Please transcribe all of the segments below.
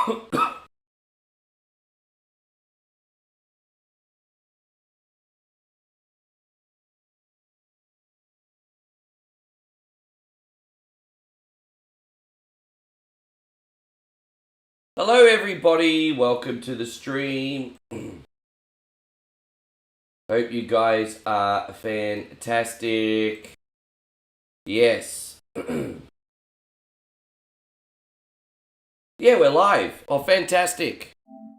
Hello everybody, welcome to the stream. Hope you guys are fantastic. Yes. Yeah, we're live. Oh, fantastic.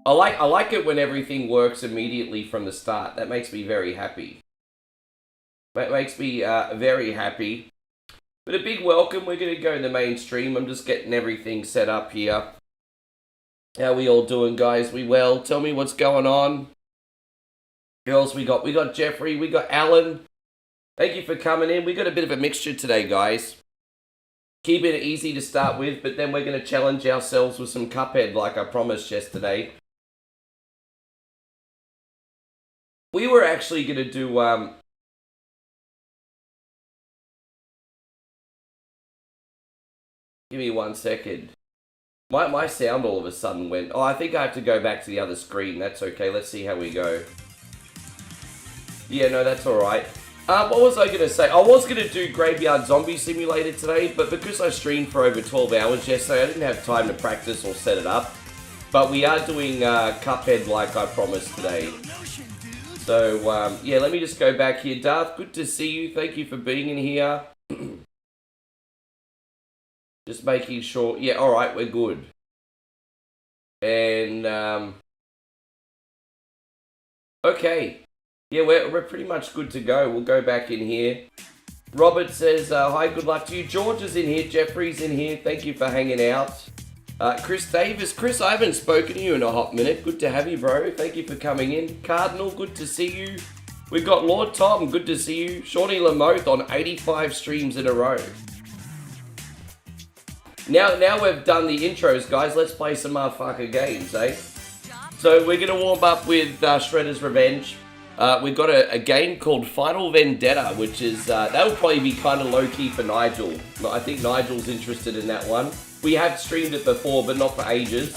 I like it when everything works immediately from the start. That makes me very happy. That makes me very happy. But a big welcome. We're going to go in the main stream. I'm just getting everything set up here. How we all doing, guys? We well? Tell me what's going on. Girls, we got Jeffrey, we got Alan. Thank you for coming in. We got a bit of a mixture today, guys. Keeping it easy to start with, but then we're going to challenge ourselves with some Cuphead like I promised yesterday. We were actually going to do... Give me 1 second. My sound all of a sudden went... Oh, I think I have to go back to the other screen. That's okay. Let's see how we go. Yeah, no, that's alright. What was I going to say? I was going to do Graveyard Zombie Simulator today, but because I streamed for over 12 hours yesterday, I didn't have time to practice or set it up. But we are doing Cuphead like I promised today. So, yeah, let me just go back here. Darth, good to see you. Thank you for being in here. Just making sure... Yeah, alright, we're good. And, okay. Yeah, we're pretty much good to go. We'll go back in here. Robert says, hi, good luck to you. George is in here. Jeffrey's in here. Thank you for hanging out. Chris Davis. Chris, I haven't spoken to you in a hot minute. Good to have you, bro. Thank you for coming in. Cardinal, good to see you. We've got Lord Tom. Good to see you. Shawnee Lamoth on 85 streams in a row. Now we've done the intros, guys. Let's play some motherfucker games, eh? So we're going to warm up with Shredder's Revenge. We've got a game called Final Vendetta, which is, that will probably be kind of low-key for Nigel. I think Nigel's interested in that one. We have streamed it before, but not for ages.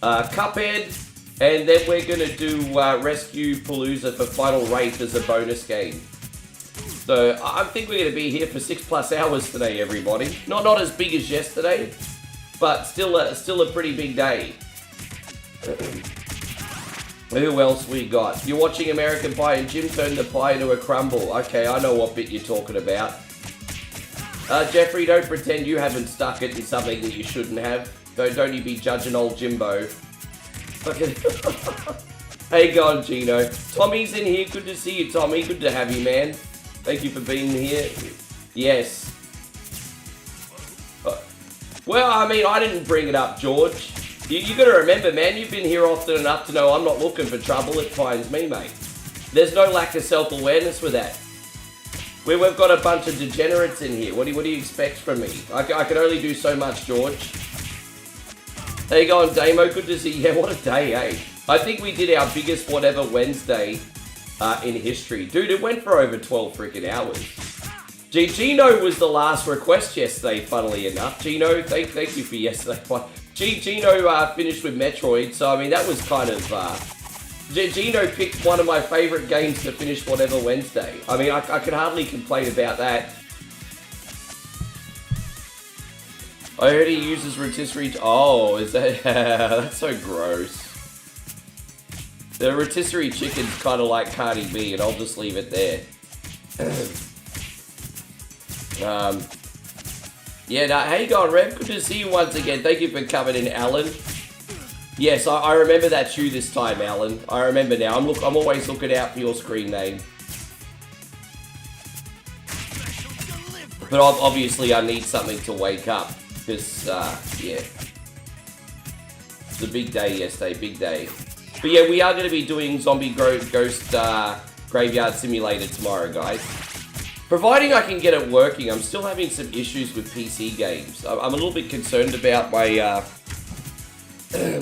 Cuphead, and then we're going to do Rescue-Palooza for Final Wraith as a bonus game. So I think we're going to be here for 6+ hours today, everybody. Not as big as yesterday, but still a pretty big day. Who else we got? You're watching American Pie and Jim turned the pie into a crumble. Okay, I know what bit you're talking about. Jeffrey, don't pretend you haven't stuck it in something that you shouldn't have. Don't you be judging old Jimbo. Okay. Hey, go on, Gino. Tommy's in here. Good to see you, Tommy. Good to have you, man. Thank you for being here. Yes. Well, I mean, I didn't bring it up, George. You got to remember, man, you've been here often enough to know I'm not looking for trouble. It finds me, mate. There's no lack of self-awareness with that. We've got a bunch of degenerates in here. What do you expect from me? I can only do so much, George. There you go, Damo. Good to see you. Yeah, what a day, eh? I think we did our biggest whatever Wednesday in history. Dude, it went for over 12 freaking hours. Gino was the last request yesterday, funnily enough. Gino, thank you for yesterday. Gino finished with Metroid, so I mean, that was kind of... Gino picked one of my favourite games to finish whatever Wednesday. I mean, I could hardly complain about that. I heard he uses rotisserie... Oh, is that... That's so gross. The rotisserie chicken's kind of like Cardi B, and I'll just leave it there. Yeah, no, how you going, Rev? Good to see you once again. Thank you for coming in, Alan. Yes, I remember that's you this time, Alan. I remember now. I'm always looking out for your screen name. But obviously I need something to wake up. Because, yeah. It's a big day yesterday, big day. But yeah, we are going to be doing Zombie Ghost Graveyard Simulator tomorrow, guys. Providing I can get it working, I'm still having some issues with PC games. I'm a little bit concerned about my...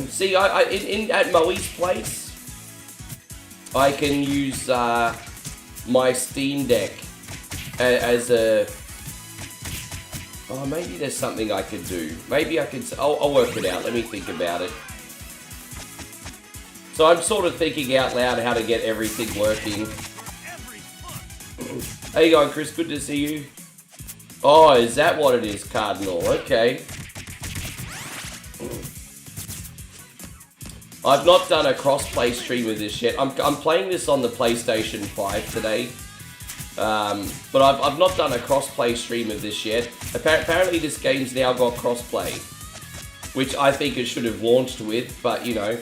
See, at Moe's place, I can use my Steam Deck as a... Oh, maybe there's something I could do. Maybe I can... I'll work it out. Let me think about it. So I'm sort of thinking out loud how to get everything working. How you going, Chris? Good to see you. Oh, is that what it is, Cardinal? Okay. I've not done a cross-play stream of this yet. I'm playing this on the PlayStation 5 today. But I've not done a cross-play stream of this yet. Apparently this game's now got cross-play. Which I think it should have launched with, but you know.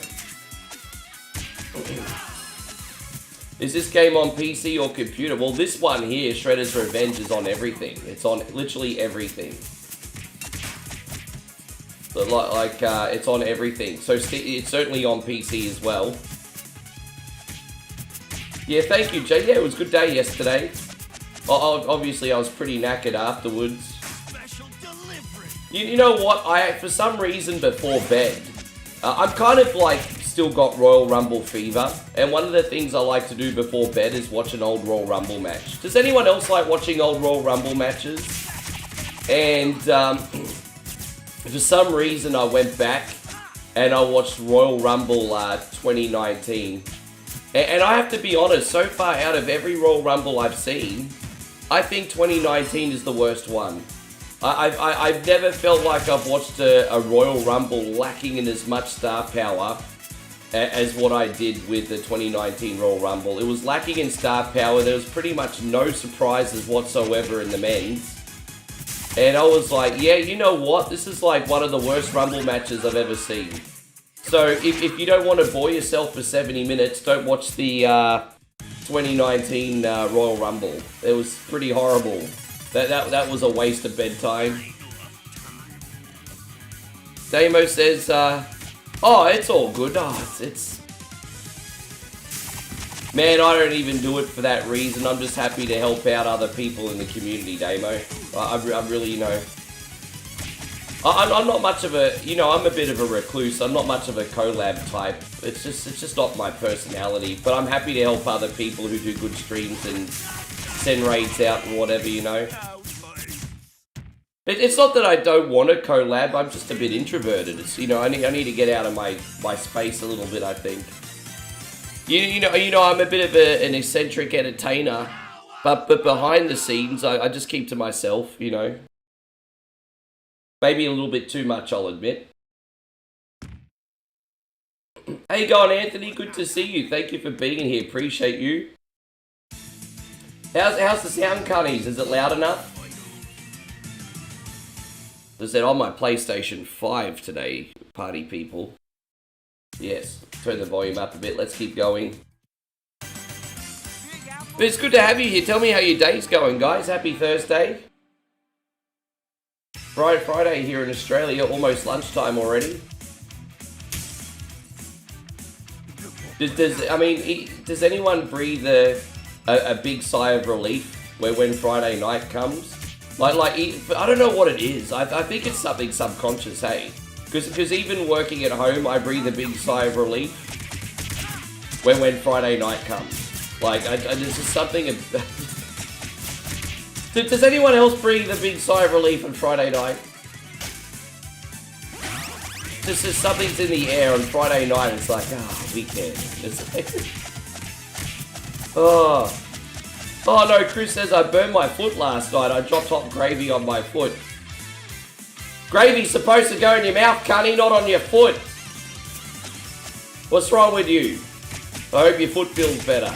Is this game on PC or computer? Well, this one here, Shredder's Revenge, is on everything. It's on literally everything. But it's on everything. So it's certainly on PC as well. Yeah, thank you, Jay. Yeah, it was a good day yesterday. Obviously, I was pretty knackered afterwards. You know what? For some reason before bed, I'm kind of like still got Royal Rumble fever. And one of the things I like to do before bed is watch an old Royal Rumble match. Does anyone else like watching old Royal Rumble matches? And for some reason, I went back and I watched Royal Rumble 2019. And I have to be honest, so far out of every Royal Rumble I've seen, I think 2019 is the worst one. I've never felt like I've watched a Royal Rumble lacking in as much star power as what I did with the 2019 Royal Rumble. It was lacking in star power. There was pretty much no surprises whatsoever in the men's. And I was like, yeah, you know what? This is like one of the worst Rumble matches I've ever seen. So if you don't want to bore yourself for 70 minutes, don't watch the 2019 Royal Rumble. It was pretty horrible. That was a waste of bedtime. Damo says, oh, it's all good. Oh, it's... Man, I don't even do it for that reason. I'm just happy to help out other people in the community, Damo. I'm really, you know... I'm not much of a... You know, I'm a bit of a recluse. I'm not much of a collab type. It's just not my personality. But I'm happy to help other people who do good streams and send raids out and whatever, you know. It's not that I don't want to collab. I'm just a bit introverted. It's, you know, I need to get out of my space a little bit, I think. You know, I'm a bit of an eccentric entertainer, but behind the scenes, I just keep to myself, you know. Maybe a little bit too much, I'll admit. How you going, Anthony? Good to see you. Thank you for being here. Appreciate you. How's the sound, cunnies? Is it loud enough? I said on my PlayStation 5 today, party people. Yes, turn the volume up a bit. Let's keep going. But it's good to have you here. Tell me how your day's going, guys. Happy Thursday. Friday here in Australia, almost lunchtime already. Does anyone breathe a big sigh of relief when Friday night comes? Like I don't know what it is. I think it's something subconscious, hey? Because even working at home, I breathe a big sigh of relief when Friday night comes. Like, there's just something... Does anyone else breathe a big sigh of relief on Friday night? Just something's in the air on Friday night, it's like, weekend. Oh no, Chris says I burned my foot last night. I dropped hot gravy on my foot. Gravy's supposed to go in your mouth, cunny, not on your foot. What's wrong with you? I hope your foot feels better.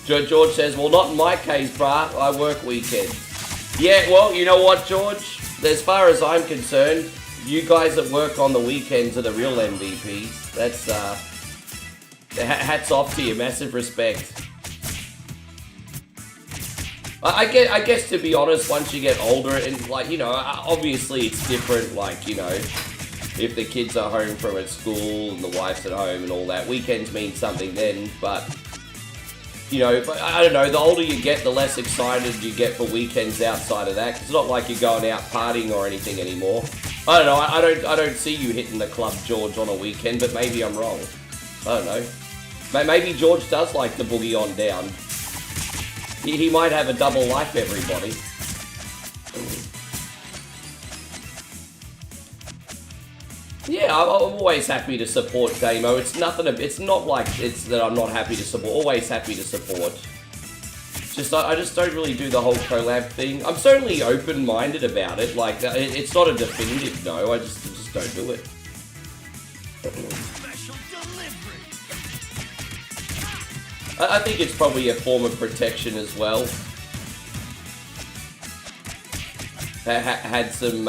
George says, well, not in my case, brah. I work weekends. Yeah, well, you know what, George? As far as I'm concerned, you guys that work on the weekends are the real MVPs. That's, hats off to you. Massive respect. I guess, to be honest, once you get older, and, like, you know, obviously it's different, like, you know, if the kids are home from at school and the wife's at home and all that. Weekends mean something then, but... You know, but I don't know, the older you get, the less excited you get for weekends outside of that. 'Cause it's not like you're going out partying or anything anymore. I don't know, I don't see you hitting the club, George, on a weekend, but maybe I'm wrong. I don't know. Maybe George does like the boogie on down. He might have a double life, everybody. Yeah, I'm always happy to support Damo. It's nothing. It's not like it's that I'm not happy to support. Always happy to support. Just I just don't really do the whole collab thing. I'm certainly open-minded about it. Like it's not a definitive no. I just don't do it. I think it's probably a form of protection as well. Had some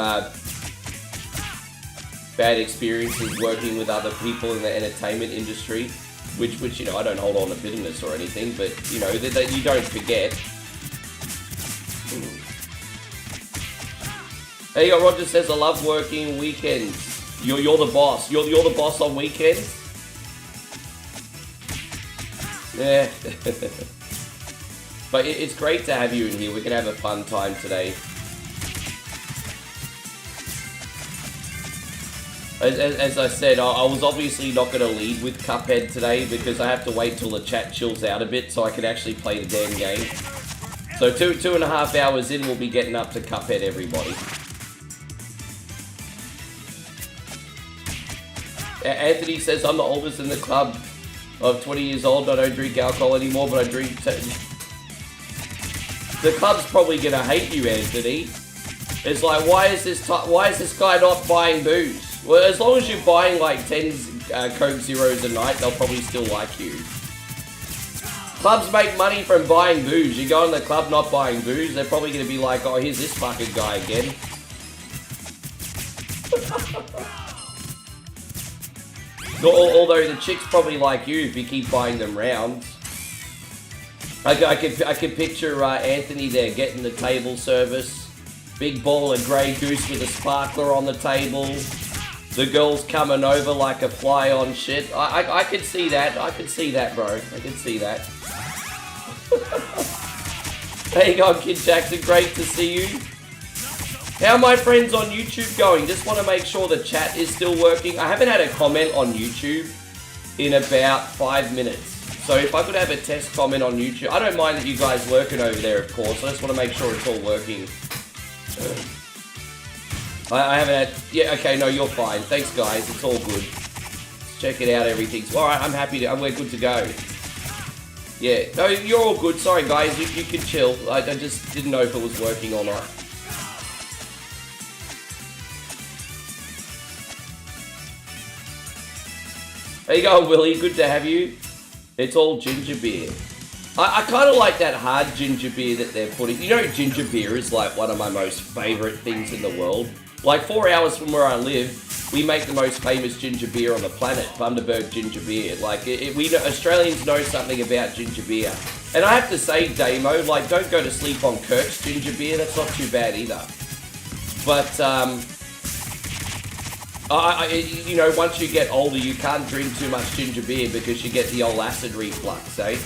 bad experiences working with other people in the entertainment industry, which you know, I don't hold on to bitterness or anything, but you know that you don't forget. There you go. Roger says, I love working weekends. You're the boss. You're the boss on weekends. Yeah. But it's great to have you in here. We can have a fun time today. As I said, I was obviously not going to lead with Cuphead today because I have to wait till the chat chills out a bit so I can actually play the damn game. So 2.5 hours in, we'll be getting up to Cuphead, everybody. Anthony says, I'm the oldest in the club. I'm 20 years old. I don't drink alcohol anymore, but I drink... The club's probably going to hate you, Anthony. It's like, why is this guy not buying booze? Well, as long as you're buying like 10 Coke Zeros a night, they'll probably still like you. Clubs make money from buying booze. You go in the club not buying booze, they're probably going to be like, oh, here's this fucking guy again. Although the chicks probably like you if you keep buying them rounds. I could picture Anthony there getting the table service. Big ball of Grey Goose with a sparkler on the table. The girls coming over like a fly on shit. I could see that. I could see that, bro. I could see that. There you go, Kid Jackson. Great to see you. How are my friends on YouTube going? Just want to make sure the chat is still working. I haven't had a comment on YouTube in about 5 minutes. So if I could have a test comment on YouTube. I don't mind that you guys lurking over there, of course. I just want to make sure it's all working. I haven't had... Yeah, okay, no, you're fine. Thanks, guys. It's all good. Let's check it out. Everything's... Alright, I'm happy to... We're good to go. Yeah. No, you're all good. Sorry, guys. You can chill. I just didn't know if it was working or not. There you go, Willie. Good to have you. It's all ginger beer. I kind of like that hard ginger beer that they're putting. You know, ginger beer is like one of my most favourite things in the world. Like 4 hours from where I live, we make the most famous ginger beer on the planet, Bundaberg ginger beer. Like, we Australians know something about ginger beer. And I have to say, Damo, like, don't go to sleep on Kirk's ginger beer. That's not too bad either. But, you know, once you get older, you can't drink too much ginger beer because you get the old acid reflux, eh?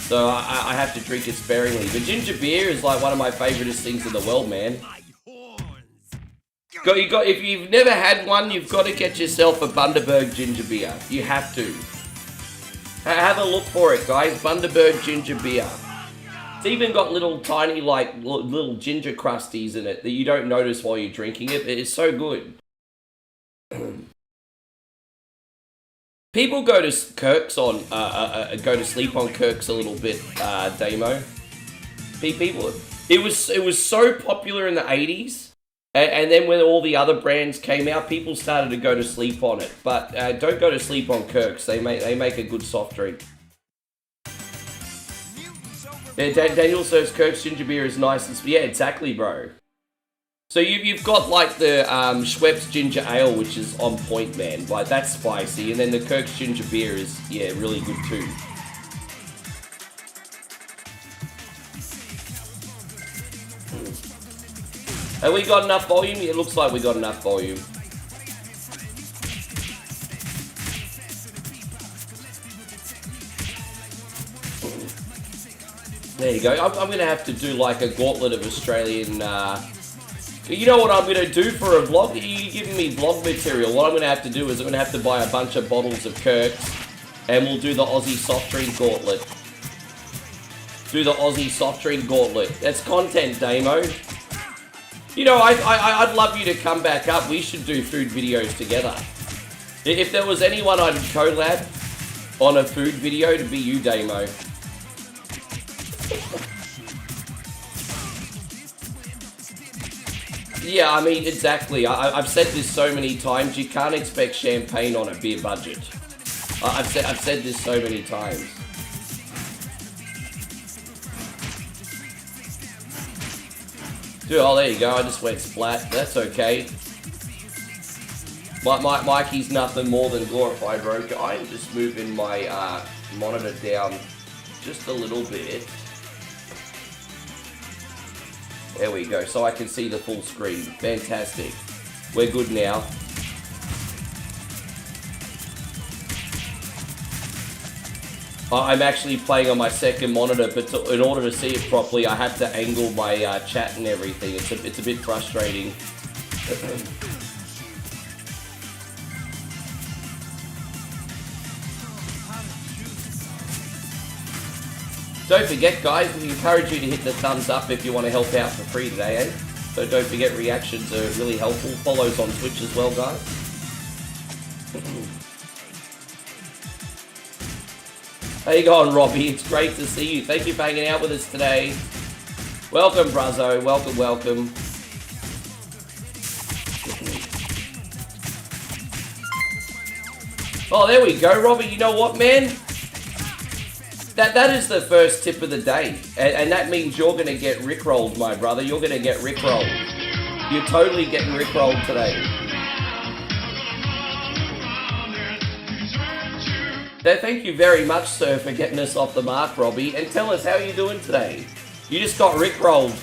So I have to drink it sparingly. But ginger beer is like one of my favouriteest things in the world, man. If you've never had one, you've got to get yourself a Bundaberg ginger beer. You have to. Have a look for it, guys. Bundaberg ginger beer. It's even got little tiny, like, little ginger crusties in it that you don't notice while you're drinking it. It is so good. People go to Kirk's on, go to sleep on Kirk's a little bit, Damo. People, it was so popular in the 80s, and then when all the other brands came out, people started to go to sleep on it. But don't go to sleep on Kirk's. They make a good soft drink. Yeah, Daniel says Kirk's ginger beer is nice and yeah, exactly, bro. So you've got like the Schweppes ginger ale, which is on point, man. Like, that's spicy. And then the Kirk's ginger beer is, yeah, really good too. Have we got enough volume? It looks like we got enough volume. There you go. I'm going to have to do like a gauntlet of Australian... You know what I'm going to do for a vlog? You're giving me vlog material. What I'm going to have to do is I'm going to have to buy a bunch of bottles of Kirk's and we'll do the Aussie soft drink gauntlet. Do the Aussie soft drink gauntlet. That's content, Damo. You know, I'd love you to come back up. We should do food videos together. If there was anyone I'd collab on a food video, it'd be you, Damo. Yeah, I mean, exactly. I've said this so many times. You can't expect champagne on a beer budget. I've said this so many times. Dude, oh, there you go. I just went splat. That's okay. Mikey's nothing more than glorified rogue. I'm just moving my monitor down just a little bit. There we go. So I can see the full screen. Fantastic. We're good now. I'm actually playing on my second monitor, but in order to see it properly, I have to angle my chat and everything. It's a bit frustrating. Don't forget, guys, we encourage you to hit the thumbs up if you want to help out for free today, eh? So don't forget, reactions are really helpful. Follows on Twitch as well, guys. How you going, Robbie? It's great to see you. Thank you for hanging out with us today. Welcome, Bruzzo. Welcome, welcome. Oh, there we go, Robbie. You know what, man? That is the first tip of the day. And that means you're going to get rickrolled, my brother. You're going to get rickrolled. You're totally getting rickrolled today. Thank you very much, sir, for getting us off the mark, Robbie. And tell us how you're doing today. You just got rickrolled.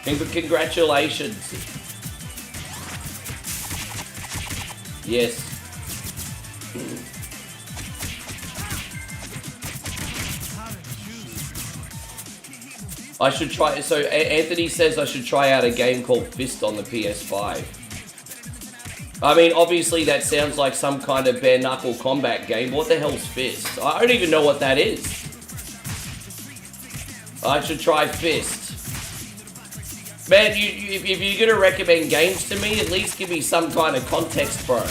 Congratulations. Yes. I should try. So Anthony says I should try out a game called Fist on the PS5. I mean, obviously that sounds like some kind of bare knuckle combat game. What the hell's Fist? I don't even know what that is. I should try Fist. Man, if you're gonna recommend games to me, at least give me some kind of context, bro.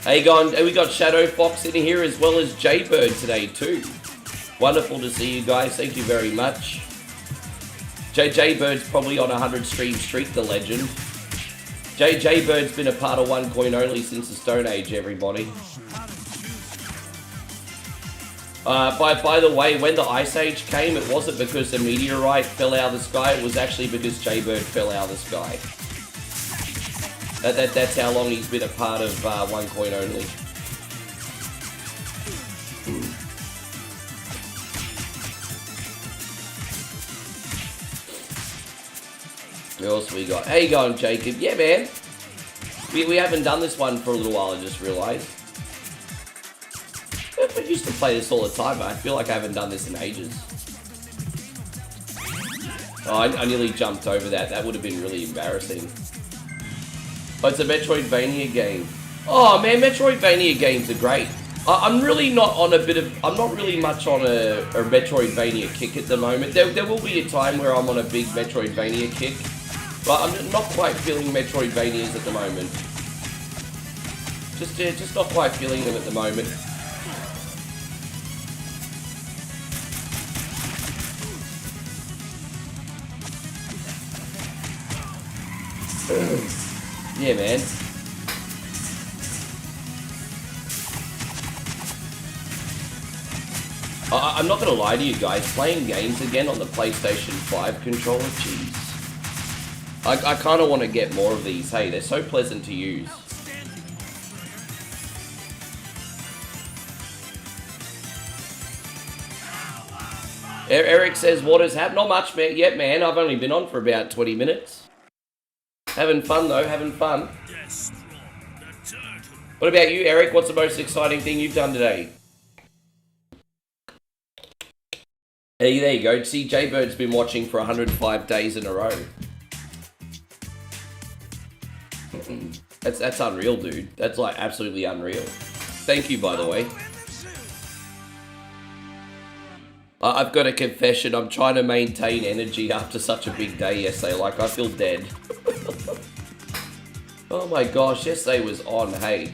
Hey, we got Shadow Fox in here as well as Jaybird today too. Wonderful to see you guys. Thank you very much. Jaybird's probably on a 100 stream streak, the legend. Jaybird's been a part of One Coin Only since the Stone Age, everybody. By the way, when the Ice Age came, it wasn't because the meteorite fell out of the sky, it was actually because Jaybird fell out of the sky. That's how long he's been a part of One Coin Only. What else we got? How you going, Jacob? Yeah, man. We haven't done this one for a little while, I just realised. I used to play this all the time, but I feel like I haven't done this in ages. Oh, I nearly jumped over that. That would have been really embarrassing. Oh, it's a Metroidvania game. Oh man, Metroidvania games are great. I'm really not on I'm not really much on a Metroidvania kick at the moment. There will be a time where I'm on a big Metroidvania kick, but I'm not quite feeling Metroidvanias at the moment. Just not quite feeling them at the moment. Yeah, man. I'm not gonna lie to you guys, playing games again on the PlayStation 5 controller, jeez. I kinda wanna get more of these, hey, they're so pleasant to use. Eric says, what has happened? Not much yet, man. I've only been on for about 20 minutes. Having fun though, having fun. What about you, Eric? What's the most exciting thing you've done today? Hey, there you go. See, Jaybird's been watching for 105 days in a row. That's unreal, dude. That's like absolutely unreal. Thank you, by the way. I've got a confession. I'm trying to maintain energy after such a big day yesterday. Like, I feel dead. Oh my gosh, yesterday was on, hey.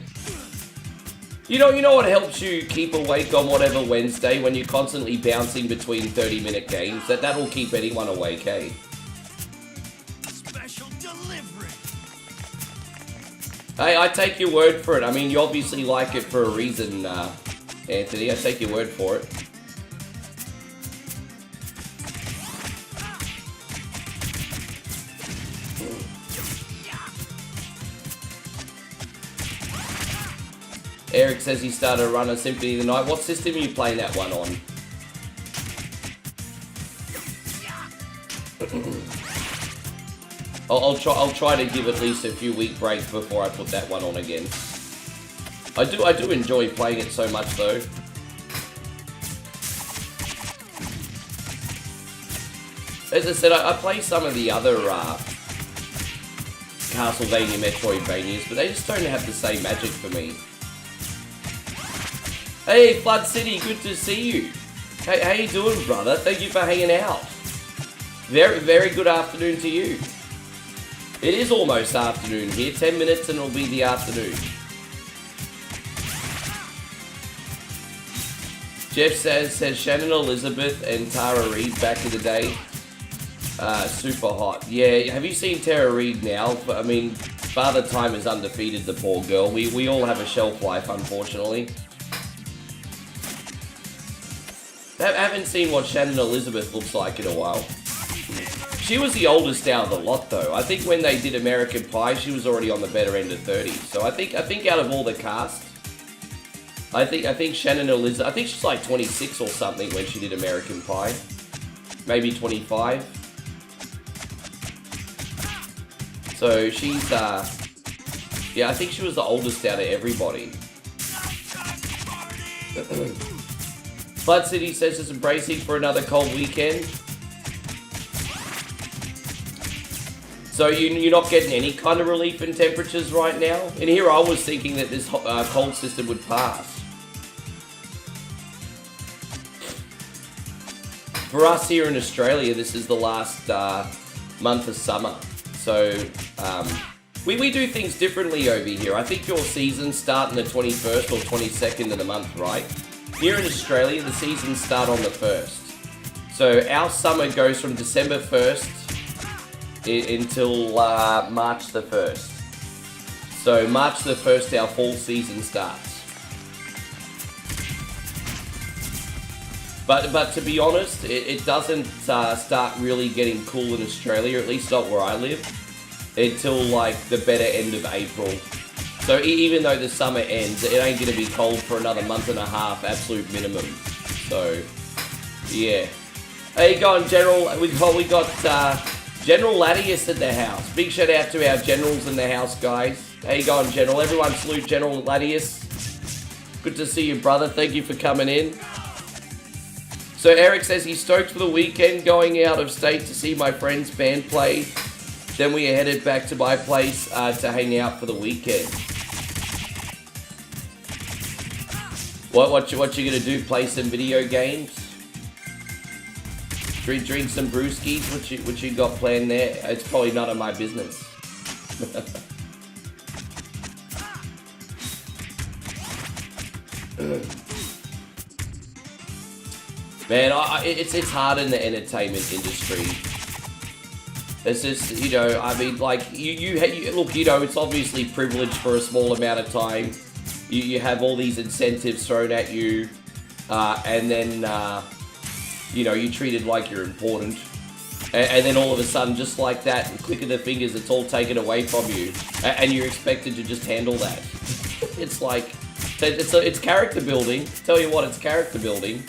You know what helps you keep awake on whatever Wednesday when you're constantly bouncing between 30-minute games? That'll keep anyone awake, hey? Special delivery. Hey, I take your word for it. I mean, you obviously like it for a reason, Anthony. I take your word for it. Eric says he started a run of Symphony of the Night. What system are you playing that one on? I'll try to give at least a few week breaks before I put that one on again. I do enjoy playing it so much though. As I said, I play some of the other Castlevania Metroidvanias, but they just don't have the same magic for me. Hey, Flood City, good to see you. Hey, how you doing, brother? Thank you for hanging out. Very, very good afternoon to you. It is almost afternoon here. 10 minutes and it'll be the afternoon. Jeff says Shannon Elizabeth and Tara Reid back in the day. Super hot. Yeah, have you seen Tara Reid now? I mean, Father Time has undefeated the poor girl. We all have a shelf life, unfortunately. I haven't seen what Shannon Elizabeth looks like in a while. She was the oldest out of the lot, though. I think when they did American Pie, she was already on the better end of 30. So I think out of all the cast, I think Shannon Elizabeth, I think she's like 26 or something when she did American Pie. Maybe 25. So she's, yeah, I think she was the oldest out of everybody. Flood City says it's bracing for another cold weekend. So you're not getting any kind of relief in temperatures right now? And here I was thinking that this cold system would pass. For us here in Australia, this is the last month of summer. So we do things differently over here. I think your seasons start on the 21st or 22nd of the month, right? Here in Australia, the seasons start on the 1st. So our summer goes from December 1st until March the 1st. So March the 1st, our fall season starts. But to be honest, it doesn't start really getting cool in Australia, at least not where I live, until like the better end of April. So even though the summer ends, it ain't going to be cold for another month and a half, absolute minimum. So, yeah. How you going, General? We got General Latius in the house. Big shout out to our generals in the house, guys. How you going, General? Everyone salute General Latius. Good to see you, brother. Thank you for coming in. So Eric says he's stoked for the weekend, going out of state to see my friend's band play. Then we are headed back to my place to hang out for the weekend. What you gonna do? Play some video games? Drink some brewskis? What you got planned there? It's probably none of my business. Man, it's hard in the entertainment industry. It's just, you know, I mean, like, you look, you know, it's obviously privileged for a small amount of time. You have all these incentives thrown at you, and then, you know, you're treated like you're important. And then all of a sudden, just like that, click of the fingers, it's all taken away from you. And you're expected to just handle that. It's like, it's character building. Tell you what, it's character building.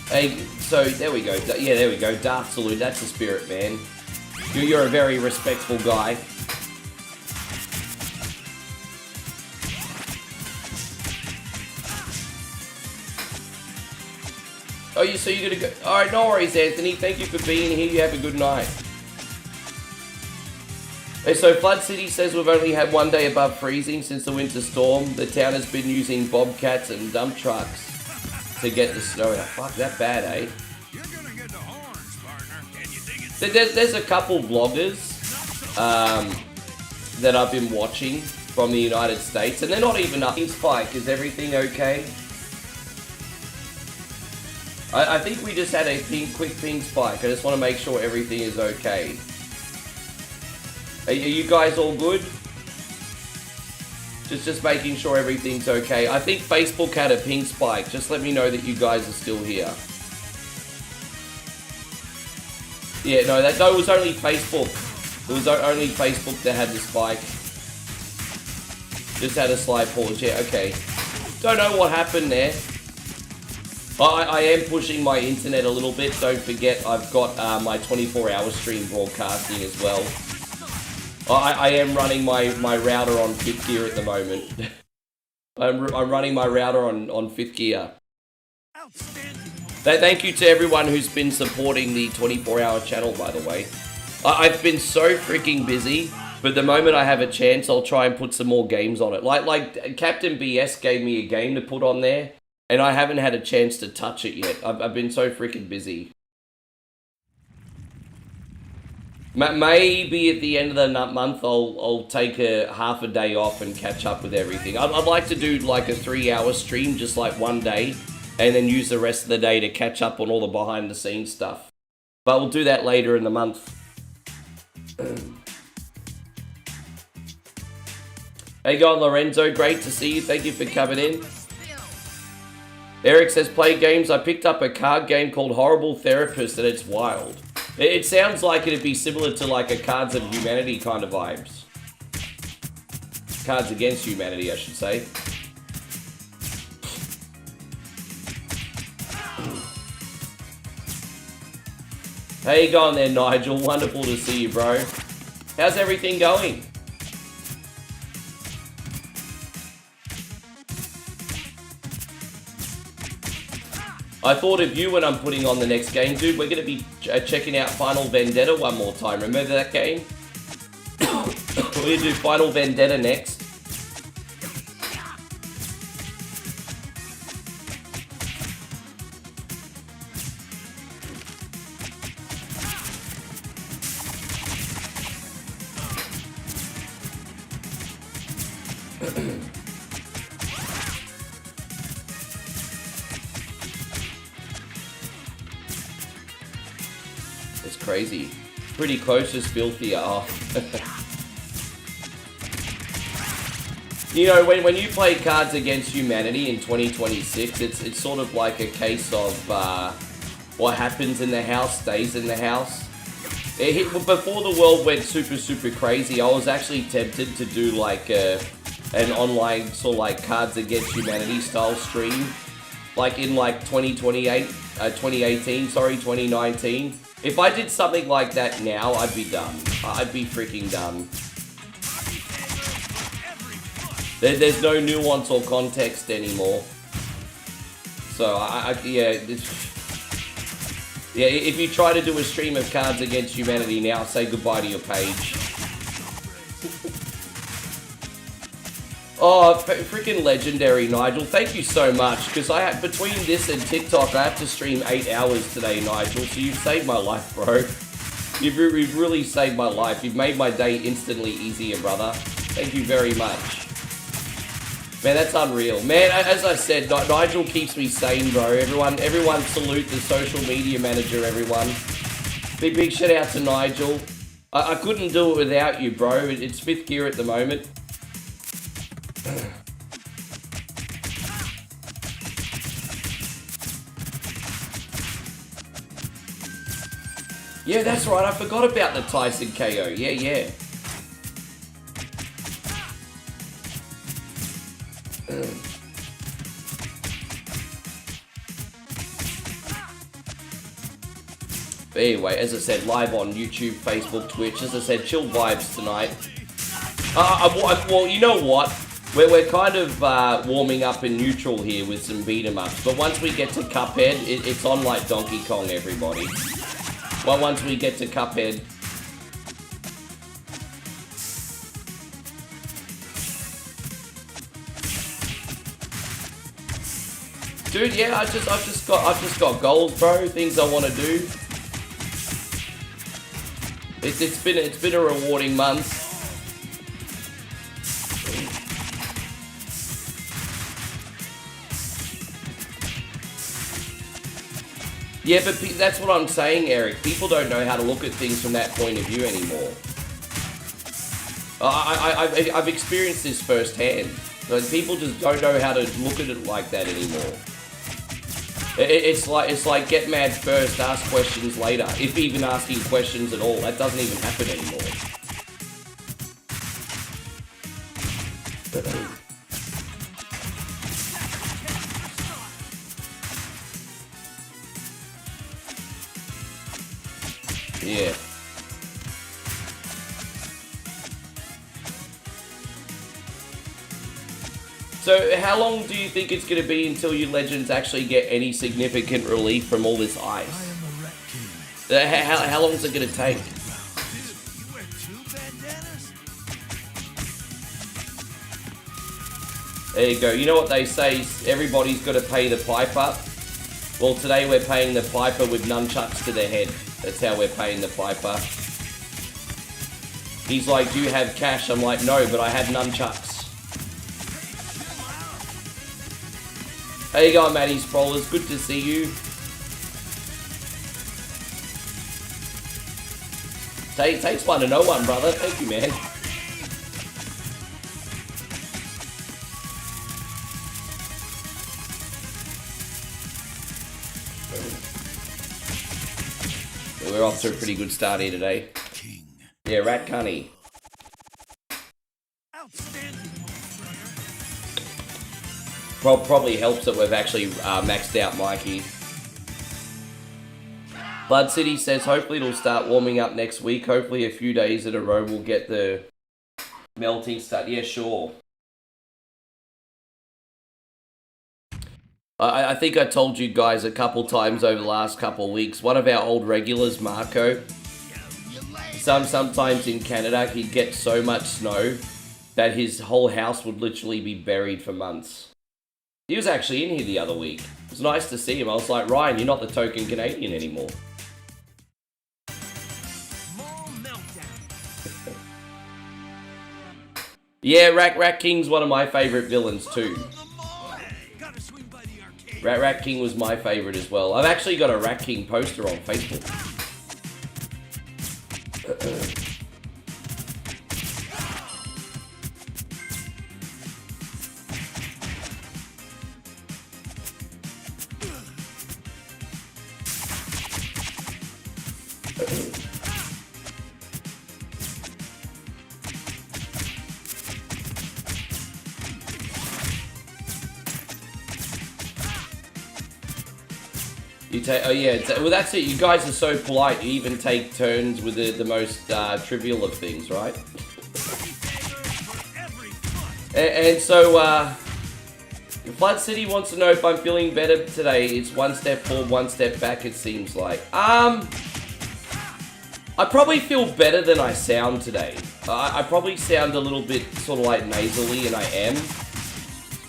Hey, so there we go. Yeah, there we go. Darth Salute. That's the spirit, man. You're a very respectful guy. Oh, so you're gonna go. Alright, no worries, Anthony. Thank you for being here. You have a good night. Hey, so Flood City says we've only had one day above freezing since the winter storm. The town has been using bobcats and dump trucks to get the snow out. Fuck, that bad, eh? You're gonna get the horns, partner. Can you dig it? There's a couple vloggers that I've been watching from the United States, and they're not even up. Spike, is everything okay? I think we just had a quick ping spike. I just want to make sure everything is okay. Are you guys all good? Just making sure everything's okay. I think Facebook had a ping spike. Just let me know that you guys are still here. Yeah, no, it was only Facebook. It was only Facebook that had the spike. Just had a slight pause. Yeah, okay. Don't know what happened there. I am pushing my internet a little bit. Don't forget, I've got my 24-hour stream broadcasting as well. I am running my router on 5th gear at the moment. I'm running my router on 5th gear. Thank you to everyone who's been supporting the 24-hour channel, by the way. I've been so freaking busy, but the moment I have a chance, I'll try and put some more games on it. Like Captain BS gave me a game to put on there, and I haven't had a chance to touch it yet. I've been so freaking busy. Maybe at the end of the month, I'll take half a day off and catch up with everything. I'd like to do like a 3-hour stream, just like one day, and then use the rest of the day to catch up on all the behind the scenes stuff. But we'll do that later in the month. Hey, going Lorenzo, great to see you. Thank you for coming in. Eric says, play games. I picked up a card game called Horrible Therapist, and it's wild. It sounds like it'd be similar to like a Cards of Humanity kind of vibes. Cards Against Humanity, I should say. How you going there, Nigel? Wonderful to see you, bro. How's everything going? I thought of you when I'm putting on the next game, dude. We're going to be checking out Final Vendetta one more time. Remember that game? We're going to do Final Vendetta next. It's crazy. Pretty close, just filthier. Oh. You know, when you play Cards Against Humanity in 2026, it's sort of like a case of what happens in the house stays in the house. Before the world went super crazy, I was actually tempted to do like an online sort of like Cards Against Humanity style stream, like in like 2019. If I did something like that now, I'd be done. I'd be freaking done. There's no nuance or context anymore. So yeah, if you try to do a stream of Cards Against Humanity now, say goodbye to your page. Oh, freaking legendary, Nigel. Thank you so much, because between this and TikTok, I have to stream 8 hours today, Nigel, so you've saved my life, bro. You've really saved my life. You've made my day instantly easier, brother. Thank you very much. Man, that's unreal. Man, as I said, Nigel keeps me sane, bro. Everyone salute the social media manager, everyone. Big shout out to Nigel. I couldn't do it without you, bro. It's 5th gear at the moment. Yeah, that's right. I forgot about the Tyson KO. Yeah. But anyway, as I said, live on YouTube, Facebook, Twitch. As I said, chill vibes tonight. Well, you know what? We're kind of warming up in neutral here with some beat 'em ups, but once we get to Cuphead, it's on like Donkey Kong, everybody. Well, once we get to Cuphead. Dude, yeah, I've just got goals, bro. Things I want to do. It's been a rewarding month. Yeah, but that's what I'm saying, Eric. People don't know how to look at things from that point of view anymore. I've experienced this firsthand. Like, people just don't know how to look at it like that anymore. It's like get mad first, ask questions later. If even asking questions at all, that doesn't even happen anymore. Yeah. So how long do you think it's going to be until you legends actually get any significant relief from all this ice? How long is it going to take? There you go. You know what they say, everybody's got to pay the piper. Well, today we're paying the piper with nunchucks to their head. That's how we're paying the piper. He's like, do you have cash? I'm like, no, but I have nunchucks. How you going, Matty's Brawlers? Good to see you. Takes one to know one, brother. Thank you, man. We're off to a pretty good start here today. Yeah, Rat Cunny. Probably helps that we've actually maxed out Mikey. Blood City says hopefully it'll start warming up next week. Hopefully a few days in a row we'll get the melting start. Yeah, sure. I think I told you guys a couple times over the last couple of weeks, one of our old regulars, Marco, sometimes in Canada he'd get so much snow that his whole house would literally be buried for months. He was actually in here the other week. It was nice to see him. I was like, Ryan, you're not the token Canadian anymore. Yeah, Rat King's one of my favourite villains too. Rat King was my favourite as well. I've actually got a Rat King poster on Facebook. Oh yeah, well that's it. You guys are so polite. You even take turns with the most trivial of things, right? and so, Flood City wants to know if I'm feeling better today. It's one step forward, one step back, it seems like. I probably feel better than I sound today. I probably sound a little bit sort of like nasally, and I am.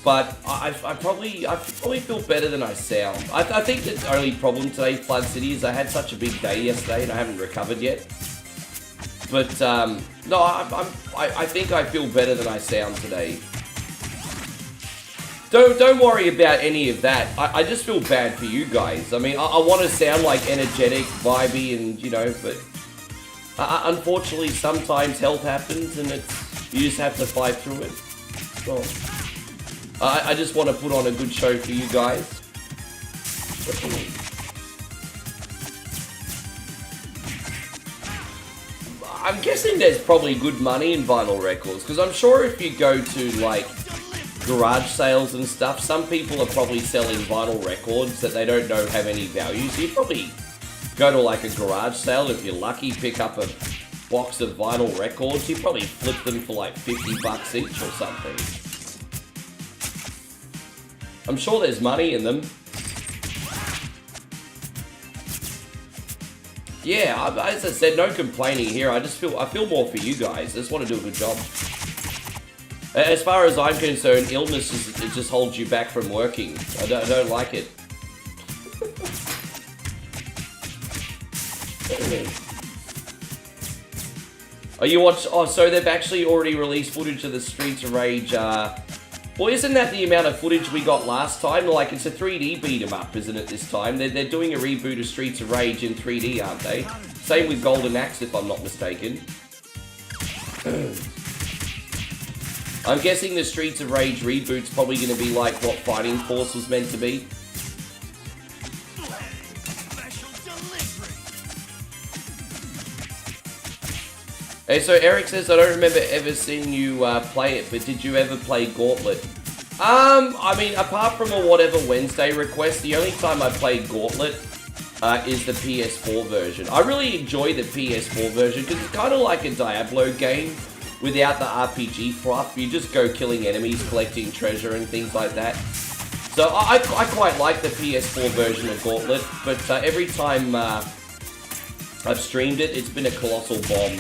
But I probably feel better than I sound. I think the only problem today, Flood City, is I had such a big day yesterday and I haven't recovered yet. But no, I think I feel better than I sound today. Don't worry about any of that. I just feel bad for you guys. I mean, I want to sound like energetic, vibey, and you know, but unfortunately, sometimes health happens and you just have to fight through it. So, I just want to put on a good show for you guys. I'm guessing there's probably good money in vinyl records, because I'm sure if you go to like garage sales and stuff, some people are probably selling vinyl records that they don't know have any value. So you probably go to like a garage sale, if you're lucky, pick up a box of vinyl records, you probably flip them for like $50 each or something. I'm sure there's money in them. Yeah, as I said, no complaining here. I feel more for you guys. I just want to do a good job. As far as I'm concerned, illness it just holds you back from working. I don't like it. So they've actually already released footage of the Streets of Rage. Well, isn't that the amount of footage we got last time? Like, it's a 3D beat-em-up, isn't it, this time? They're doing a reboot of Streets of Rage in 3D, aren't they? Same with Golden Axe, if I'm not mistaken. I'm guessing the Streets of Rage reboot's probably going to be like what Fighting Force was meant to be. Hey, so Eric says, I don't remember ever seeing you play it, but did you ever play Gauntlet? I mean, apart from a Whatever Wednesday request, the only time I played Gauntlet is the PS4 version. I really enjoy the PS4 version because it's kind of like a Diablo game without the RPG fluff. You just go killing enemies, collecting treasure and things like that. So I quite like the PS4 version of Gauntlet, but every time I've streamed it, it's been a colossal bomb.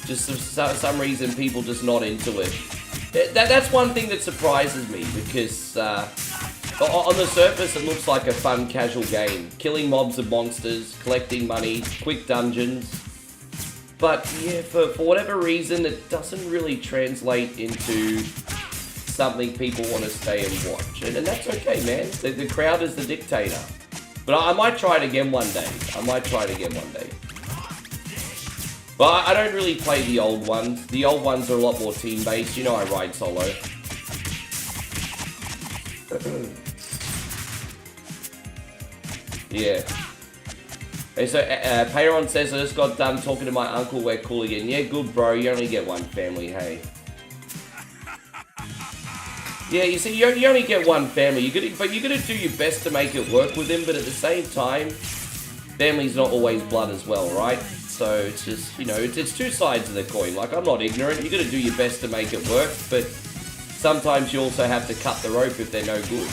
Just for some reason, people just not into it. That's one thing that surprises me, because on the surface, it looks like a fun, casual game. Killing mobs and monsters, collecting money, quick dungeons. But yeah, for whatever reason, it doesn't really translate into something people want to stay and watch. And that's okay, man. The crowd is the dictator. But I might try it again one day. But I don't really play the old ones. The old ones are a lot more team-based. You know I ride solo. Yeah. Hey, so Payron says, I just got done talking to my uncle, we're cool again. Yeah, good bro, you only get one family, hey. Yeah, you see, you only get one family. But you gotta do your best to make it work with him, but at the same time, family's not always blood as well, right? So it's just, you know, it's two sides of the coin. Like, I'm not ignorant. You got to do your best to make it work, but sometimes you also have to cut the rope if they're no good.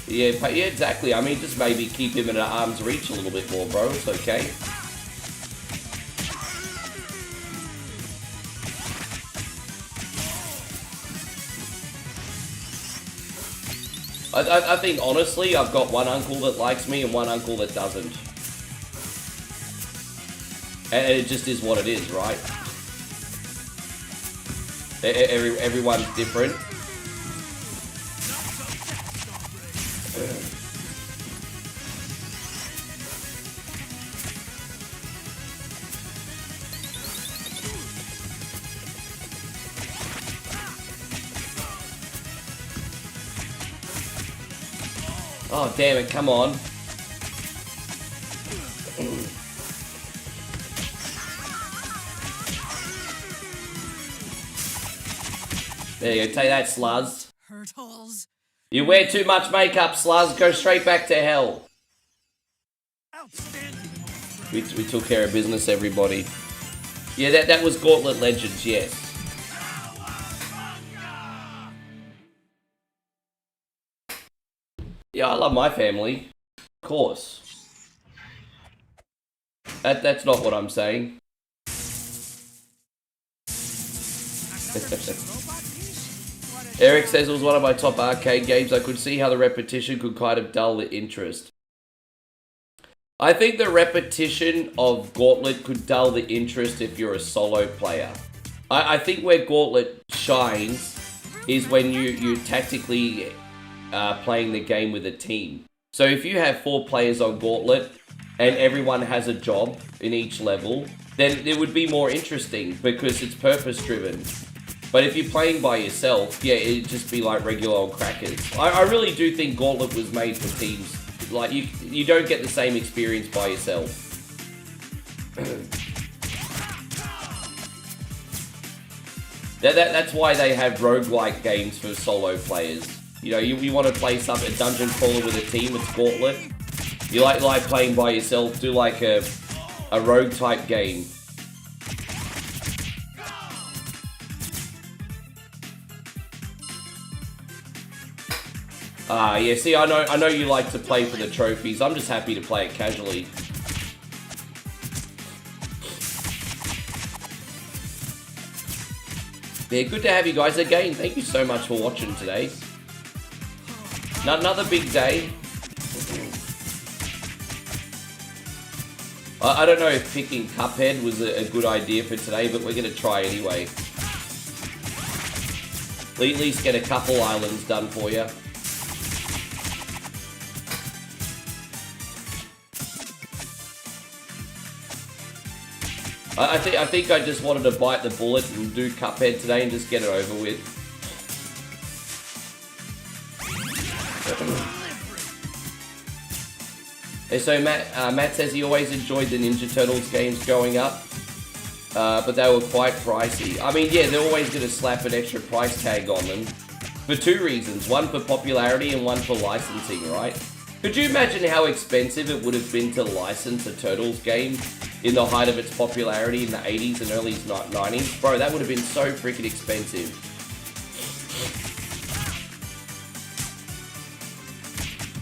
Yeah, exactly. I mean, just maybe keep him at arm's reach a little bit more, bro. It's okay. I think, honestly, I've got one uncle that likes me and one uncle that doesn't. And it just is what it is, right? Everyone's different. Oh, damn it, come on. There you go, take that, Sluz. Turtles. You wear too much makeup, Sluz. Go straight back to hell. We took care of business, everybody. Yeah, that was Gauntlet Legends, yes. Yeah, I love my family. Of course. That's not what I'm saying. Eric says it was one of my top arcade games. I could see how the repetition could kind of dull the interest. I think the repetition of Gauntlet could dull the interest if you're a solo player. I think where Gauntlet shines is when you tactically playing the game with a team. So if you have 4 players on Gauntlet and everyone has a job in each level, then it would be more interesting because it's purpose driven. But if you're playing by yourself, yeah, it'd just be like regular old crackers. I really do think Gauntlet was made for teams. Like, you don't get the same experience by yourself. That's why they have roguelike games for solo players. You know, you want to play a dungeon crawler with a team, it's Gauntlet. You like playing by yourself, do like a rogue type game. Yeah, see, I know you like to play for the trophies. I'm just happy to play it casually. Yeah, good to have you guys again. Thank you so much for watching today. Another big day. I don't know if picking Cuphead was a good idea for today, but we're going to try anyway. At least get a couple islands done for you. I think I just wanted to bite the bullet and do Cuphead today and just get it over with. So Matt says he always enjoyed the Ninja Turtles games growing up, but they were quite pricey. I mean, yeah, they're always going to slap an extra price tag on them for two reasons. One for popularity and one for licensing, right? Could you imagine how expensive it would have been to license a Turtles game in the height of its popularity in the 80s and early 90s? Bro, that would have been so freaking expensive.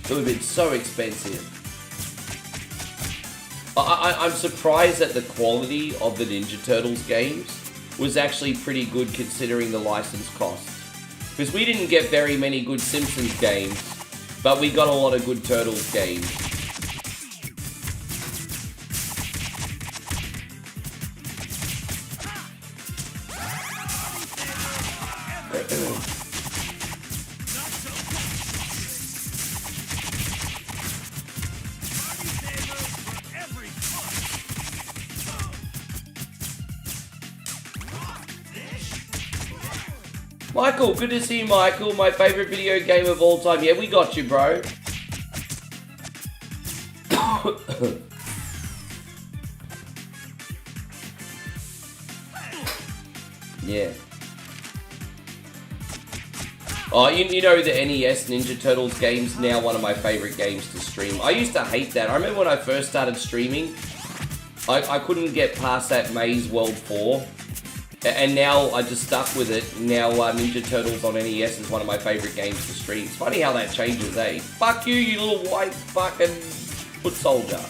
It would have been so expensive. I'm surprised that the quality of the Ninja Turtles games was actually pretty good considering the license cost. Because we didn't get very many good Simpsons games, but we got a lot of good Turtles games. Michael, good to see you, Michael. My favorite video game of all time. Yeah, we got you, bro. Yeah. Oh, you know the NES Ninja Turtles game's now one of my favorite games to stream. I used to hate that. I remember when I first started streaming, I couldn't get past that Maze World 4. And now I just stuck with it. Now Ninja Turtles on NES is one of my favorite games to stream. It's funny how that changes, eh? Fuck you, you little white fucking foot soldier.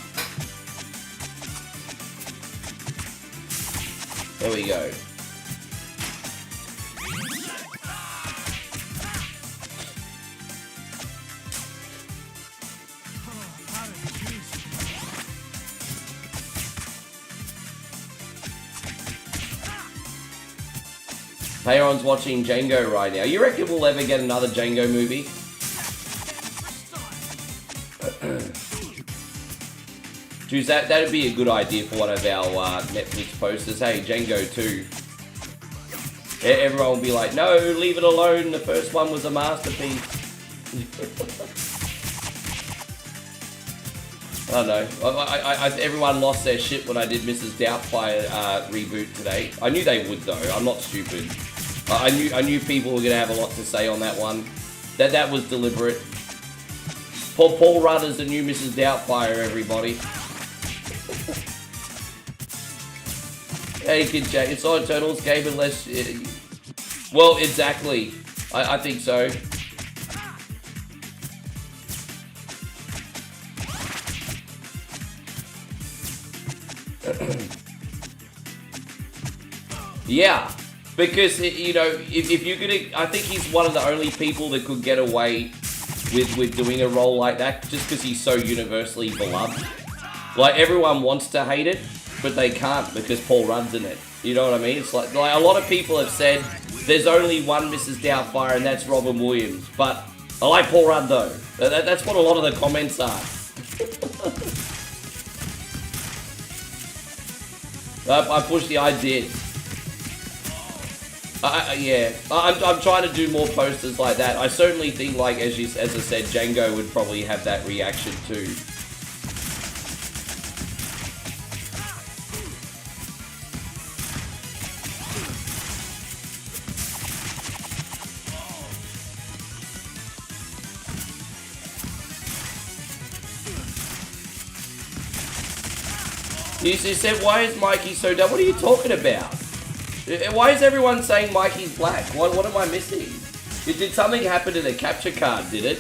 There we go. Payron's watching Django right now. You reckon we'll ever get another Django movie? Jeez, that'd be a good idea for one of our Netflix posters. Hey, Django 2. Everyone will be like, no, leave it alone. The first one was a masterpiece. I don't know. Everyone lost their shit when I did Mrs. Doubtfire reboot today. I knew they would though. I'm not stupid. I knew people were gonna have a lot to say on that one. That was deliberate. Paul Rudd is the new Mrs. Doubtfire, everybody. Hey, Kid Jack, it's not a Turtles game unless... well, exactly. I think so. Yeah, because, you know, if you're gonna... I think he's one of the only people that could get away with doing a role like that, just because he's so universally beloved. Like, everyone wants to hate it, but they can't because Paul Rudd's in it. You know what I mean? It's like a lot of people have said there's only one Mrs. Doubtfire and that's Robin Williams. But I like Paul Rudd though. That's what a lot of the comments are. I pushed the I did. Yeah, I'm trying to do more posters like that. I certainly think, like as I said, Django would probably have that reaction too. You said, why is Mikey so dumb? What are you talking about? Why is everyone saying Mikey's black? What am I missing? Did something happen to the capture card, did it?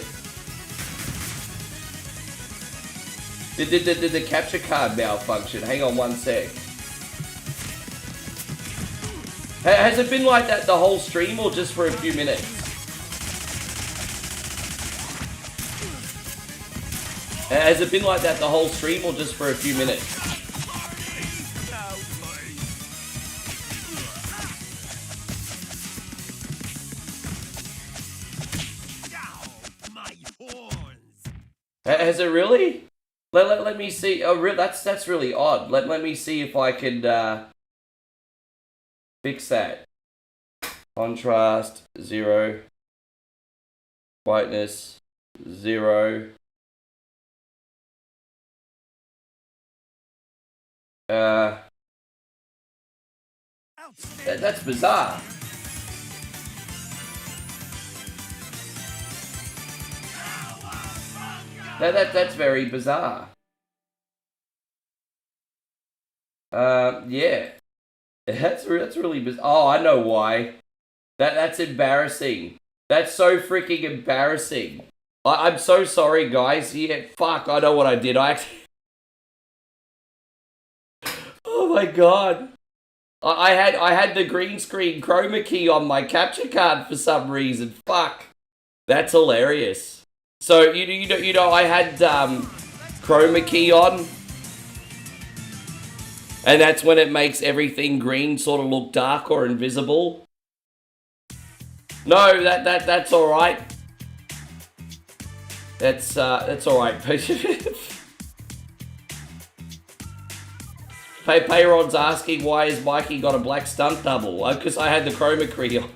Did the capture card malfunction? Hang on one sec. Has it been like that the whole stream or just for a few minutes? Has it been like that the whole stream or just for a few minutes? Has it really? Let me see. Oh, that's really odd. Let me see if I can fix that. Contrast 0. Whiteness 0. That's bizarre. That's very bizarre. Yeah. That's really bizarre. Oh, I know why. That's embarrassing. That's so freaking embarrassing. I'm so sorry, guys. Yeah, fuck, I know what I did. I actually... Oh my god. I had the green screen chroma key on my capture card for some reason. Fuck. That's hilarious. So, you know, I had chroma key on. And that's when it makes everything green sort of look dark or invisible. No, that's all right. That's all right. Payron's asking why has Mikey got a black stunt double? Because I had the chroma key on.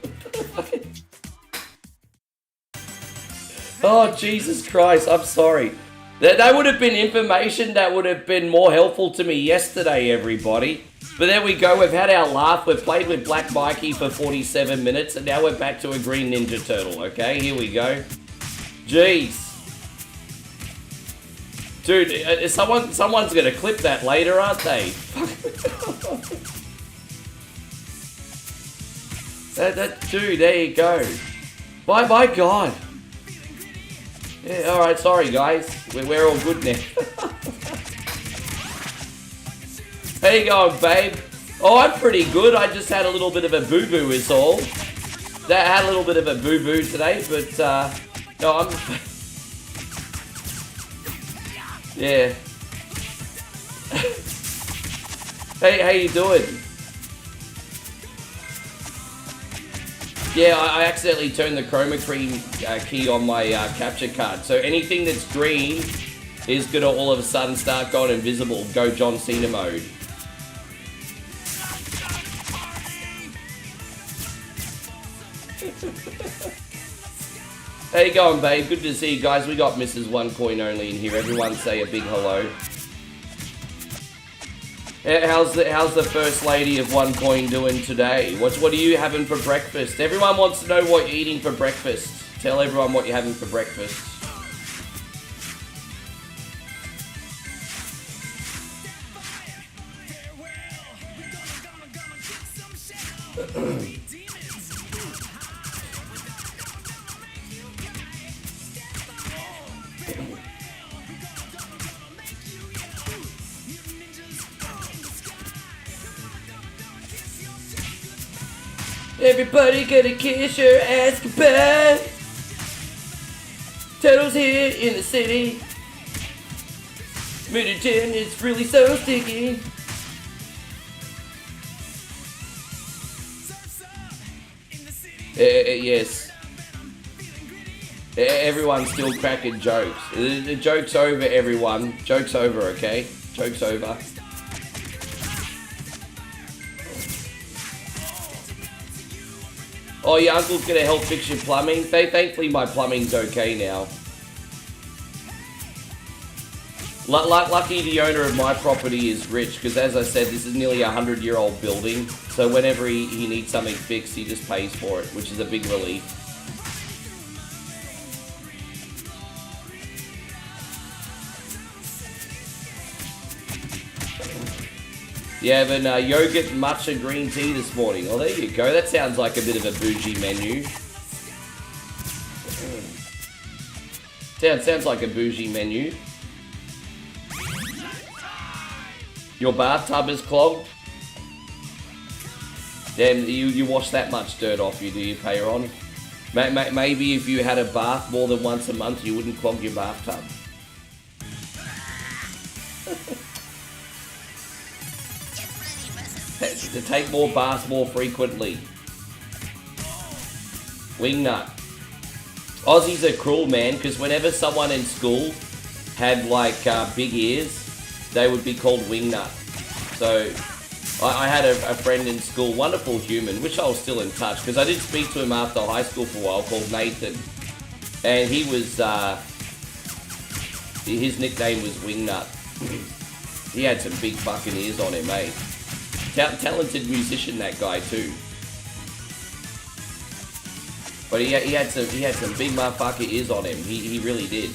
Oh, Jesus Christ, I'm sorry. That would have been information that would have been more helpful to me yesterday, everybody. But there we go, we've had our laugh, we've played with Black Mikey for 47 minutes, and now we're back to a Green Ninja Turtle, okay? Here we go. Jeez. Dude, someone's gonna clip that later, aren't they? Dude, there you go. My God. Yeah, alright, sorry guys. We're all good now. How you going, babe? Oh, I'm pretty good. I just had a little bit of a boo-boo is all. That had a little bit of a boo-boo today, but no, I'm... Yeah. Hey, how you doing? Yeah, I accidentally turned the chroma key on my capture card. So anything that's green is going to all of a sudden start going invisible. Go John Cena mode. How you going, babe? Good to see you guys. We got Mrs. One Coin Only in here. Everyone say a big hello. How's the First Lady of One Coin doing today? What are you having for breakfast? Everyone wants to know what you're eating for breakfast. Tell everyone what you're having for breakfast. Everybody gonna kiss your ass goodbye. Turtles here in the city. Mutagen is really so sticky. Yes. Everyone's still cracking jokes. The joke's over, everyone. Joke's over, okay? Joke's over. Oh, your uncle's gonna help fix your plumbing? Thankfully, my plumbing's okay now. Lucky the owner of my property is rich, because as I said, this is nearly a 100-year-old building. So whenever he needs something fixed, he just pays for it, which is a big relief. Yeah, having yogurt, matcha, green tea this morning. Oh, there you go. That sounds like a bit of a bougie menu. Sounds like a bougie menu. Your bathtub is clogged? Damn, you wash that much dirt off you, do you, Payron? Maybe if you had a bath more than once a month, you wouldn't clog your bathtub. To take more baths more frequently. Wingnut. Aussies are cruel, man, because whenever someone in school had like big ears, they would be called wingnut. So I had a friend in school, wonderful human, which I was still in touch, because I did speak to him after high school for a while, called Nathan. And he was, his nickname was Wingnut. He had some big fucking ears on him, mate. Talented musician, that guy too. But he had some big motherfucker ears on him. He really did.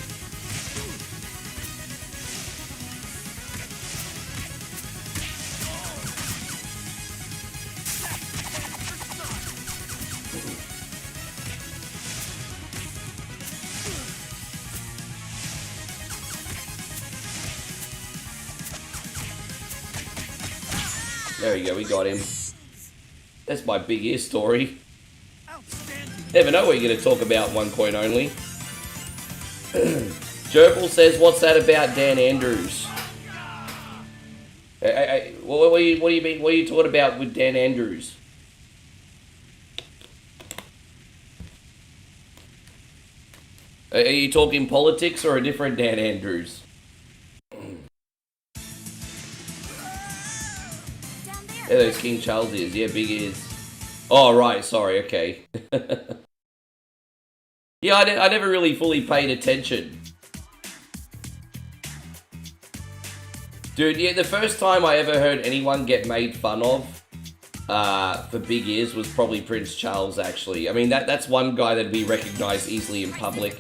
There we go, we got him. That's my big ear story. Never know what you're going to talk about, 1 coin only. Gerbil says, what's that about Dan Andrews? What do you mean? What are you talking about with Dan Andrews? Are you talking politics or a different Dan Andrews? Yeah, those King Charles ears. Yeah, big ears. Oh, right. Sorry. Okay. Yeah, I never really fully paid attention. Dude, yeah, the first time I ever heard anyone get made fun of for big ears was probably Prince Charles, actually. I mean, that's one guy that'd be recognized easily in public.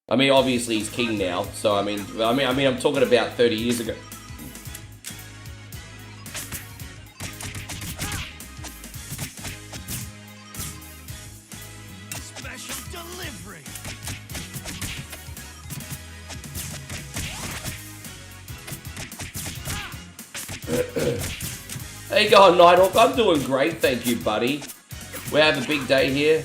I mean, obviously he's king now, so I mean, I'm talking about 30 years ago. Special delivery. How you going, Nighthawk? I'm doing great, thank you, buddy. We have a big day here.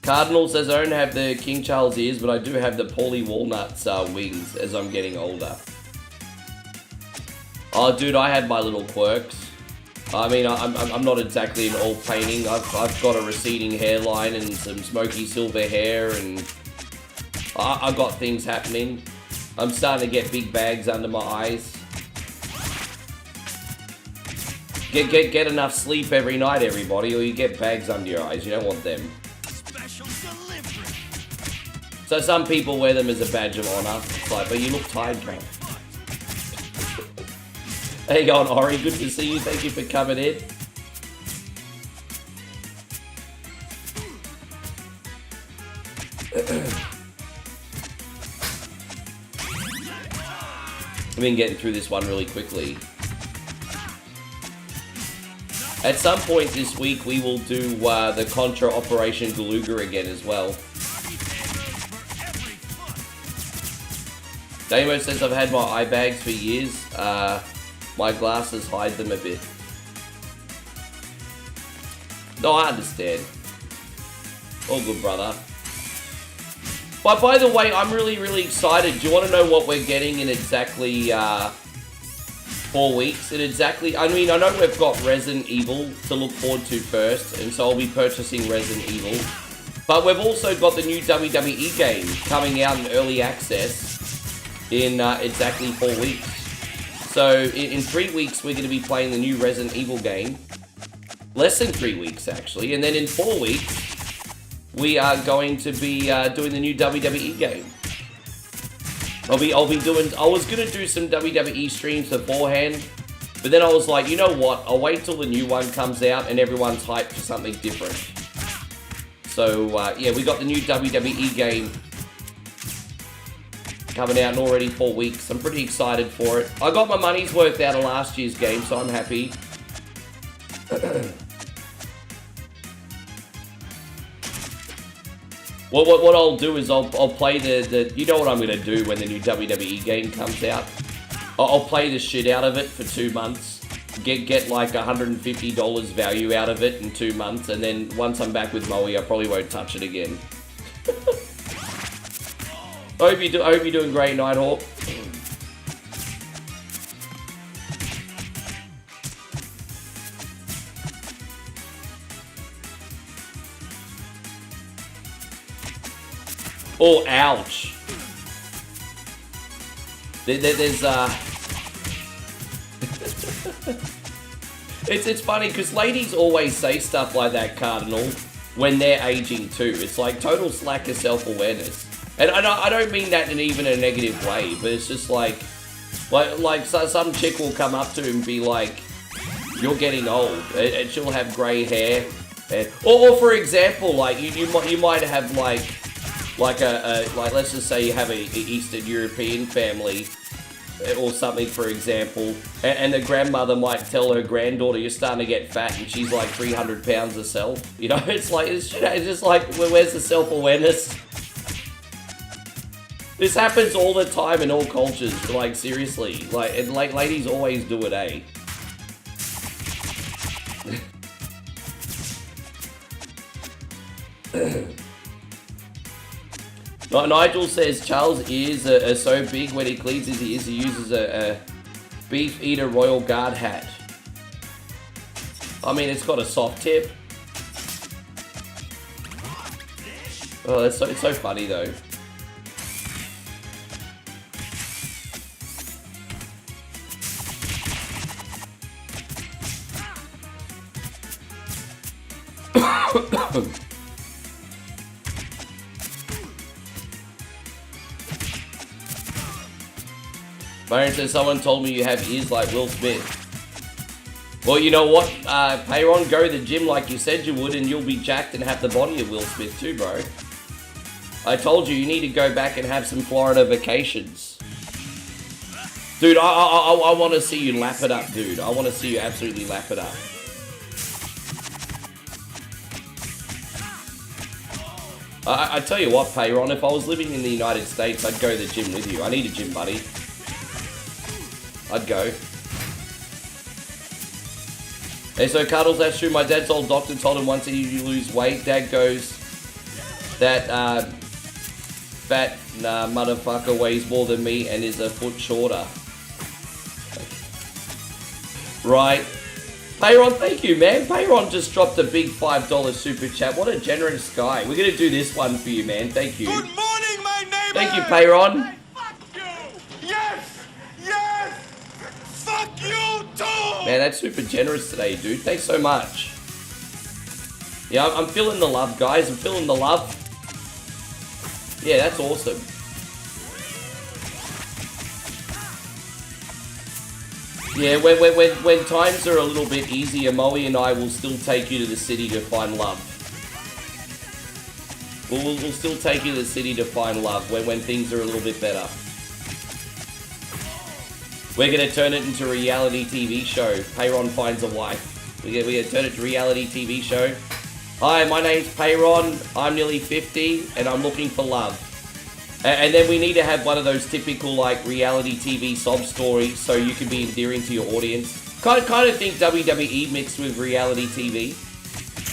Cardinal says, I don't have the King Charles ears, but I do have the Paulie Walnuts wings as I'm getting older. Oh, dude, I had my little quirks. I mean, I'm not exactly an all painting. I've got a receding hairline and some smoky silver hair, and I got things happening. I'm starting to get big bags under my eyes. Get enough sleep every night, everybody, or you get bags under your eyes. You don't want them. So some people wear them as a badge of honor. It's like, but you look tired, bro. How you going, Ori? Good to see you. Thank you for coming in. I've been getting through this one really quickly. At some point this week, we will do the Contra Operation Galuga again as well. Damo says, I've had my eye bags for years. My glasses hide them a bit. No, I understand. All good, brother. But by the way, I'm really, really excited. Do you want to know what we're getting in exactly 4 weeks? I mean, I know we've got Resident Evil to look forward to first, and so I'll be purchasing Resident Evil. But we've also got the new WWE game coming out in early access in exactly 4 weeks. So in 3 weeks, we're going to be playing the new Resident Evil game. Less than 3 weeks, actually. And then in 4 weeks, we are going to be doing the new WWE game. I'll be doing. I was gonna do some WWE streams beforehand, but then I was like, you know what? I'll wait till the new one comes out and everyone's hyped for something different. So yeah, we got the new WWE game coming out in already 4 weeks. I'm pretty excited for it. I got my money's worth out of last year's game, so I'm happy. What I'll do is I'll play the you know what I'm gonna do when the new WWE game comes out. I'll play the shit out of it for 2 months, get like $150 value out of it in 2 months, and then once I'm back with Moe, I probably won't touch it again. I hope you're doing great, Nighthawk. Oh, ouch. There's it's funny because ladies always say stuff like that, Cardinal, when they're aging too. It's like total lack of self-awareness. And I don't mean that in even a negative way, but it's just like some chick will come up to him and be like, "You're getting old," and she'll have grey hair, or for example, like you might have like let's just say you have a Eastern European family or something, for example, and the grandmother might tell her granddaughter, "You're starting to get fat," and she's like 300 pounds herself. You know, it's just like, where's the self-awareness? This happens all the time in all cultures, like seriously, and ladies always do it, eh? Nigel says Charles' ears are so big when he cleans his ears he uses a Beef Eater Royal Guard hat. I mean, it's got a soft tip. Oh, it's so funny though. Byron says, someone told me you have ears like Will Smith. Well, you know what, Payron, go to the gym like you said you would and you'll be jacked and have the body of Will Smith too, bro. I told you, you need to go back and have some Florida vacations. Dude, I want to see you lap it up, dude. I want to see you absolutely lap it up. I tell you what, Payron, if I was living in the United States, I'd go to the gym with you. I need a gym buddy. I'd go. Hey, so Cuddles, that's true. My dad's old doctor told him once that you lose weight. Dad goes, that fat motherfucker weighs more than me and is a foot shorter. Right. Payron, thank you, man. Payron just dropped a big $5 super chat. What a generous guy. We're going to do this one for you, man. Thank you. Good morning, my neighbor! Thank you, Payron. Hey, fuck you! Yes! Yes! Fuck you too! Man, that's super generous today, dude. Thanks so much. Yeah, I'm feeling the love, guys. I'm feeling the love. Yeah, that's awesome. Yeah, when times are a little bit easier, Moe and I will still take you to the city to find love. We'll still take you to the city to find love when things are a little bit better. We're going to turn it into a reality TV show. Payron finds a wife. We're going to turn it to a reality TV show. Hi, my name's Payron. I'm nearly 50 and I'm looking for love. And then we need to have one of those typical like reality TV sob stories so you can be endearing to your audience. Kind of think WWE mixed with reality TV.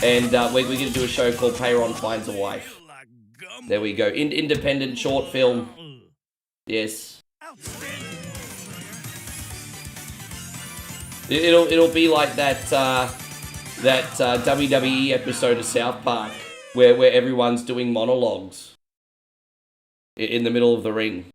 And we're going to do a show called Payron Finds a Wife. There we go. Independent short film. Yes. It'll be like that WWE episode of South Park where everyone's doing monologues in the middle of the ring.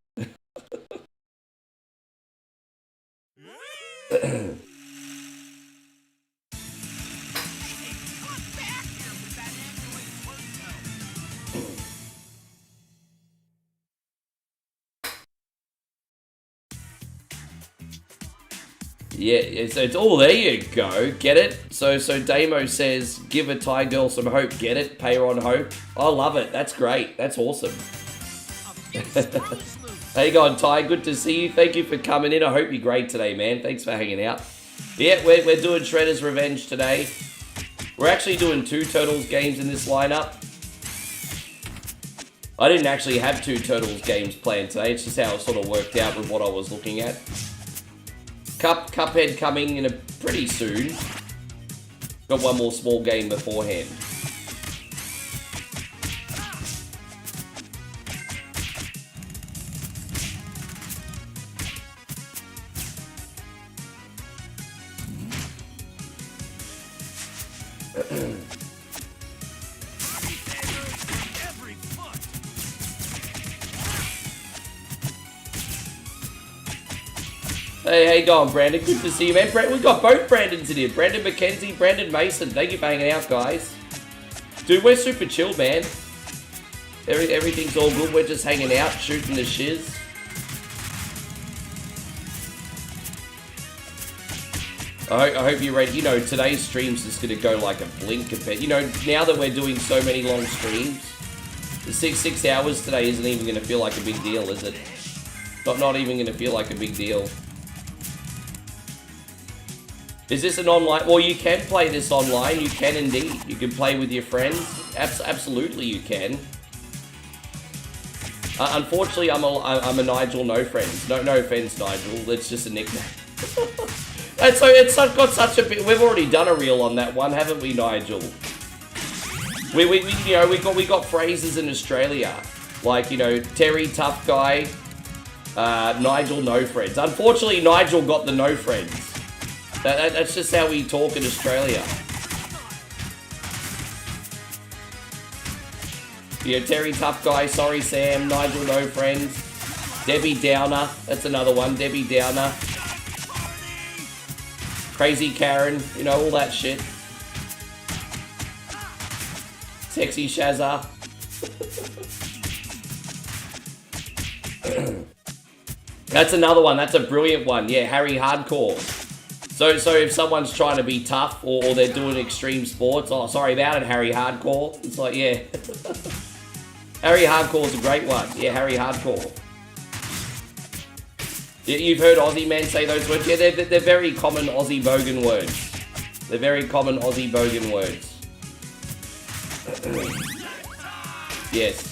Yeah, so it's all there you go. Get it? So Damo says, give a Thai girl some hope. Get it? Pay her on hope. I love it. That's great. That's awesome. How you going, Ty? Good to see you. Thank you for coming in. I hope you're great today, man. Thanks for hanging out. Yeah, we're doing Shredder's Revenge today. We're actually doing 2 Turtles games in this lineup. I didn't actually have 2 Turtles games planned today. It's just how it sort of worked out with what I was looking at. Cuphead coming in pretty soon. Got one more small game beforehand. Hey, how you going, Brandon? Good to see you, man. We've got both Brandons in here. Brandon McKenzie, Brandon Mason. Thank you for hanging out, guys. Dude, we're super chill, man. Everything's all good. We're just hanging out, shooting the shiz. I hope you're ready. You know, today's stream's just going to go like a blink compared. You know, now that we're doing so many long streams, the 6 hours today isn't even going to feel like a big deal, is it? Not even going to feel like a big deal. Is this an online? Well, you can play this online. You can indeed. You can play with your friends. Absolutely, you can. Unfortunately, I'm a Nigel no friends. No offense, Nigel. It's just a nickname. And so it's got such a bit. We've already done a reel on that one, haven't we, Nigel? We got phrases in Australia like, you know, Terry tough guy, Nigel no friends. Unfortunately, Nigel got the no friends. That's just how we talk in Australia. Yeah, Terry tough guy, sorry Sam, Nigel no friends. Debbie Downer, that's another one, Debbie Downer. Crazy Karen, you know, all that shit. Sexy Shazza. That's another one, that's a brilliant one. Yeah, Harry Hardcore. So if someone's trying to be tough or they're doing extreme sports, oh, sorry about it, Harry Hardcore. It's like, yeah. Harry Hardcore's a great one. Yeah, Harry Hardcore. You've heard Aussie men say those words? Yeah, they're very common Aussie bogan words. They're very common Aussie bogan words. Yes.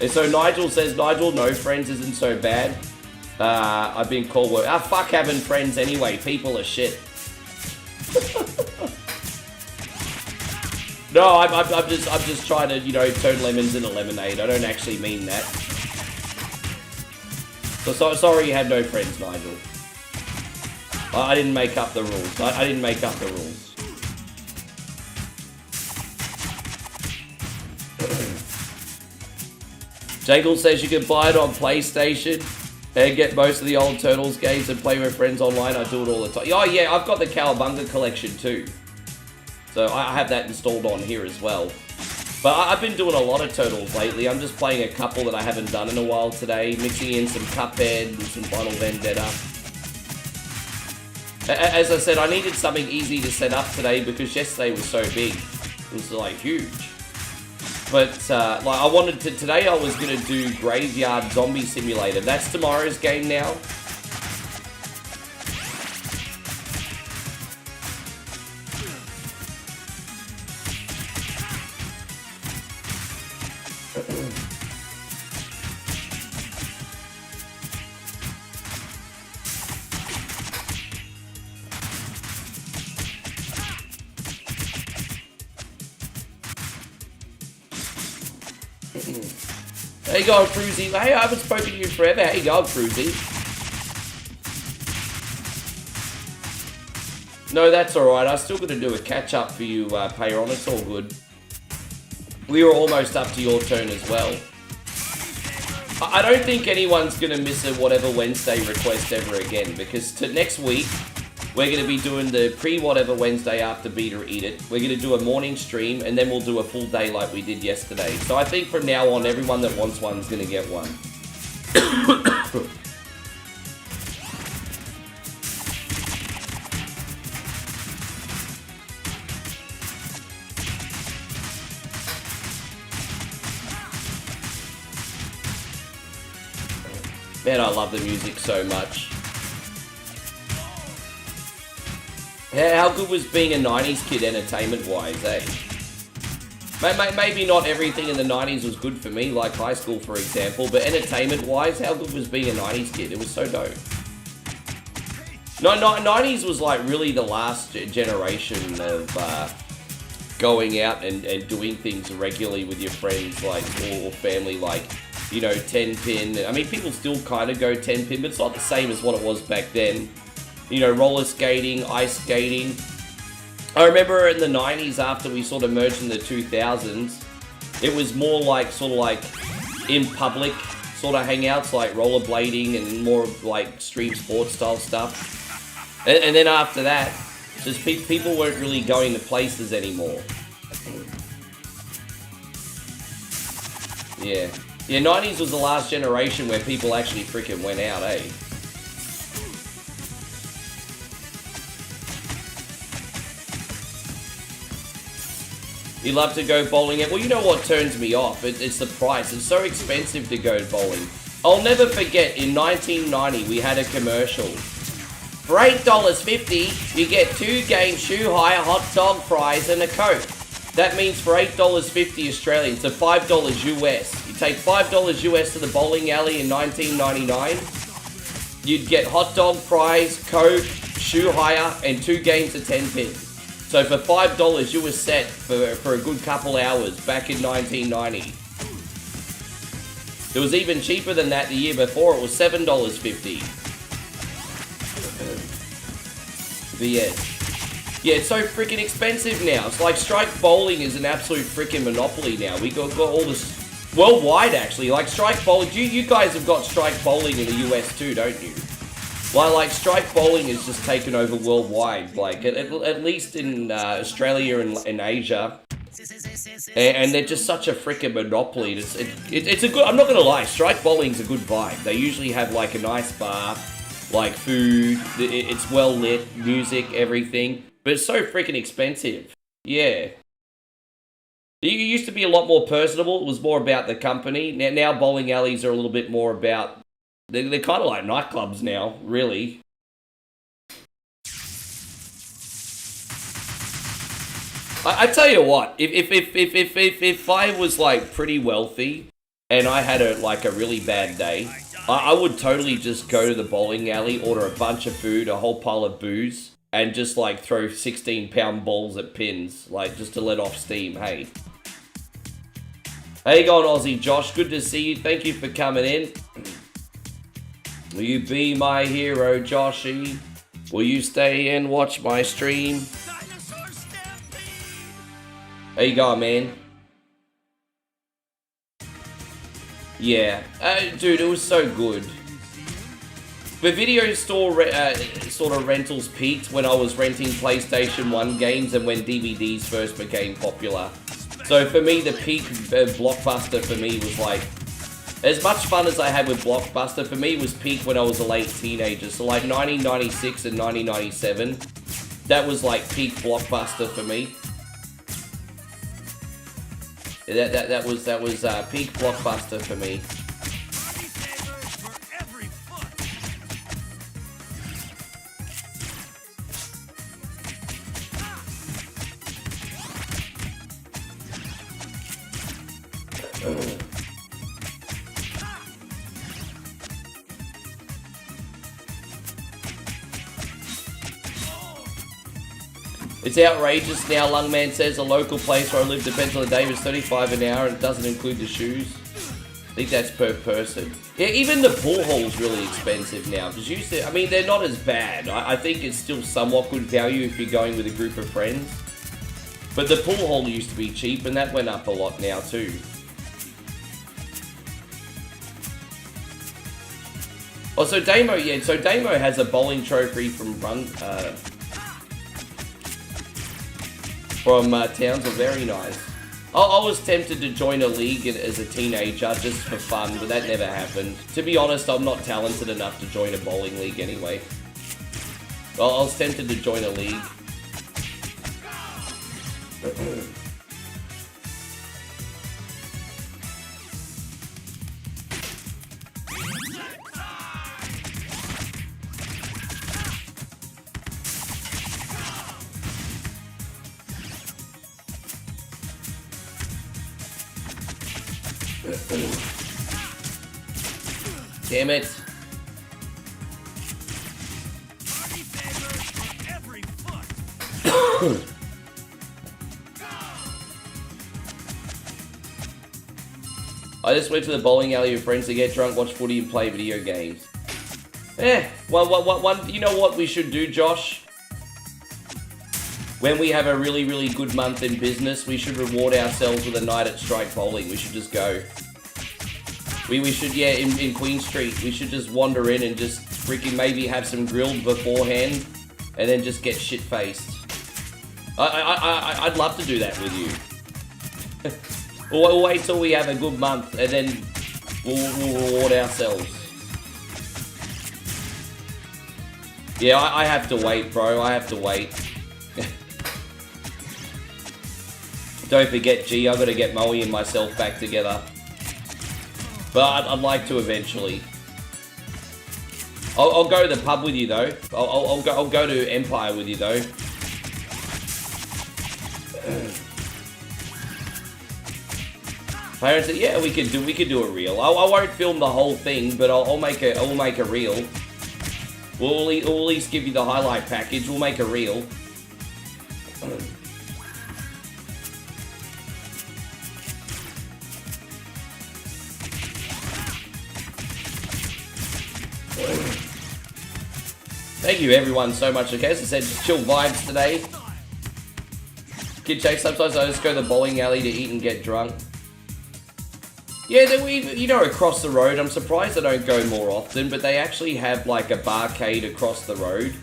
And so Nigel says, Nigel, no friends isn't so bad. I've been called work. Fuck having friends anyway. People are shit. No, I'm just trying to, you know, turn lemons into lemonade. I don't actually mean that. So sorry you had no friends, Nigel. I didn't make up the rules. I didn't make up the rules. Jangle says you can buy it on PlayStation and get most of the old Turtles games and play with friends online. I do it all the time. Oh yeah, I've got the Cowabunga collection too. So I have that installed on here as well. But I've been doing a lot of Turtles lately. I'm just playing a couple that I haven't done in a while today. Mixing in some Cuphead and some Final Vendetta. As I said, I needed something easy to set up today because yesterday was so big. It was like huge. But like I wanted to, today I was going to do Graveyard Zombie Simulator. That's tomorrow's game now. How you going, Cruzy? Hey, I haven't spoken to you forever. How you going, Cruzy? No, that's alright. I still got to do a catch-up for you, Payron. It's all good. We were almost up to your turn as well. I don't think anyone's going to miss a Whatever Wednesday request ever again, because next week, we're going to be doing the pre-Whatever Wednesday after Beat or Eat It. We're going to do a morning stream, and then we'll do a full day like we did yesterday. So I think from now on, everyone that wants one is going to get one. Man, I love the music so much. How good was being a 90s kid entertainment-wise, eh? Maybe not everything in the 90s was good for me, like high school, for example, but entertainment-wise, how good was being a 90s kid? It was so dope. No, 90s was like really the last generation of going out and doing things regularly with your friends, like, or family, like, you know, 10-pin. I mean, people still kind of go 10-pin, but it's not the same as what it was back then. You know, roller skating, ice skating. I remember in the 90s, after we sort of merged in the 2000s, it was more like, sort of like, in public sort of hangouts, like rollerblading and more like extreme sports style stuff. And then after that, just people weren't really going to places anymore. Yeah. Yeah, 90s was the last generation where people actually freaking went out, eh? You love to go bowling. Well, you know what turns me off? It's the price. It's so expensive to go bowling. I'll never forget, in 1990, we had a commercial. For $8.50, you get 2 game shoe hire, hot dog fries, and a Coke. That means for $8.50 Australian, so $5 US. You take $5 US to the bowling alley in 1999, you'd get hot dog fries, Coke, shoe hire, and 2 games of 10-pin. So for $5, you were set for a good couple hours back in 1990. It was even cheaper than that the year before. It was $7.50. VS. Yeah, it's so freaking expensive now. It's like Strike Bowling is an absolute freaking monopoly now. We got all this worldwide, actually. Like Strike Bowling, you guys have got Strike Bowling in the US too, don't you? Like Strike Bowling is just taken over worldwide. Like at least in Australia and Asia. And they're just such a freaking monopoly. It's a good, I'm not gonna lie, Strike Bowling's a good vibe. They usually have like a nice bar, like food, it's well lit, music, everything. But it's so freaking expensive. Yeah. It used to be a lot more personable. It was more about the company. Now bowling alleys are a little bit more about, they're kind of like nightclubs now, really. I tell you what, if I was like pretty wealthy and I had a really bad day, I would totally just go to the bowling alley, order a bunch of food, a whole pile of booze, and just like throw 16-pound balls at pins, like just to let off steam, hey. How you going, Aussie Josh? Good to see you. Thank you for coming in. Will you be my hero, Joshy? Will you stay and watch my stream? How you going, man? Yeah. Dude, it was so good. The video store sort of rentals peaked when I was renting PlayStation 1 games and when DVDs first became popular. So for me, the peak Blockbuster for me was like, as much fun as I had with Blockbuster, for me was peak when I was a late teenager. So like 1996 and 1997, that was like peak Blockbuster for me. That was peak Blockbuster for me. It's outrageous now, Lungman says. A local place where I live depends on the day, it's $35 an hour and it doesn't include the shoes. I think that's per person. Yeah, even the pool hall's really expensive now. Because used to, I mean, they're not as bad. I think it's still somewhat good value if you're going with a group of friends. But the pool hall used to be cheap and that went up a lot now too. Oh, so Damo, yeah, so Damo has a bowling trophy from Townsville, very nice. I was tempted to join a league as a teenager just for fun, but that never happened. To be honest, I'm not talented enough to join a bowling league anyway. I was tempted to join a league. Damn it. I just went to the bowling alley with friends to get drunk, watch footy, and play video games. Well, you know what we should do, Josh? When we have a really, really good month in business, we should reward ourselves with a night at Strike Bowling. We should just go. We should, yeah, in Queen Street, we should just wander in and just freaking maybe have some grilled beforehand, and then just get shit-faced. I'd love to do that with you. We'll wait till we have a good month, and then we'll reward ourselves. Yeah, I have to wait, bro. I have to wait. Don't forget, G, I've got to get Moe and myself back together. But I'd like to eventually. I'll go to the pub with you, though. I'll go to Empire with you, though. Parents said, yeah, we could do a reel. I won't film the whole thing, but I'll make a reel. We'll at least give you the highlight package. We'll make a reel. Thank you everyone so much. Okay, as I said, just chill vibes today. Kid Jake, sometimes I just go to the bowling alley to eat and get drunk. Yeah, then you know, across the road, I'm surprised I don't go more often, but they actually have like a barcade across the road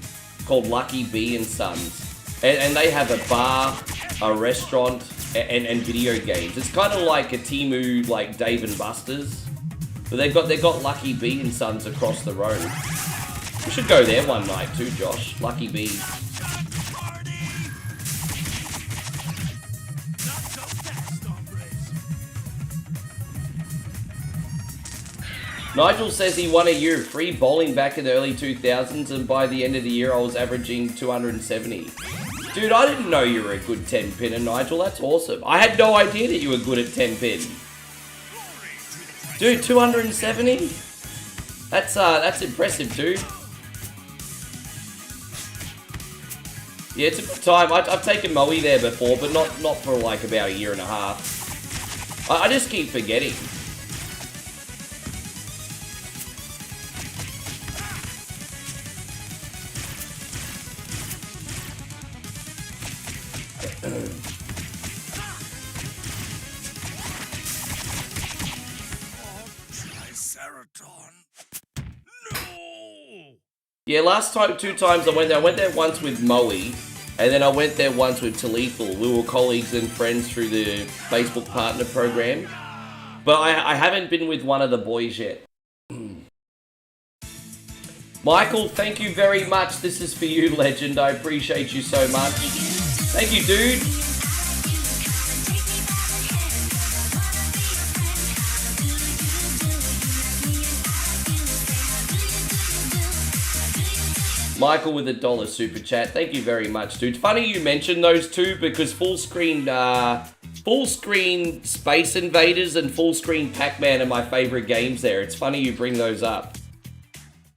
called Lucky B and Sons. And they have a bar, a restaurant, and video games. It's kind of like a Temu, like Dave and Buster's. But they've got Lucky B and Sons across the road. We should go there one night too, Josh. Lucky B. Nigel says he won a year of free bowling back in the early 2000s, and by the end of the year I was averaging 270. Dude, I didn't know you were a good 10-pinner, Nigel. That's awesome. I had no idea that you were good at 10-pin. Dude, 270? That's impressive, dude. Yeah, it's a good time. I've taken Moe there before, but not for like about a year and a half. I just keep forgetting. Yeah, last time, 2 times I went there. I went there once with Moe, and then I went there once with Talethal. We were colleagues and friends through the Facebook partner program. But I haven't been with one of the boys yet. Michael, thank you very much. This is for you, legend. I appreciate you so much. Thank you, dude. Michael with $1 super chat. Thank you very much, dude. Funny you mentioned those two because full screen Space Invaders and full screen Pac-Man are my favorite games there. It's funny you bring those up.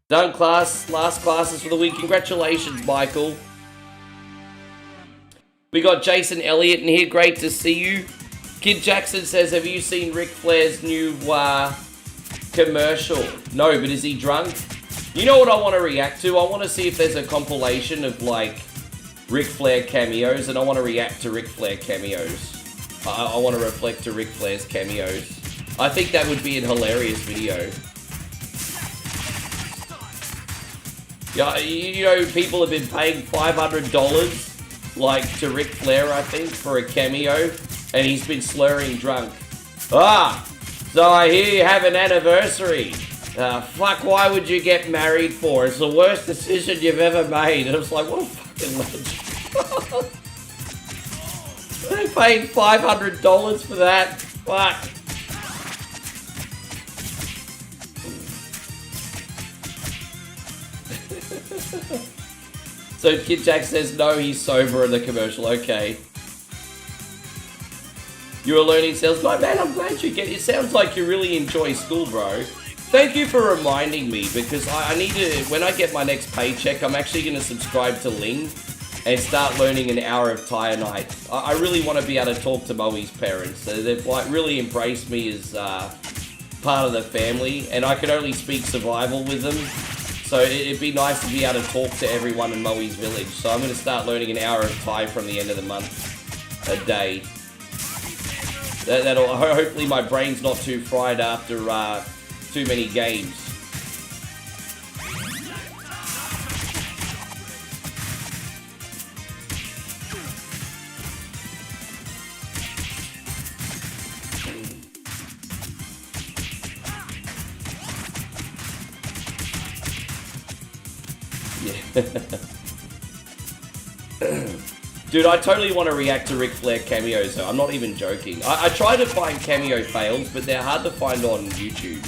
Done class, last classes for the week. Congratulations, Michael. We got Jason Elliott in here. Great to see you. Kid Jackson says, have you seen Ric Flair's new commercial? No, but is he drunk? You know what I want to react to? I want to see if there's a compilation of, like, Ric Flair cameos, and I want to react to Ric Flair cameos. I want to reflect to Ric Flair's cameos. I think that would be a hilarious video. Yeah, you know, people have been paying $500, like, to Ric Flair, I think, for a cameo, and he's been slurring drunk. Ah, so I hear you have an anniversary. Fuck, why would you get married for? It's the worst decision you've ever made. And I was like, what a fucking legend. They paid $500 for that. Fuck. So Kid Jack says, no, he's sober in the commercial. Okay. You're a learning sales guy? Man, I'm glad you get it. It sounds like you really enjoy school, bro. Thank you for reminding me, because I need to, when I get my next paycheck, I'm actually going to subscribe to Ling and start learning an hour of Thai a night. I really want to be able to talk to Moe's parents. They've like really embraced me as part of the family, and I can only speak survival with them. So it'd be nice to be able to talk to everyone in Moe's village. So I'm going to start learning an hour of Thai from the end of the month, a day. That'll hopefully my brain's not too fried after too many games. Dude, I totally want to react to Ric Flair cameos though. I'm not even joking. I try to find cameo fails, but they're hard to find on YouTube.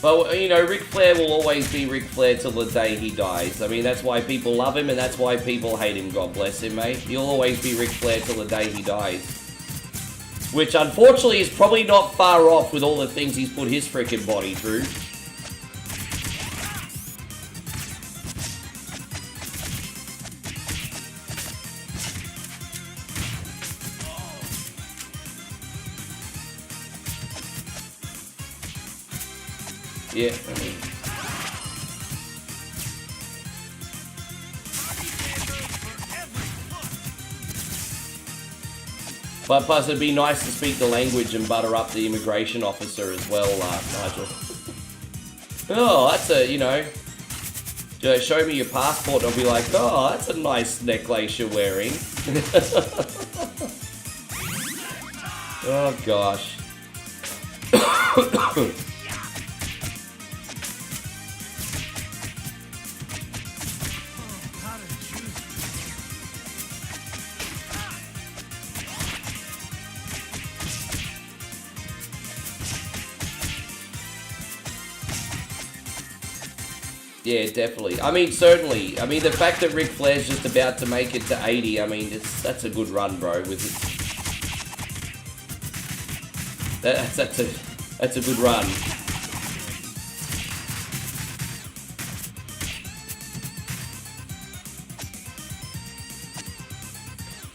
But, you know, Ric Flair will always be Ric Flair till the day he dies. I mean, that's why people love him and that's why people hate him. God bless him, mate. He'll always be Ric Flair till the day he dies. Which, unfortunately, is probably not far off with all the things he's put his frickin' body through. Yeah. But plus, it'd be nice to speak the language and butter up the immigration officer as well, Nigel. Oh, that's a, you know, show me your passport and I'll be like, oh, that's a nice necklace you're wearing. Oh, gosh. Yeah, definitely. I mean, certainly. I mean, the fact that Ric Flair's just about to make it to 80, I mean, that's a good run, bro. With it. That's a good run.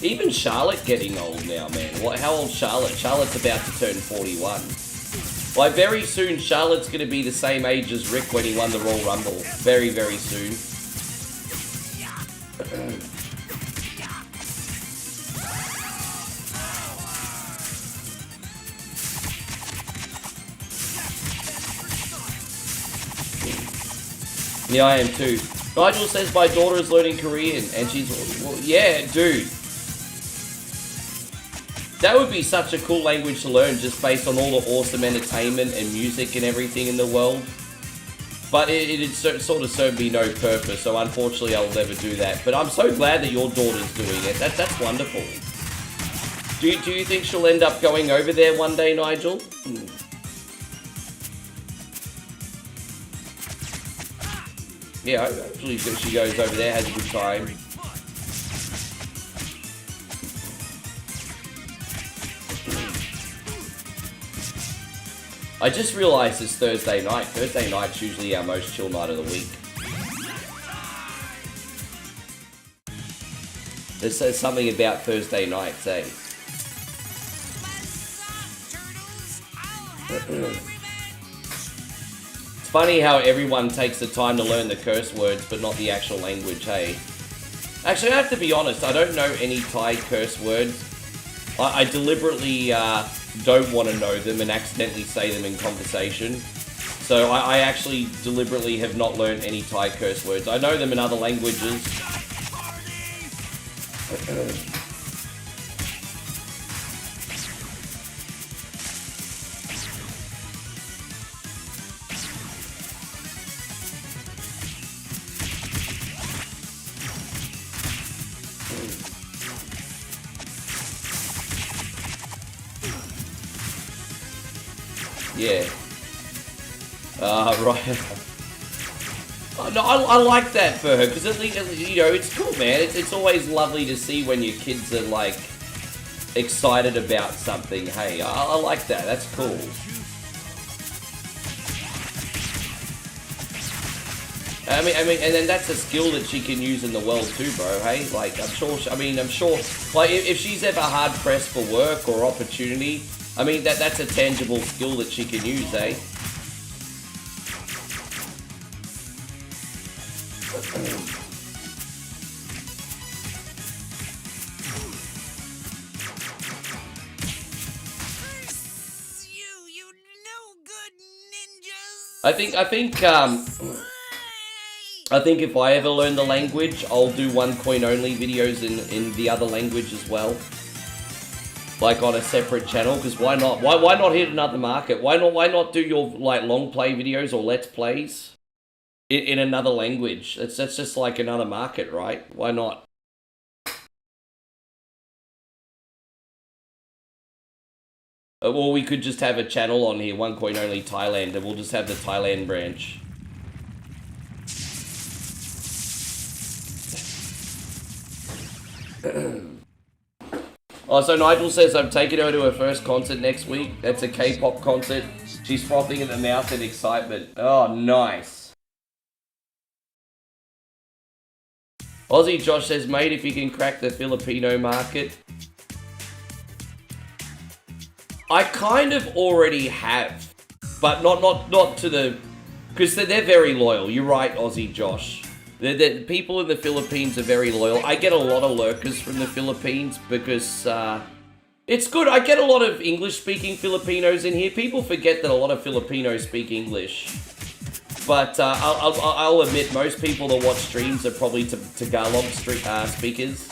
Even Charlotte getting old now, man. How old's Charlotte? Charlotte's about to turn 41. Like, very soon, Charlotte's going to be the same age as Rick when he won the Royal Rumble. Very, very soon. Yeah, I am too. Nigel says my daughter is learning Korean, and she's... Well, yeah, dude. That would be such a cool language to learn just based on all the awesome entertainment and music and everything in the world. But it'd sort of serve me no purpose, so unfortunately I'll never do that. But I'm so glad that your daughter's doing it. That's wonderful. Do you think she'll end up going over there one day, Nigel? Yeah, hopefully she goes over there, has a good time. I just realised it's Thursday night. Thursday night's usually our most chill night of the week. There's something about Thursday nights, eh? It's funny how everyone takes the time to learn the curse words, but not the actual language, hey? Actually, I have to be honest, I don't know any Thai curse words. I deliberately don't want to know them and accidentally say them in conversation. So I actually deliberately have not learned any Thai curse words. I know them in other languages. Yeah. Right. Oh, no, I like that for her, because at least, you know, it's cool, man. It's always lovely to see when your kids are, like, excited about something. Hey, I like that. That's cool. I mean, and then that's a skill that she can use in the world too, bro. Hey, like, I'm sure, like, if she's ever hard pressed for work or opportunity, I mean, that's a tangible skill that she can use, eh? You no good ninjas. I think if I ever learn the language, I'll do one coin only videos in the other language as well. Like on a separate channel, because why not? Why not hit another market? Why not do your like long play videos or let's plays in another language? That's just like another market, right? Why not? Or we could just have a channel on here, one coin only Thailand, and we'll just have the Thailand branch. Oh, so Nigel says I'm taking her to her first concert next week. That's a K-pop concert. She's frothing at the mouth in excitement. Oh, nice. Aussie Josh says, mate, if you can crack the Filipino market. I kind of already have, but not to the, because they're very loyal. You're right, Aussie Josh. The people in the Philippines are very loyal. I get a lot of lurkers from the Philippines because it's good. I get a lot of English-speaking Filipinos in here. People forget that a lot of Filipinos speak English. But I'll admit, most people that watch streams are probably Tagalog speakers.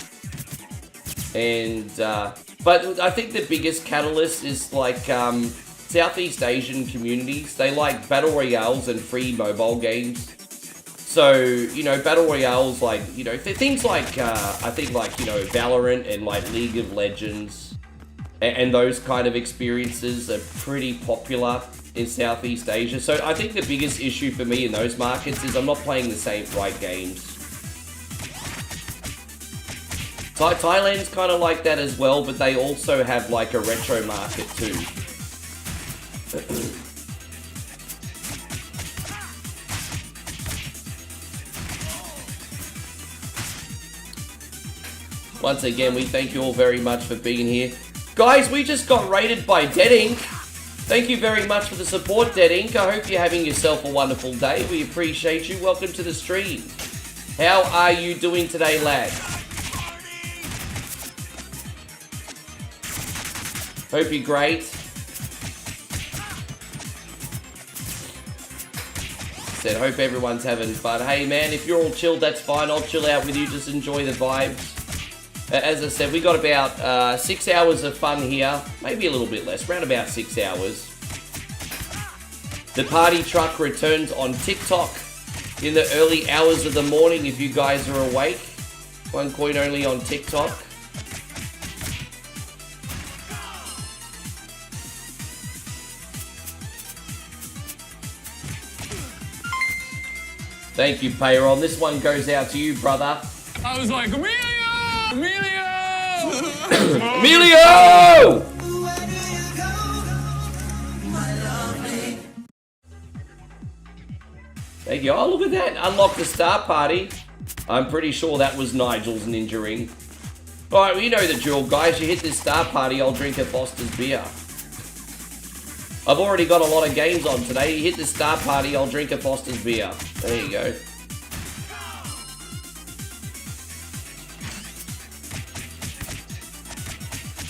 And, but I think the biggest catalyst is like Southeast Asian communities. They like battle royales and free mobile games. So, you know, battle royales, like, you know, things like, I think like, you know, Valorant and like League of Legends and those kind of experiences are pretty popular in Southeast Asia. So I think the biggest issue for me in those markets is I'm not playing the same right games. Thailand's kind of like that as well, but they also have like a retro market too. Once again, we thank you all very much for being here. Guys, we just got raided by Dead Ink. Thank you very much for the support, Dead Ink. I hope you're having yourself a wonderful day. We appreciate you. Welcome to the stream. How are you doing today, lad? Hope you're great. Said, hope everyone's having fun. Hey, man, if you're all chilled, that's fine. I'll chill out with you. Just enjoy the vibes. As I said, we got about 6 hours of fun here. Maybe a little bit less, around about 6 hours. The party truck returns on TikTok in the early hours of the morning if you guys are awake. One coin only on TikTok. Thank you, Payron. This one goes out to you, brother. I was like, Emilio! Emilio! Emilio! Thank you. Oh, look at that. Unlock the star party. I'm pretty sure that was Nigel's ninja ring. Alright, well, you know the drill, guys. You hit this star party, I'll drink a Foster's beer. I've already got a lot of games on today. You hit the star party, I'll drink a Foster's beer. There you go.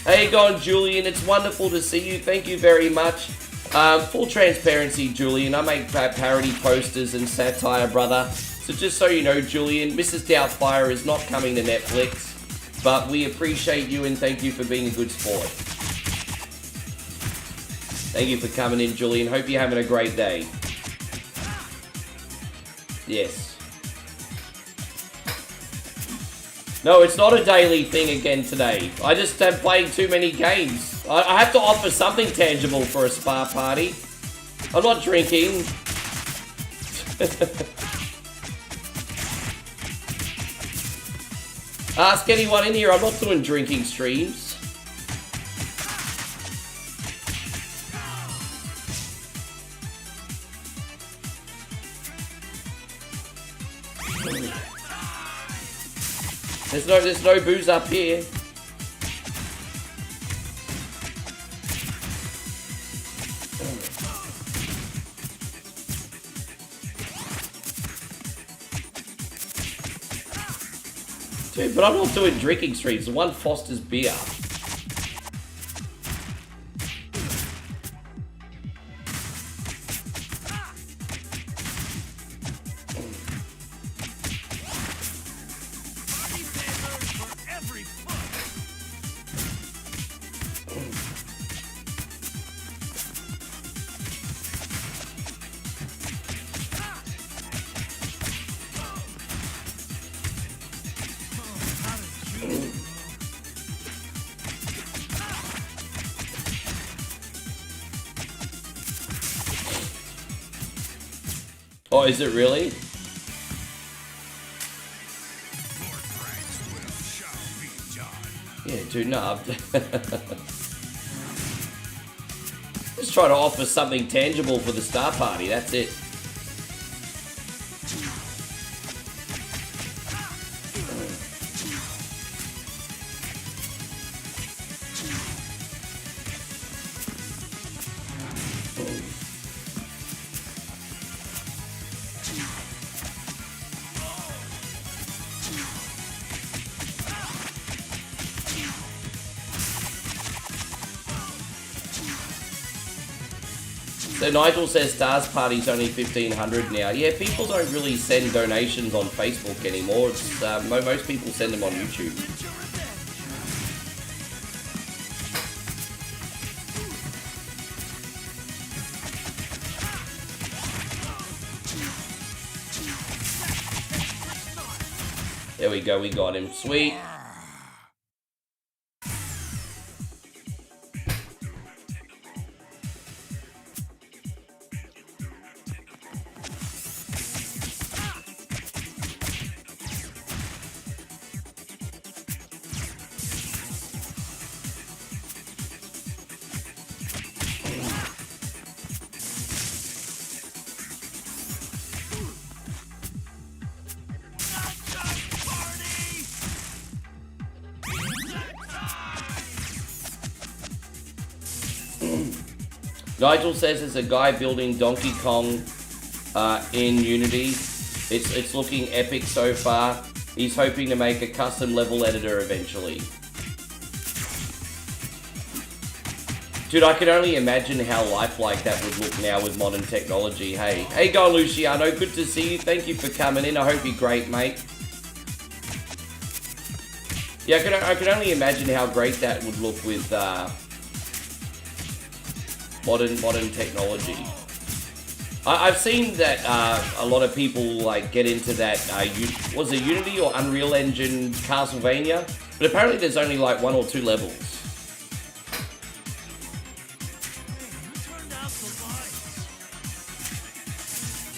How you going, Julian? It's wonderful to see you. Thank you very much. Full transparency, Julian. I make parody posters and satire, brother. So just so you know, Julian, Mrs. Doubtfire is not coming to Netflix. But we appreciate you and thank you for being a good sport. Thank you for coming in, Julian. Hope you're having a great day. Yes. No, it's not a daily thing again today. I just am playing too many games. I have to offer something tangible for a spa party. I'm not drinking. Ask anyone in here. I'm not doing drinking streams. There's no booze up here. Dude, but I'm not doing drinking streams. The one Foster's beer. Oh, is it really? Yeah, dude, no. Just try to offer something tangible for the Star Party, that's it. So Nigel says Stars Party's only 1,500 now. Yeah, people don't really send donations on Facebook anymore. It's, most people send them on YouTube. There we go, we got him. Sweet. Nigel says there's a guy building Donkey Kong in Unity. It's looking epic so far. He's hoping to make a custom level editor eventually. Dude, I can only imagine how lifelike that would look now with modern technology. Hey, go Luciano, good to see you. Thank you for coming in. I hope you're great, mate. Yeah, I can only imagine how great that would look with modern technology. I've seen that a lot of people like get into that. Was it Unity or Unreal Engine Castlevania? But apparently there's only like 1 or 2 levels.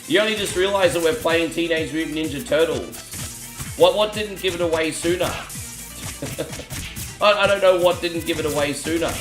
You only just realised that we're playing Teenage Mutant Ninja Turtles. What didn't give it away sooner? I don't know what didn't give it away sooner.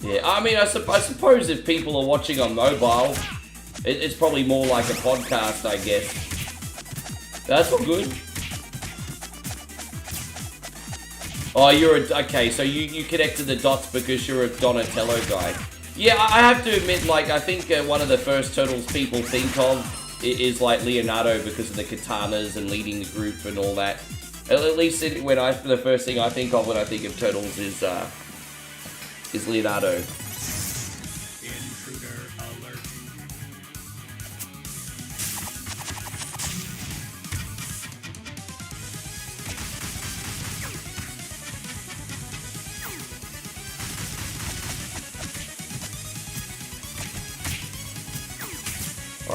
Yeah, I mean, I suppose if people are watching on mobile, it's probably more like a podcast, I guess. That's all good. Oh, okay, so you connected the dots because you're a Donatello guy. Yeah, I have to admit, like, I think one of the first Turtles people think of is like Leonardo because of the katanas and leading the group and all that. At least the first thing I think of when I think of Turtles is Leonardo. Intruder alert.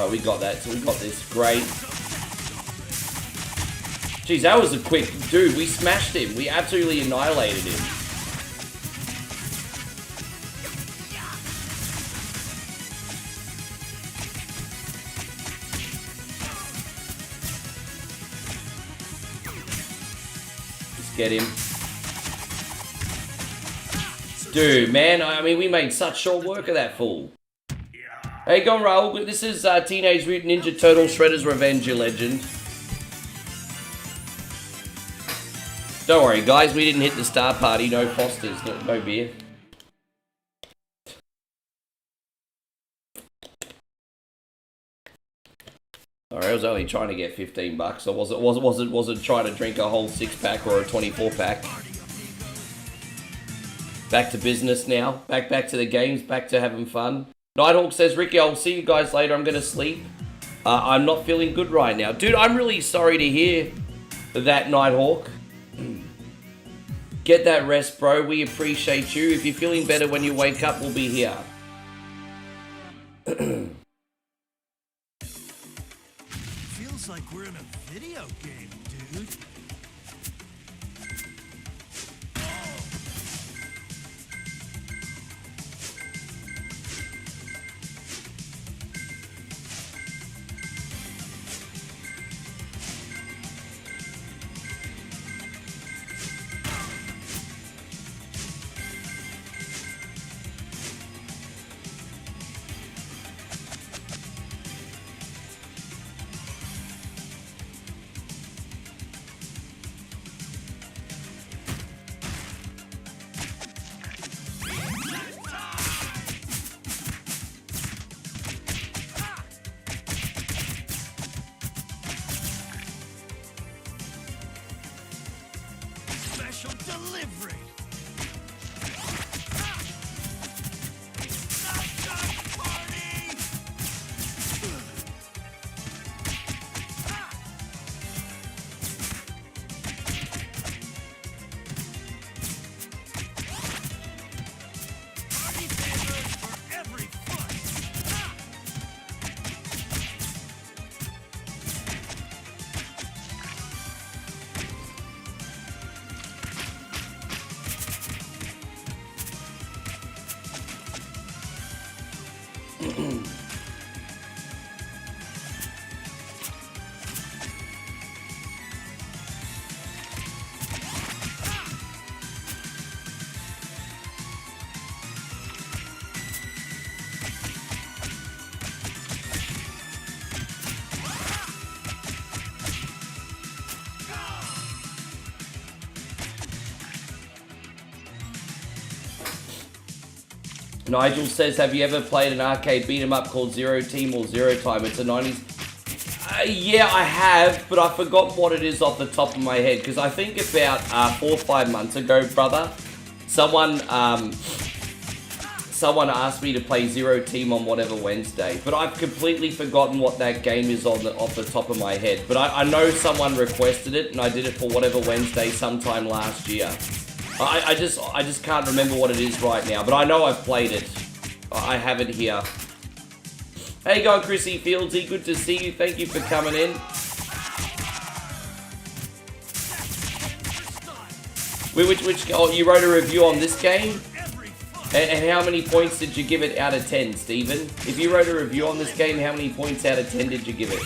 Alright, we got that. So we got this. Great. Jeez, that was a quick... Dude, we smashed him. We absolutely annihilated him. Let's get him. Dude, man, I mean, we made such short work of that fool. Hey, go on, Raul. This is Teenage Mutant Ninja Turtles Shredder's Revenge, your legend. Don't worry, guys, we didn't hit the star party. No Fosters, no beer. Alright, I was only trying to get 15 bucks. I wasn't trying to drink a whole 6-pack or a 24-pack. Back to business now. Back to the games. Back to having fun. Nighthawk says, Ricky, I'll see you guys later. I'm gonna sleep. I'm not feeling good right now. Dude, I'm really sorry to hear that, Nighthawk. Get that rest, bro. We appreciate you. If you're feeling better when you wake up, we'll be here. Feels like we're in a video game, dude. Special delivery. Party. Party favors for every foot. Nigel says, have you ever played an arcade beat-em-up called Zero Team or Zero Time? It's a 90s... yeah, I have, but I forgot what it is off the top of my head, because I think about 4 or 5 months ago, brother, someone asked me to play Zero Team on whatever Wednesday, but I've completely forgotten what that game is off the top of my head. But I know someone requested it, and I did it for whatever Wednesday sometime last year. I just can't remember what it is right now, but I know I've played it. I have it here. How you going, Chrissy Fieldsy? Good to see you. Thank you for coming in. Oh, you wrote a review on this game? And how many points did you give it out of 10, Steven? If you wrote a review on this game, how many points out of 10 did you give it?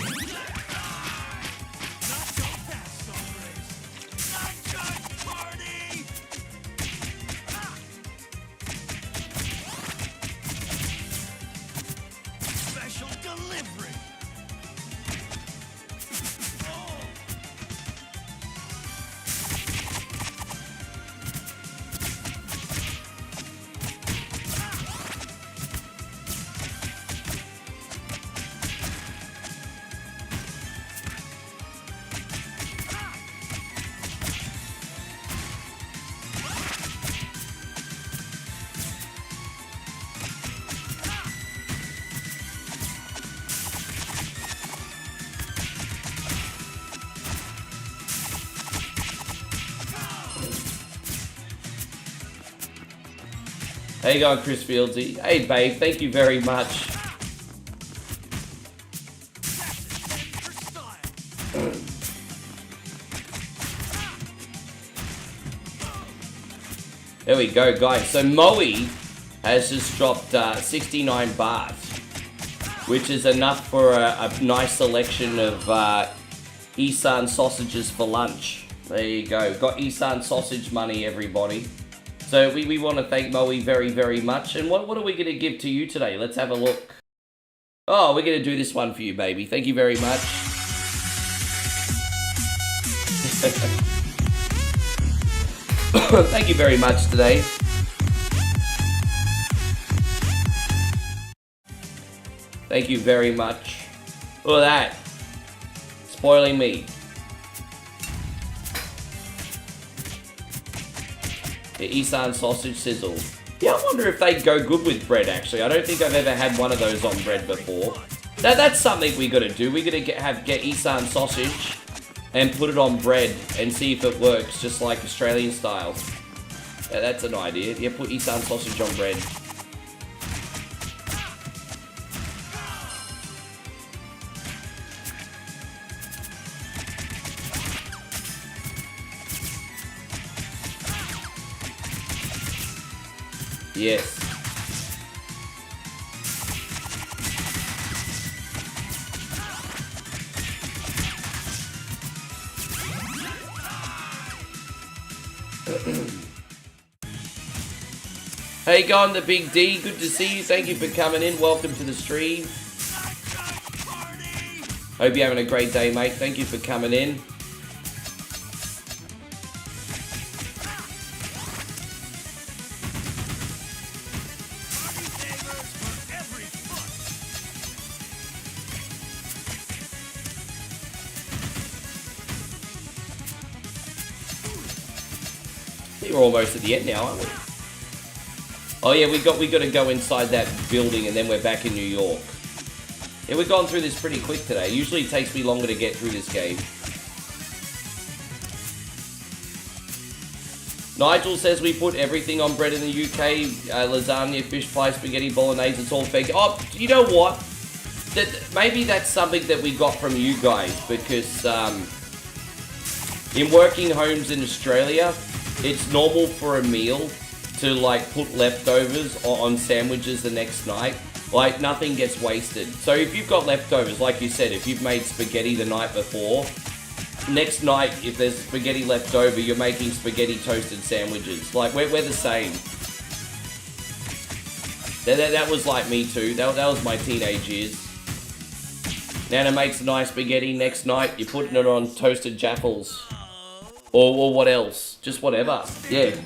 How you going, Chris Fieldsy? Hey, babe, thank you very much. There we go, guys. So Moe has just dropped 69 baht, which is enough for a nice selection of Isan sausages for lunch. There you go. Got Isan sausage money, everybody. So we want to thank Moe very, very much. And what are we going to give to you today? Let's have a look. Oh, we're going to do this one for you, baby. Thank you very much. Thank you very much today. Thank you very much. Look at that. Spoiling me. The Isan sausage sizzle. Yeah, I wonder if they go good with bread, actually. I don't think I've ever had one of those on bread before. That's something we gotta do. We gotta get Isan sausage and put it on bread and see if it works, just like Australian style. Yeah, that's an idea. Yeah, put Isan sausage on bread. Yes. Hey, going the Big D. Good to see you. Thank you for coming in. Welcome to the stream. Hope you're having a great day, mate. Thank you for coming in. We're almost at the end now, aren't we? Oh yeah, we got to go inside that building and then we're back in New York. Yeah, we've gone through this pretty quick today. Usually it takes me longer to get through this game. Nigel says we put everything on bread in the UK. Lasagna, fish pie, spaghetti, bolognese, it's all fake. Oh, you know what? Maybe that's something that we got from you guys because in working homes in Australia, it's normal for a meal to like put leftovers on sandwiches the next night. Like nothing gets wasted. So if you've got leftovers, like you said, if you've made spaghetti the night before, next night if there's spaghetti left over, you're making spaghetti toasted sandwiches. Like we're the same. That was like me too. That was my teenage years. Nana makes a nice spaghetti. Next night you're putting it on toasted jaffles. Or what else? Just whatever. Yeah.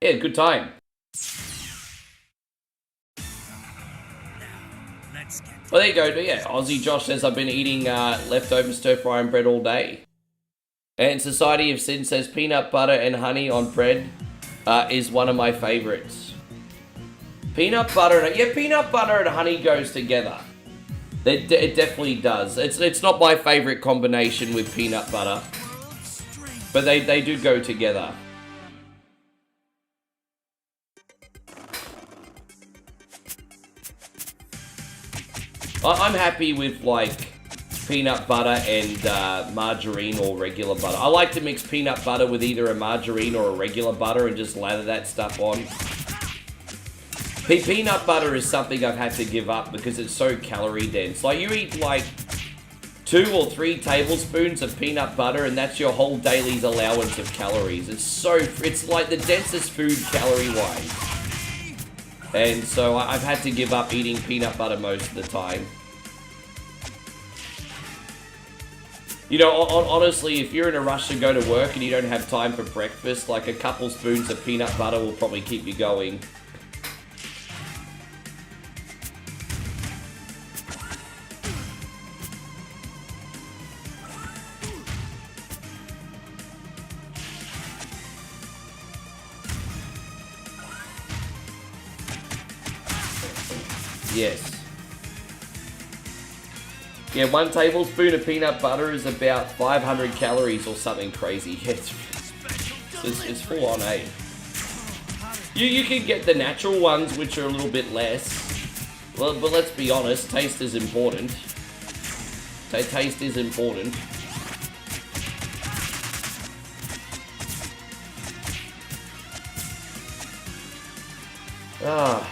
Yeah, good time. Well, there you go. Yeah, Aussie Josh says I've been eating leftover stir-fry and bread all day. And Society of Sin says peanut butter and honey on bread is one of my favorites. Peanut butter and honey goes together. It definitely does. It's not my favorite combination with peanut butter, but they do go together. I'm happy with like peanut butter and margarine or regular butter. I like to mix peanut butter with either a margarine or a regular butter and just lather that stuff on. Peanut butter is something I've had to give up because it's so calorie dense. Like you eat like 2 or 3 tablespoons of peanut butter and that's your whole daily's allowance of calories. It's like the densest food calorie wise. And so I've had to give up eating peanut butter most of the time. You know, honestly, if you're in a rush to go to work and you don't have time for breakfast, like a couple spoons of peanut butter will probably keep you going. Yes. Yeah, 1 tablespoon of peanut butter is about 500 calories or something crazy. It's full on, eh? You can get the natural ones, which are a little bit less. Well, but let's be honest, taste is important. Taste is important. Ah.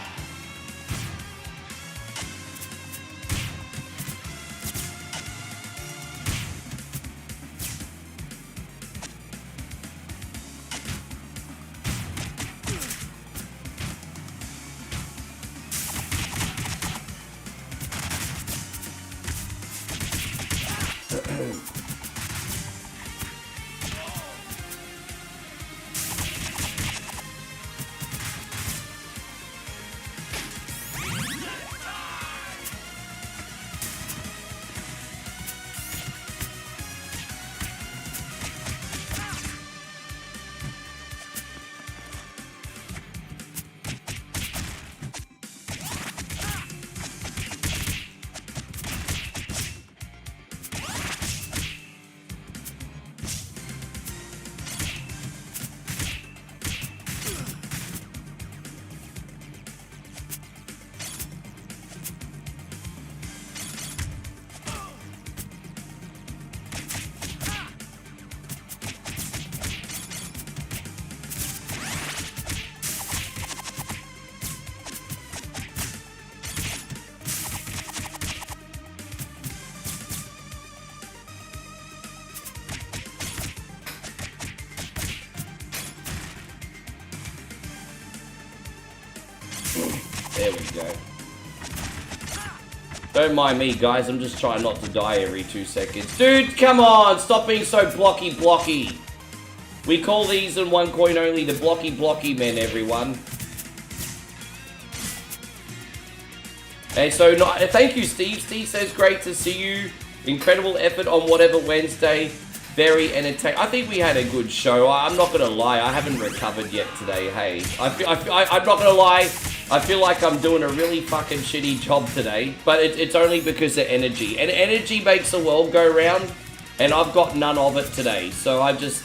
There we go. Don't mind me, guys. I'm just trying not to die every 2 seconds. Dude, come on! Stop being so blocky. We call these in one coin only the blocky men, everyone. And so, thank you, Steve. Steve says, great to see you. Incredible effort on whatever Wednesday. Very entertaining. I think we had a good show. I'm not going to lie. I haven't recovered yet today, hey. I'm not going to lie. I feel like I'm doing a really fucking shitty job today. But it's only because of energy. And energy makes the world go round. And I've got none of it today. So I just...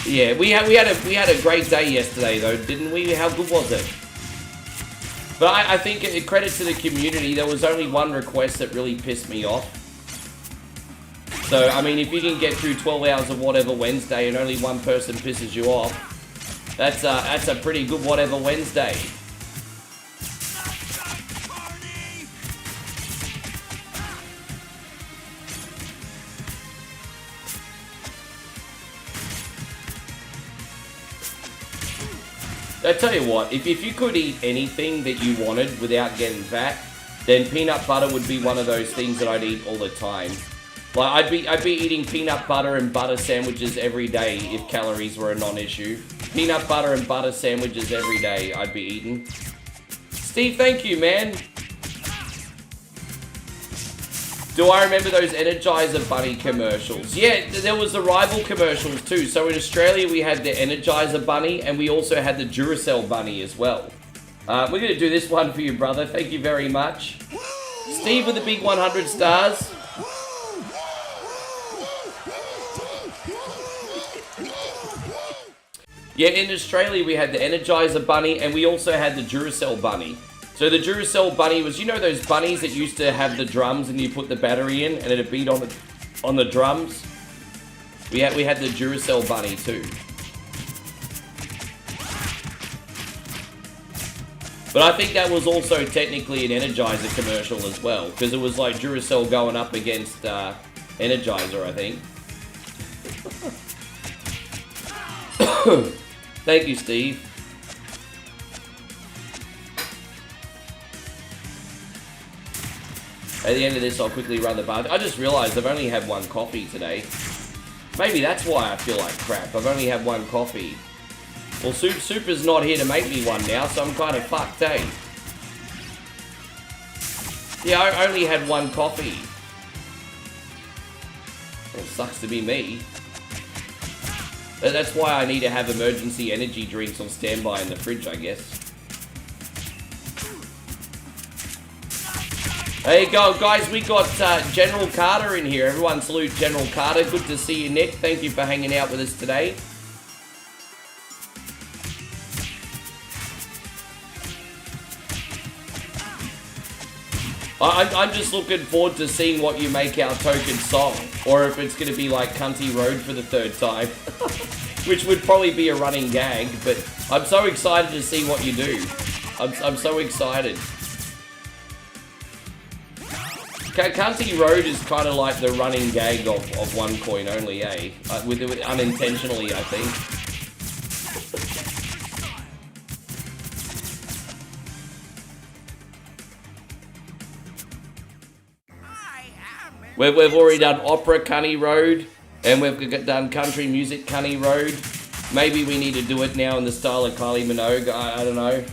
yeah, we had a great day yesterday, though, didn't we? How good was it? But I think, credit to the community, there was only one request that really pissed me off. So, I mean, if you can get through 12 hours of whatever Wednesday and only one person pisses you off, that's a pretty good whatever Wednesday. I tell you what, if you could eat anything that you wanted without getting fat, then peanut butter would be one of those things that I'd eat all the time. Like, I'd be eating peanut butter and butter sandwiches every day if calories were a non-issue. Peanut butter and butter sandwiches every day I'd be eating. Steve, thank you, man. Do I remember those Energizer Bunny commercials? Yeah, there was the rival commercials too. So in Australia, we had the Energizer Bunny and we also had the Duracell Bunny as well. We're going to do this one for you, brother. Thank you very much. Steve with the big 100 stars. Yeah, in Australia, we had the Energizer Bunny and we also had the Duracell Bunny. So the Duracell Bunny was, you know those bunnies that used to have the drums and you put the battery in and it'd beat on the drums? We had the Duracell Bunny too. But I think that was also technically an Energizer commercial as well, because it was like Duracell going up against Energizer, I think. Thank you, Steve. At the end of this, I'll quickly run the bar. I just realized I've only had one coffee today. Maybe that's why I feel like crap. I've only had one coffee. Well, Super's not here to make me one now, so I'm kind of fucked, eh? Yeah, I only had one coffee. Well, sucks to be me. But that's why I need to have emergency energy drinks on standby in the fridge, I guess. There you go, guys. We got General Carter in here. Everyone salute General Carter. Good to see you, Nick. Thank you for hanging out with us today. I'm just looking forward to seeing what you make our token song, or if it's going to be like Cunty Road for the 3rd time, which would probably be a running gag, but I'm so excited to see what you do. I'm so excited. Cunty Road is kind of like the running gag of One Coin Only, eh? With unintentionally, I think. We've already done Opera Cunny Road, and we've done Country Music Cunny Road. Maybe we need to do it now in the style of Kylie Minogue, I don't know.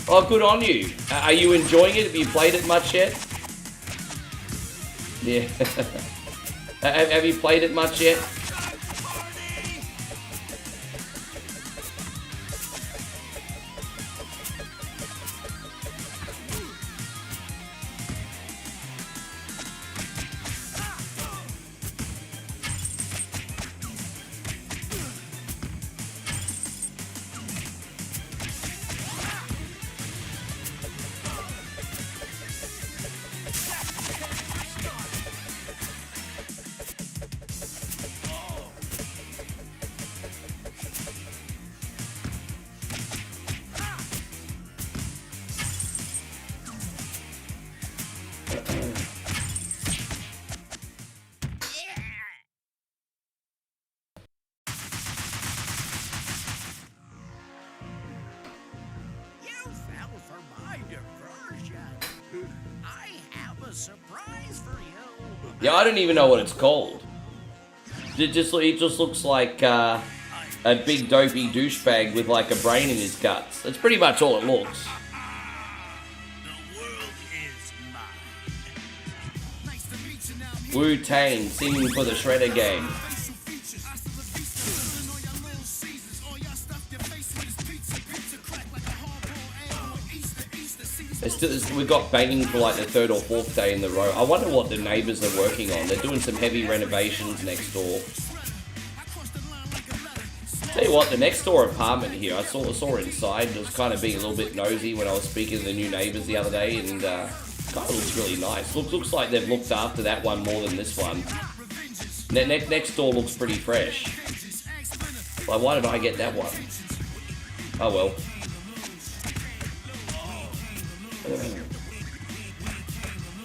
Oh, good on you. Are you enjoying it? Have you played it much yet? Yeah. Have you played it much yet? Yeah, I don't even know what it's called. It just looks like a big dopey douchebag with like a brain in his guts. That's pretty much all it looks. Wu-Tang singing for the Shredder game. We've got banging for like the 3rd or 4th day in the row. I wonder what the neighbours are working on. They're doing some heavy renovations next door. Tell you what, the next door apartment here, I saw inside. I was kind of being a little bit nosy when I was speaking to the new neighbours the other day, and kind of looks really nice. Looks like they've looked after that one more than this one. Next door looks pretty fresh. Like, why did I get that one? Oh well.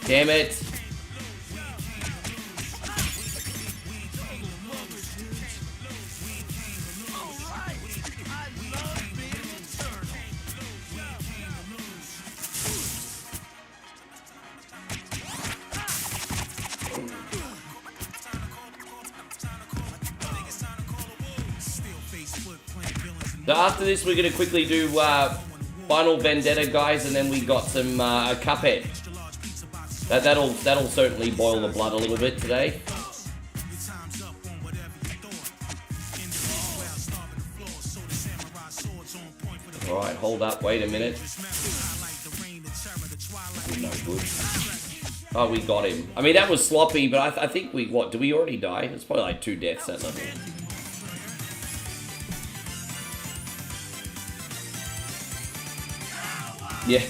Damn it. So after this, we're going to quickly do Final Vendetta, guys, and then we got some Cuphead. That'll certainly boil the blood a little bit today. Alright, hold up, wait a minute. No good. Oh, we got him. I mean, that was sloppy, but I think we, what, did we already die? It's probably like 2 deaths at level. Yeah.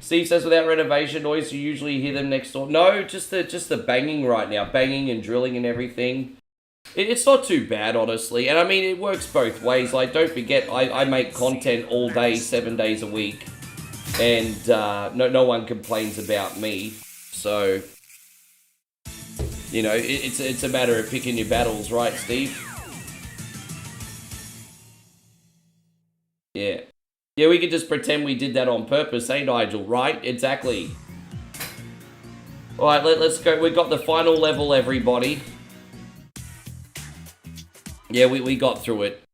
Steve says without renovation noise, you usually hear them next door. No, just the banging right now. Banging and drilling and everything. It's not too bad, honestly. And I mean, it works both ways. Like, don't forget, I make content all day, 7 days a week. And no one complains about me. So, you know, it's a matter of picking your battles, right, Steve? Yeah. Yeah, we could just pretend we did that on purpose, eh, Nigel? Right? Exactly. Alright, let's go. We've got the final level, everybody. Yeah, we got through it.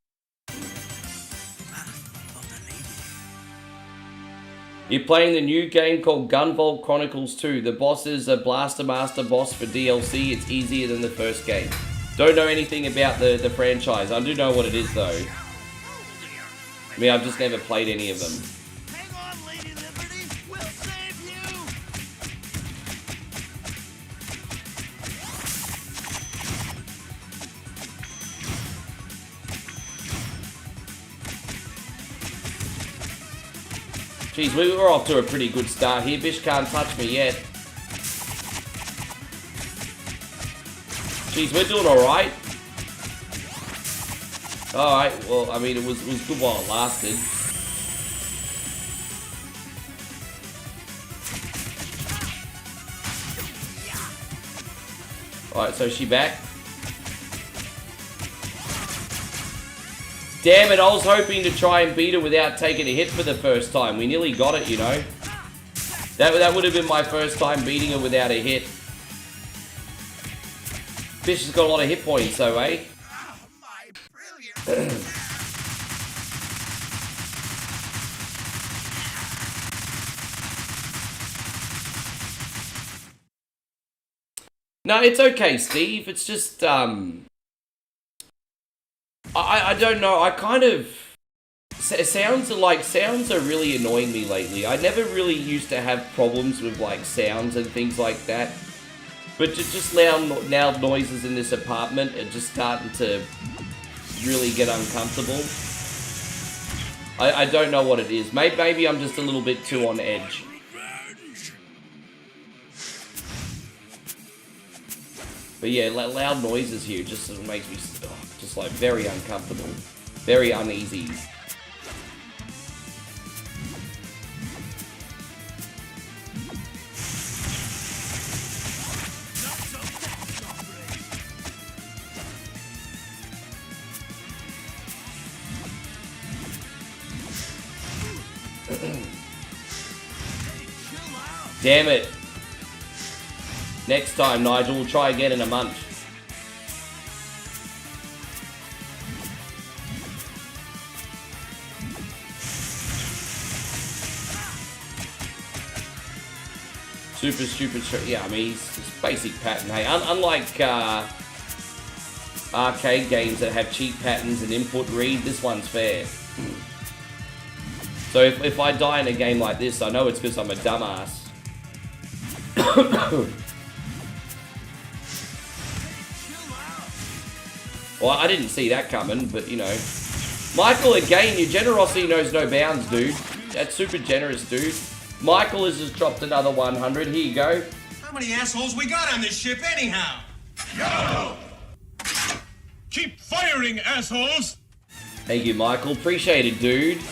You're playing the new game called Gunvolt Chronicles 2. The boss is a Blaster Master boss for DLC. It's easier than the first game. Don't know anything about the franchise. I do know what it is, though. I mean, I've just never played any of them. Hang on, Lady Liberty. We'll save you. Jeez, we were off to a pretty good start here. Bish can't touch me yet. Jeez, we're doing alright. Alright, well, I mean, it was good while it lasted. Alright, so is she back? Damn it, I was hoping to try and beat her without taking a hit for the first time. We nearly got it, you know. That would have been my first time beating her without a hit. Fish has got a lot of hit points, though, eh? No, it's okay, Steve. It's just, I don't know. I kind of... Sounds are really annoying me lately. I never really used to have problems with, like, sounds and things like that. But just loud noises in this apartment are just starting to really get uncomfortable. I don't know what it is. Maybe I'm just a little bit too on edge. But yeah, loud noises here just makes me just like very uncomfortable, very uneasy. Damn it. Next time, Nigel, we'll try again in a month. Super stupid. Yeah, I mean, it's basic pattern. Hey, unlike arcade games that have cheat patterns and input read, this one's fair. So if I die in a game like this, I know it's because I'm a dumbass. Well, I didn't see that coming, but you know. Michael, again, your generosity knows no bounds, dude. That's super generous, dude. Michael has just dropped another 100. Here you go. How many assholes we got on this ship anyhow? Yo! Keep firing, assholes! Thank you, Michael. Appreciate it, dude.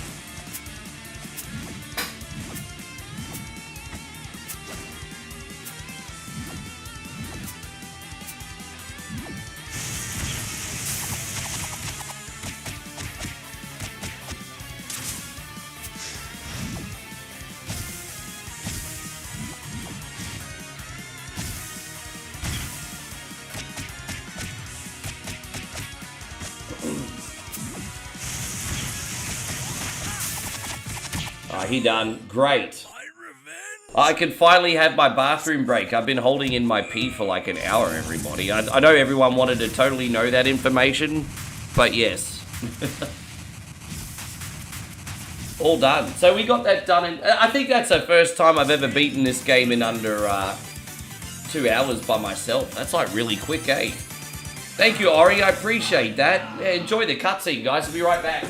He done. Great. I can finally have my bathroom break. I've been holding in my pee for like an hour, everybody. I know everyone wanted to totally know that information, but yes. All done. So we got that done, and I think that's the first time I've ever beaten this game in under 2 hours by myself. That's like really quick, eh? Thank you, Ori. I appreciate that. Yeah, enjoy the cutscene, guys. I'll be right back.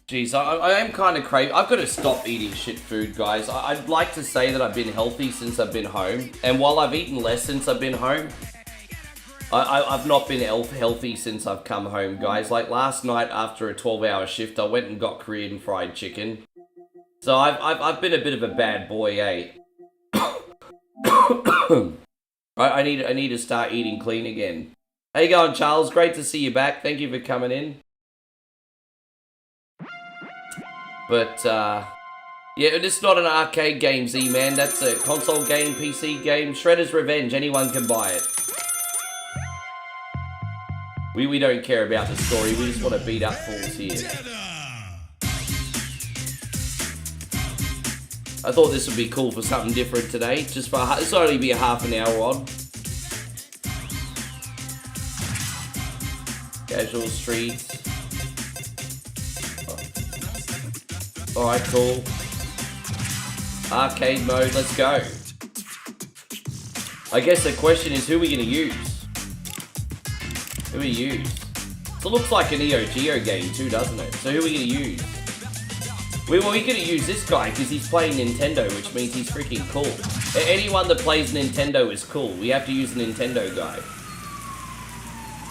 Jeez, I am kind of craving. I've got to stop eating shit food, guys. I'd like to say that I've been healthy since I've been home. And while I've eaten less since I've been home, I've not been healthy since I've come home, guys. Like last night after a 12-hour shift, I went and got Korean fried chicken. So I've been a bit of a bad boy, eh? I need to start eating clean again. How you going, Charles? Great to see you back. Thank you for coming in. But, yeah, it's not an arcade game, Z-Man. That's a console game, PC game. Shredder's Revenge. Anyone can buy it. We don't care about the story. We just want to beat up fools here. I thought this would be cool for something different today. Just for this will only be a half an hour on. Casual streets. Alright, cool. Arcade mode, let's go. I guess the question is, who are we going to use? Who are we use? So it looks like a Neo Geo game too, doesn't it? So who are we going to use? We're going to use this guy because he's playing Nintendo, which means he's freaking cool. Anyone that plays Nintendo is cool. We have to use a Nintendo guy.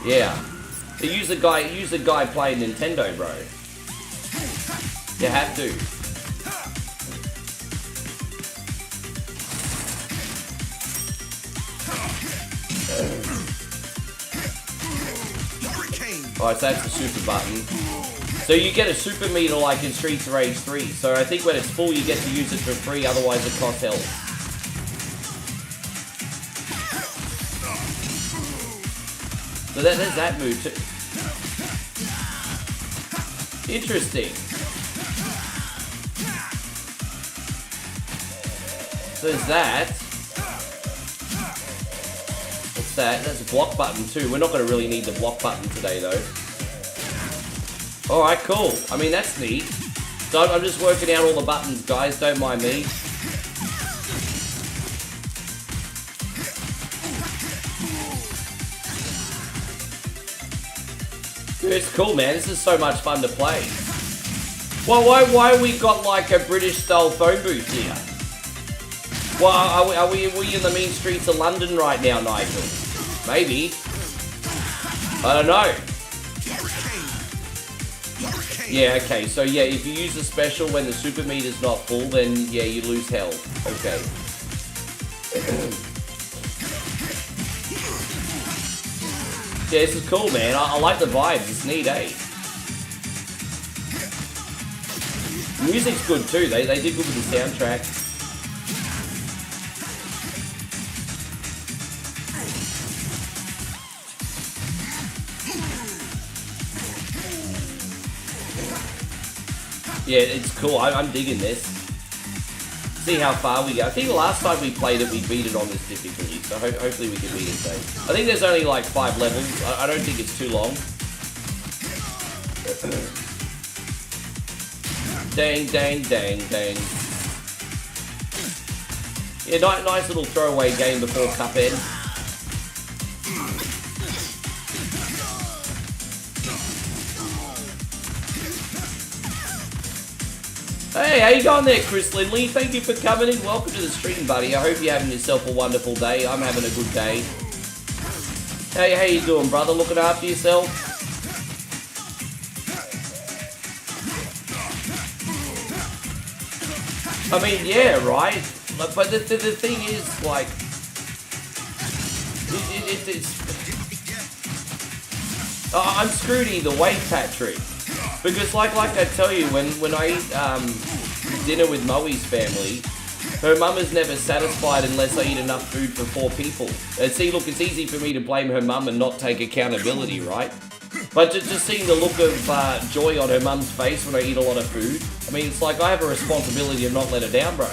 Yeah. So use the guy playing Nintendo, bro. You have to. Alright, so that's the super button. So you get a super meter like in Streets of Rage 3. So I think when it's full you get to use it for free, otherwise it costs health. So there's that move too. Interesting. So there's that. What's that? That's a block button too. We're not going to really need the block button today though. Alright, cool. I mean, that's neat. So I'm just working out all the buttons, guys. Don't mind me. It's cool, man. This is so much fun to play. Well, why we got like a British-style phone booth here? Well, are we in the mean streets of London right now, Nigel? Maybe. I don't know. Yeah, okay. So yeah, if you use the special when the super meter's not full, then yeah, you lose health. Okay. Yeah, this is cool, man. I like the vibes. It's neat, eh? The music's good too. They did good with the soundtrack. Yeah, it's cool. I'm digging this. See how far we go. I think the last time we played it, we beat it on this difficulty. So hopefully we can beat it today. I think there's only like 5 levels. I don't think it's too long. Dang, dang, dang, dang. Yeah, nice little throwaway game before Cuphead. Hey, how you going there, Chris Lindley? Thank you for coming in. Welcome to the stream, buddy. I hope you're having yourself a wonderful day. I'm having a good day. Hey, how you doing, brother? Looking after yourself? I mean, yeah, right? But the thing is, like... I'm screwed either way, Patrick. Because like I tell you, when I eat dinner with Moe's family, her mum is never satisfied unless I eat enough food for 4 people. And see, look, it's easy for me to blame her mum and not take accountability, right? But just seeing the look of joy on her mum's face when I eat a lot of food, I mean, it's like I have a responsibility to not let her down, bro.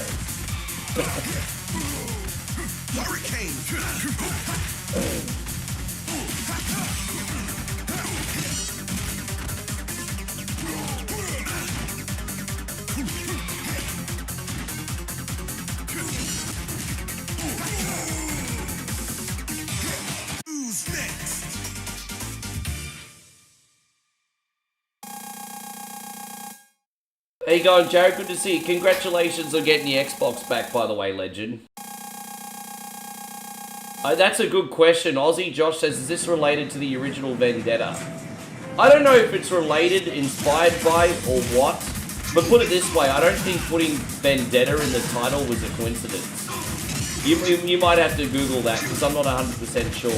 How you going, Jared? Good to see you. Congratulations on getting your Xbox back, by the way, legend. That's a good question. Aussie Josh says, is this related to the original Vendetta? I don't know if it's related, inspired by, or what. But put it this way, I don't think putting Vendetta in the title was a coincidence. You might have to Google that because I'm not 100% sure.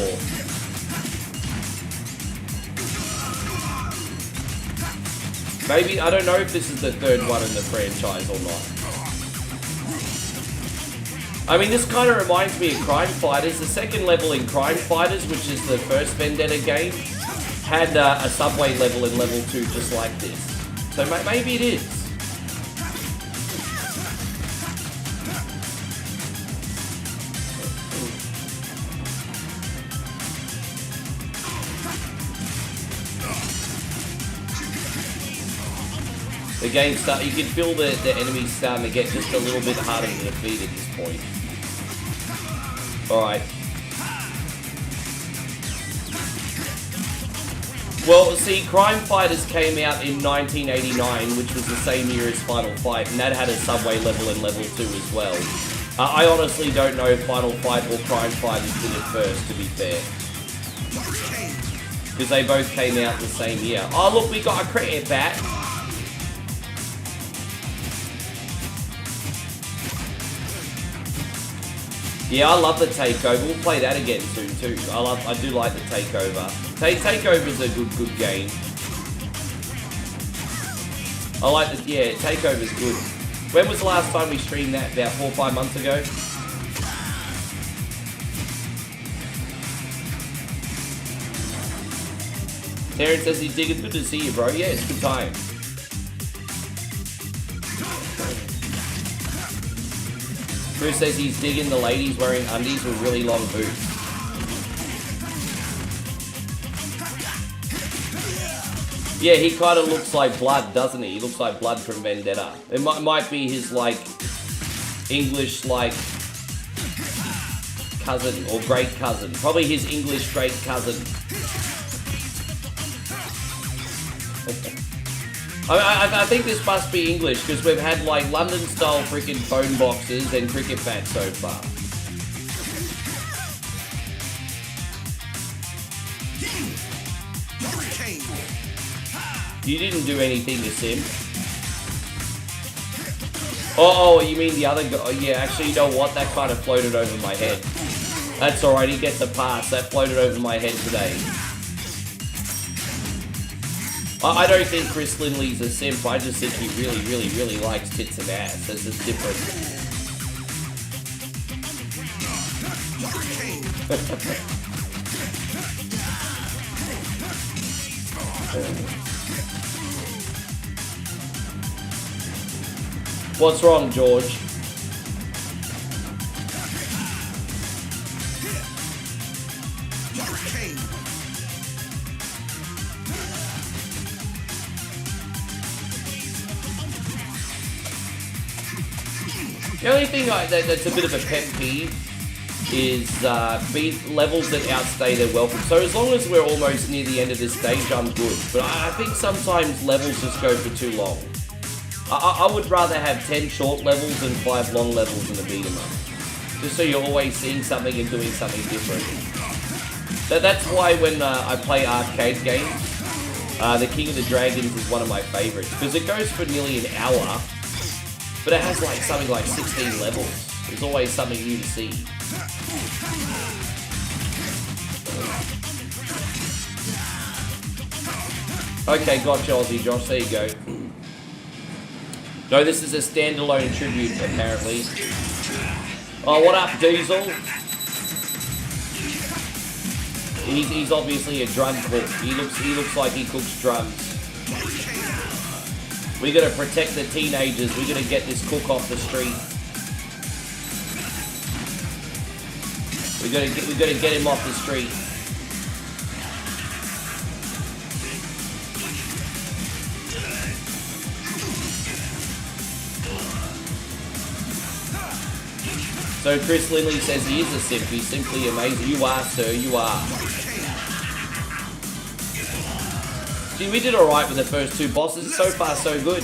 Maybe, I don't know if this is the third one in the franchise or not. I mean, this kind of reminds me of Crime Fighters. The second level in Crime Fighters, which is the first Vendetta game, had a subway level in level 2 just like this. So maybe it is. The game you can feel the enemies starting to get just a little bit harder to defeat at this point. Alright. Well, see, Crime Fighters came out in 1989, which was the same year as Final Fight, and that had a subway level in level 2 as well. I honestly don't know if Final Fight or Crime Fighters did it first, to be fair. Because they both came out the same year. Oh, look, we got a cricket bat. Yeah, I love the Takeover. We'll play that again soon too. I do like the Takeover. Takeover's a good game. I like the Takeover's good. When was the last time we streamed that? About 4 or 5 months ago. Terrence says he's digging. Good to see you, bro. Yeah, it's a good time. Bruce says he's digging the ladies wearing undies with really long boots. Yeah, he kind of looks like Blood, doesn't he? He looks like Blood from Vendetta. It might be his, like, English, like, cousin or great cousin. Probably his English great cousin. I think this must be English because we've had like London-style freaking phone boxes and cricket bats so far. You didn't do anything to Sim. Oh, you mean the other guy? Oh, yeah, actually, you know what? That kind of floated over my head. That's alright, he gets a pass. That floated over my head today. I don't think Chris Lindley's a simp. I just think he really likes tits and ass. This is different. What's wrong, George? The only thing that's a bit of a pet peeve is levels that outstay their welcome. So as long as we're almost near the end of this stage, I'm good. But I think sometimes levels just go for too long. I would rather have 10 short levels than 5 long levels in a beat 'em up. Just so you're always seeing something and doing something different. That's why when I play arcade games, the King of the Dragons is one of my favorites. Because it goes for nearly an hour. But it has like something like 16 levels. There's always something new to see. Okay, gotcha, Aussie Josh. There you go. No, this is a standalone tribute, apparently. Oh, what up, Diesel? He's obviously a drum cook. He looks like he cooks drums. We gotta protect the teenagers. We gotta get this cook off the street. We gotta get him off the street. So Chris Lindley says he is a simp. He's simply amazing. You are, sir. You are. Gee, we did alright with the first 2 bosses. So far, so good.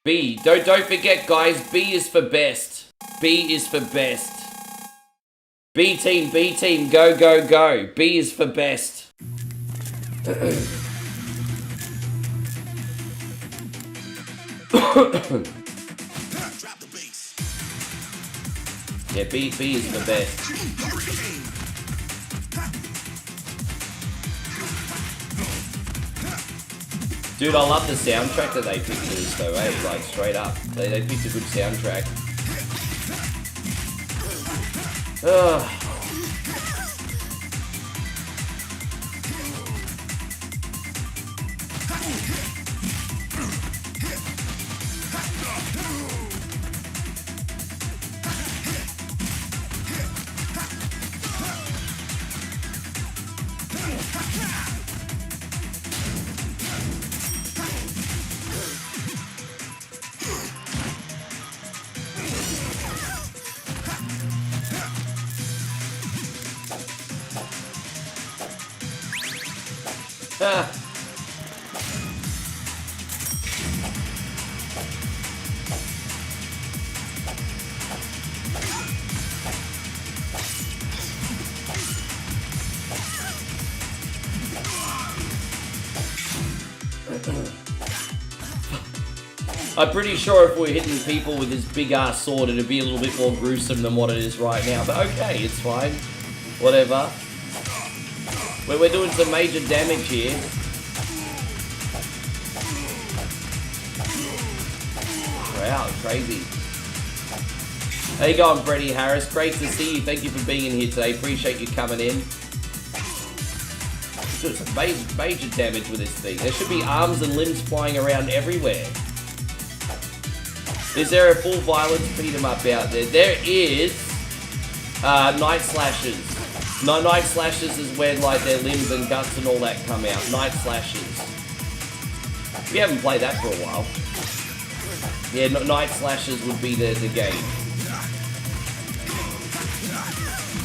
B. Don't forget, guys. B is for best. B is for best. B team. Go, go, go. B is for best. Yeah, B is the best. Dude, I love the soundtrack that they picked for this though, eh? Like, straight up. They picked a good soundtrack. Ugh. Ah. I'm pretty sure if we're hitting people with this big ass sword, it'd be a little bit more gruesome than what it is right now. But okay, it's fine. Whatever. We're doing some major damage here. Wow, crazy. How you going, Freddie Harris? Great to see you. Thank you for being in here today. Appreciate you coming in. Doing some major damage with this thing. There should be arms and limbs flying around everywhere. Is there a full violence beat 'em up out there? There is. Night Slashes. No, Night Slashes is when like their limbs and guts and all that come out. Night Slashes. We haven't played that for a while. Yeah, Night Slashes would be the game.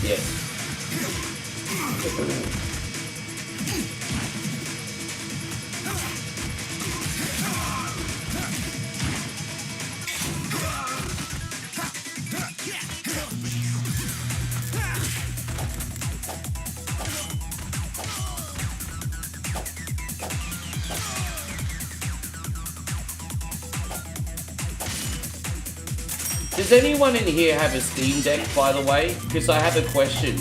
Yeah. Does anyone in here have a Steam Deck, by the way? Because I have a question.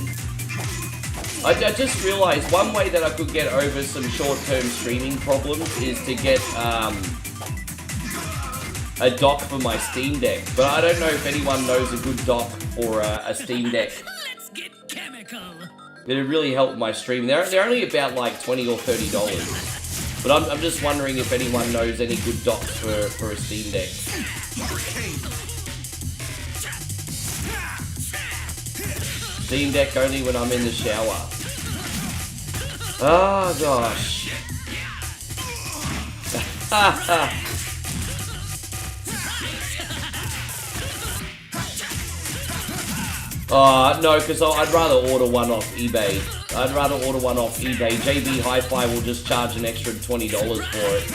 I just realized one way that I could get over some short-term streaming problems is to get a dock for my Steam Deck. But I don't know if anyone knows a good dock for a Steam Deck. Let's get chemical. It'd really help my stream. They're only about like $20 or $30. But I'm just wondering if anyone knows any good docks for a Steam Deck. Steam Deck only when I'm in the shower. Oh gosh. Oh no, because I'd rather order one off eBay. I'd rather order one off eBay. JB Hi-Fi will just charge an extra $20 for it.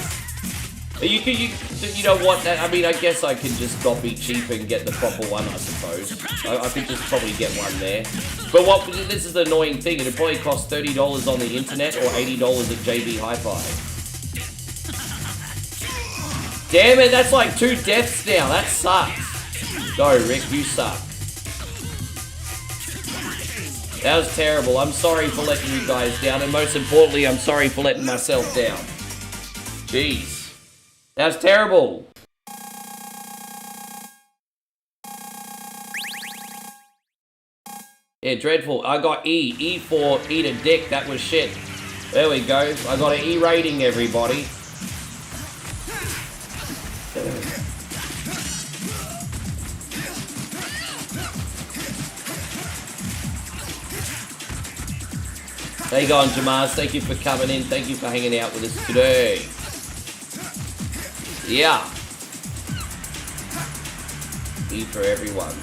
You know what? I mean, I guess I can just not be cheap and get the proper one, I suppose. I could just probably get one there. But this is the annoying thing. It'd probably cost $30 on the internet or $80 at JB Hi-Fi. Damn it, that's like 2 deaths now. That sucks. No, Rick, you suck. That was terrible. I'm sorry for letting you guys down, and most importantly, I'm sorry for letting myself down. Jeez. That was terrible. Yeah, dreadful. I got E. E for eat a dick. That was shit. There we go. I got an E rating, everybody. How you going, Jamaz? Thank you for coming in. Thank you for hanging out with us today. Yeah. E for everyone.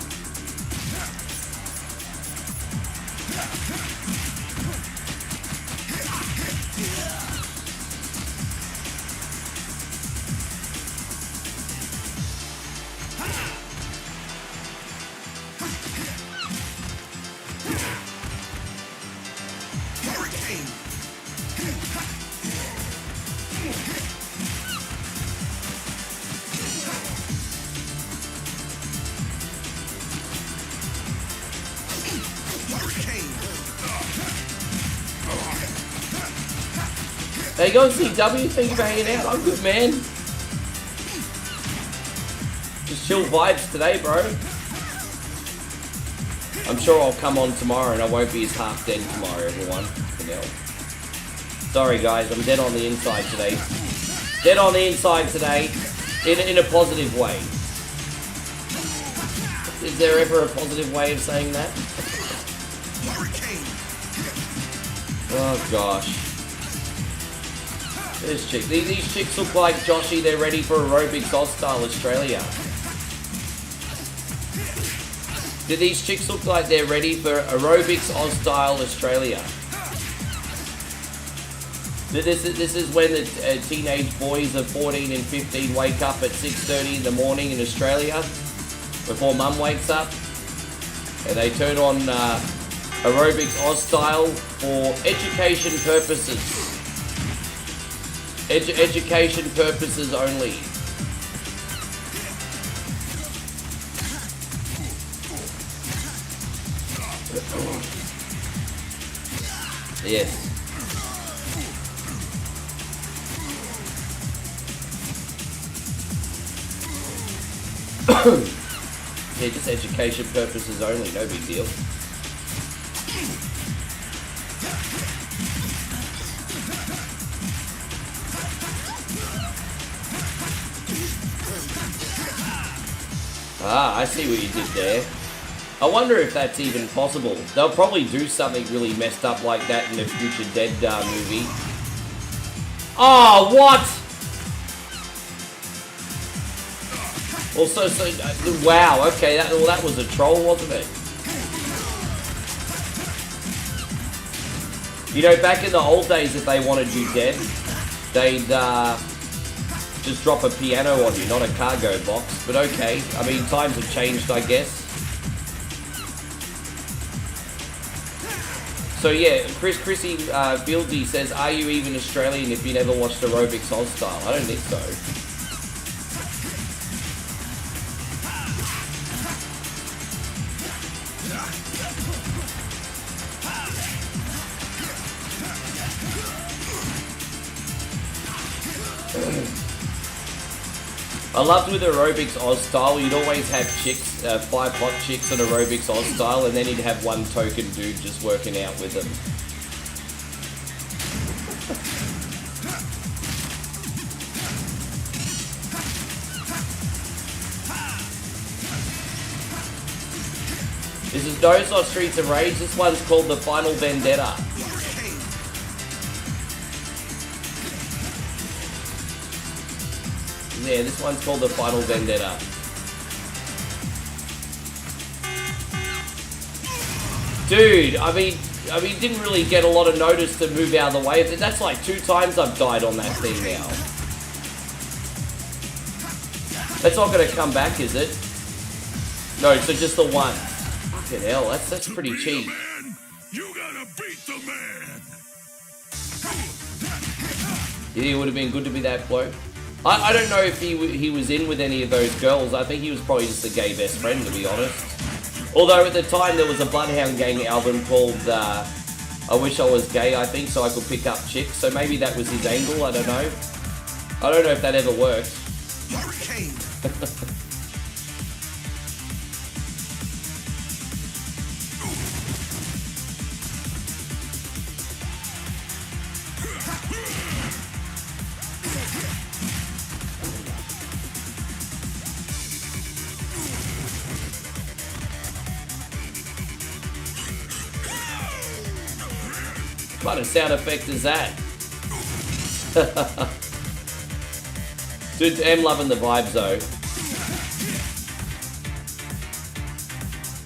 There you go, CW. Thank you for hanging out. I'm good, man. Just chill vibes today, bro. I'm sure I'll come on tomorrow and I won't be as half dead tomorrow, everyone. For now. Sorry, guys. I'm dead on the inside today. Dead on the inside today. In a positive way. Is there ever a positive way of saying that? Oh, gosh. There's chicks. These chicks look like Joshy. They're ready for Aerobics Oz-Style Australia. Do these chicks look like they're ready for Aerobics Oz-Style Australia? This is when the teenage boys of 14 and 15 wake up at 6:30 in the morning in Australia before mum wakes up, and they turn on Aerobics Oz-Style for education purposes. Education purposes only. Yes. Yeah, just education purposes only, no big deal. Ah, I see what you did there. I wonder if that's even possible. They'll probably do something really messed up like that in the Future Dead movie. Oh, what? Also, wow, okay, that was a troll, wasn't it? You know, back in the old days, if they wanted you dead, they'd just drop a piano on you, not a cargo box. But okay, I mean, times have changed, I guess. So yeah, Chrissy Fieldy says, are you even Australian if you never watched Aerobics Oz-Style? I don't think so. I loved with Aerobics Oz-Style, you'd always have chicks, 5 hot chicks on Aerobics Oz-Style, and then you'd have one token dude just working out with them. This is Dose or Streets of Rage. This one's called the Final Vendetta. Yeah, this one's called the Final Vendetta. Dude, I mean, didn't really get a lot of notice to move out of the way. That's like 2 times I've died on that thing now. That's not going to come back, is it? No, so just the one. Fucking hell, that's pretty cheap. You gotta beat the man. Yeah, it would have been good to be that bloke. I don't know if he was in with any of those girls. I think he was probably just a gay best friend, to be honest. Although at the time there was a Bloodhound Gang album called I Wish I Was Gay, I think, so I could pick up chicks. So maybe that was his angle, I don't know. I don't know if that ever worked. What kind of sound effect is that? Dude, I'm loving the vibes though.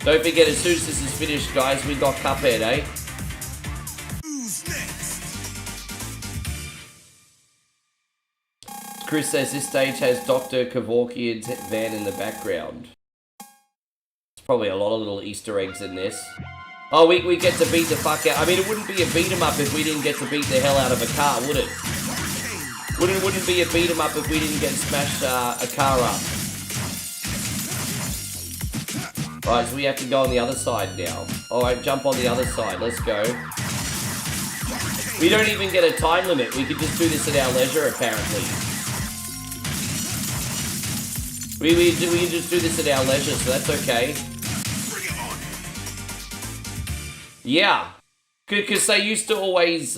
Don't forget, as soon as this is finished, guys, we got Cuphead, eh? Chris says this stage has Dr. Kevorkian's van in the background. There's probably a lot of little Easter eggs in this. Oh, we get to beat the fuck out. I mean, it wouldn't be a beat 'em up if we didn't get to beat the hell out of a car, would it? Wouldn't be a beat 'em up if we didn't get to smash a car up. Right, so we have to go on the other side now. Alright, jump on the other side. Let's go. We don't even get a time limit. We can just do this at our leisure, apparently. We can just do this at our leisure, so that's okay. Yeah. Because they used to always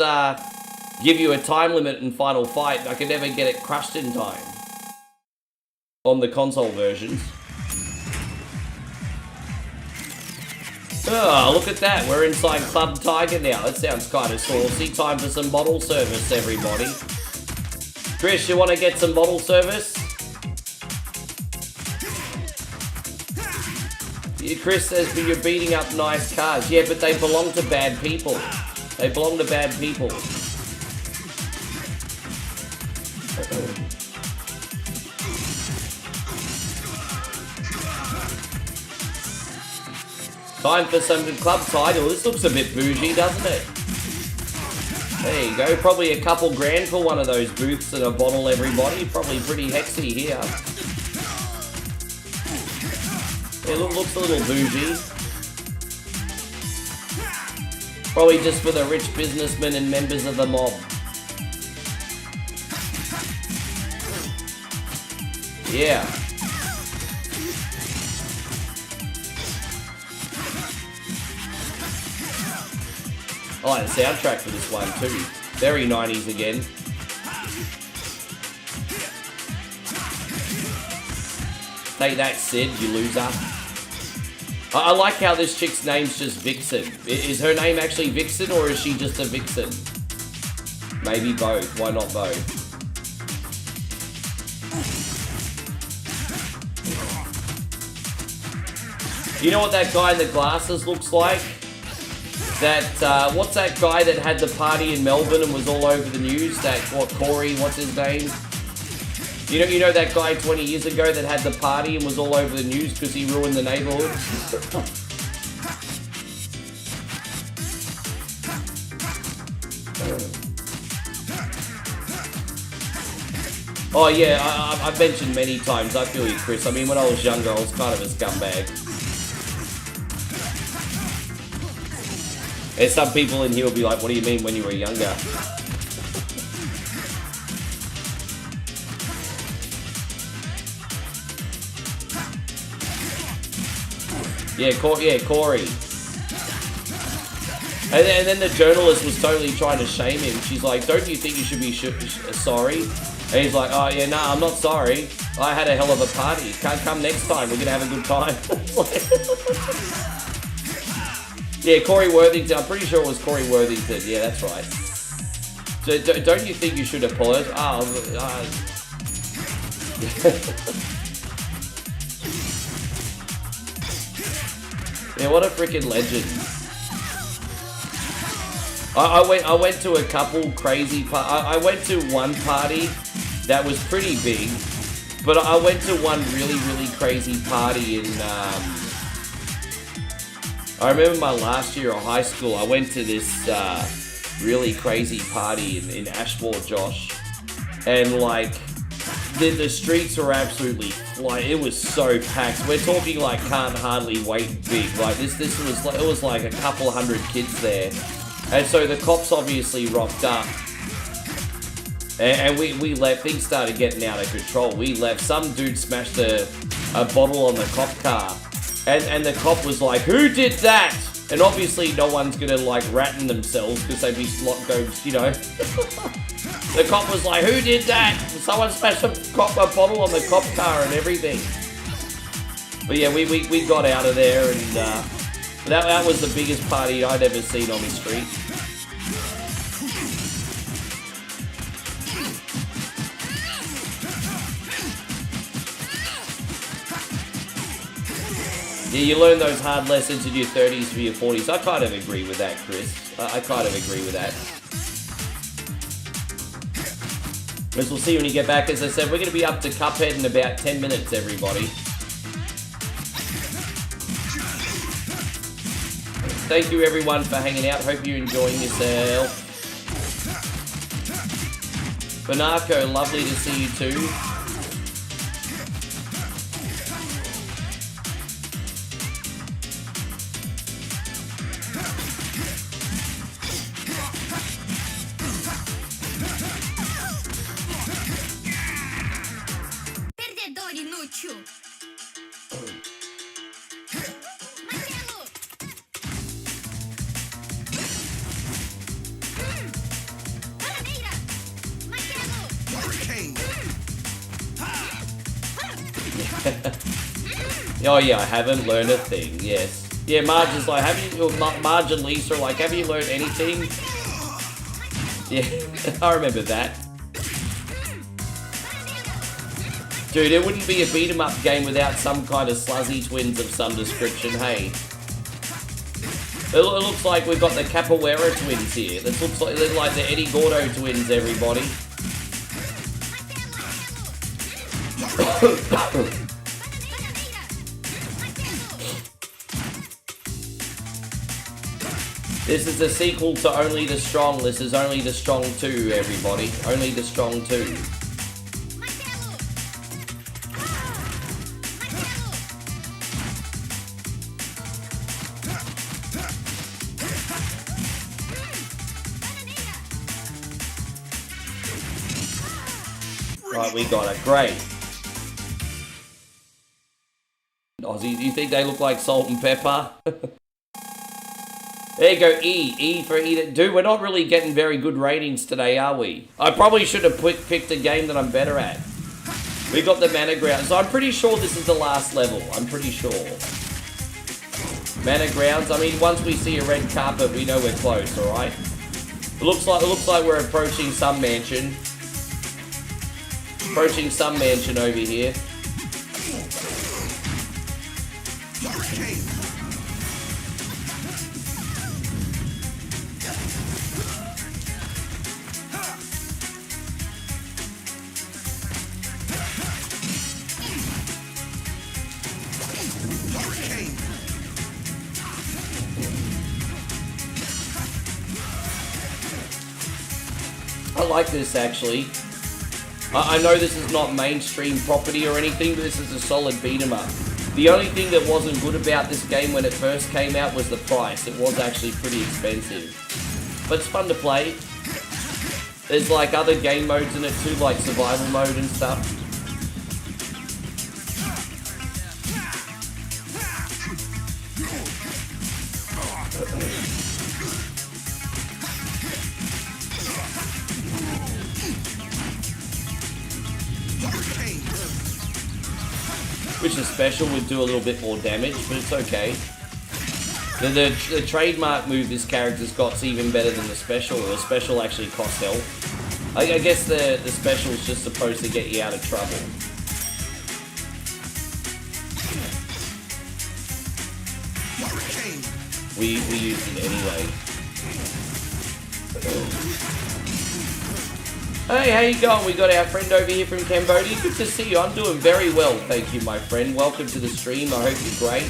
give you a time limit in Final Fight. I could never get it crushed in time. On the console versions. Oh, look at that. We're inside Club Tiger now. That sounds kind of saucy. Time for some bottle service, everybody. Chris, you want to get some bottle service? Chris says, but you're beating up nice cars. Yeah, but they belong to bad people. They belong to bad people. Time for some club title. This looks a bit bougie, doesn't it? There you go. Probably a couple grand for one of those booths and a bottle, everybody. Probably pretty hexy here. Yeah, looks a little bougie. Probably just for the rich businessmen and members of the mob. Yeah. I like the soundtrack for this one too. Very 90s again. Take that, Sid, you loser. I like how this chick's name's just Vixen. Is her name actually Vixen or is she just a Vixen? Maybe both. Why not both? You know what that guy in the glasses looks like? That, what's that guy that had the party in Melbourne and was all over the news? That, what, Corey, what's his name? You know that guy 20 years ago that had the party and was all over the news because he ruined the neighborhood? Oh yeah, I've mentioned many times, I feel you, Chris. I mean, when I was younger, I was kind of a scumbag. And some people in here will be like, what do you mean when you were younger? Yeah, Corey. And then the journalist was totally trying to shame him. She's like, don't you think you should be sorry? And he's like, oh yeah, no, I'm not sorry. I had a hell of a party. Can't come next time. We're going to have a good time. Yeah, Corey Worthington. I'm pretty sure it was Corey Worthington. Yeah, that's right. So don't you think you should apologize? Yeah, what a freaking legend. I went to a couple crazy I went to one party that was pretty big, but I went to one really crazy party in I remember my last year of high school. I went to this really crazy party in Ashmore, Josh, and like the streets were absolutely like, it was so packed. We're talking like can't hardly wait big. Like this was like, it was like a couple hundred kids there, and so the cops obviously rocked up, and we left. Things started getting out of control. We left. Some dude smashed a bottle on the cop car. And the cop was like, who did that? And obviously no one's gonna like ratting themselves because they'd be you know. The cop was like, who did that? Someone smashed a bottle on the cop car and everything. But yeah, we got out of there, and that was the biggest party I'd ever seen on the street. Yeah, you learn those hard lessons in your 30s for your 40s. I kind of agree with that, Chris. I kind of agree with that. As we'll see when you get back. As I said, we're going to be up to Cuphead in about 10 minutes, everybody. Thank you, everyone, for hanging out. Hope you're enjoying yourself. Banako, lovely to see you too. Oh yeah, I haven't learned a thing, yes. Yeah, Marge is like, Marge and Lisa are like, have you learned anything? Yeah, I remember that. Dude, it wouldn't be a beat-em-up game without some kind of sluzzy twins of some description, hey? It looks like we've got the Capoeira twins here. This looks like they're like the Eddie Gordo twins, everybody. This is a sequel to Only the Strong. This is Only the Strong 2, everybody. Only the Strong 2. Right, we got it. Great. Ozzy, do you think they look like salt and pepper? There you go, E. E for eat. Dude, we're not really getting very good ratings today, are we? I probably should have picked a game that I'm better at. We got the Mana Grounds. So I'm pretty sure this is the last level. I'm pretty sure. Mana Grounds. I mean, once we see a red carpet, we know we're close, alright? It looks like we're approaching some mansion. Approaching some mansion over here. I like this actually. I know this is not mainstream property or anything, but this is a solid beat 'em up. The only thing that wasn't good about this game when it first came out was the price. It was actually pretty expensive. But it's fun to play. There's like other game modes in it too, like survival mode and stuff. Which is special, would do a little bit more damage, but it's okay. The trademark move this character's got's even better than the special. The special actually costs health. I guess the special's just supposed to get you out of trouble. We used it anyway. Hey, how you going? We got our friend over here from Cambodia. Good to see you. I'm doing very well, thank you, my friend. Welcome to the stream. I hope you're great.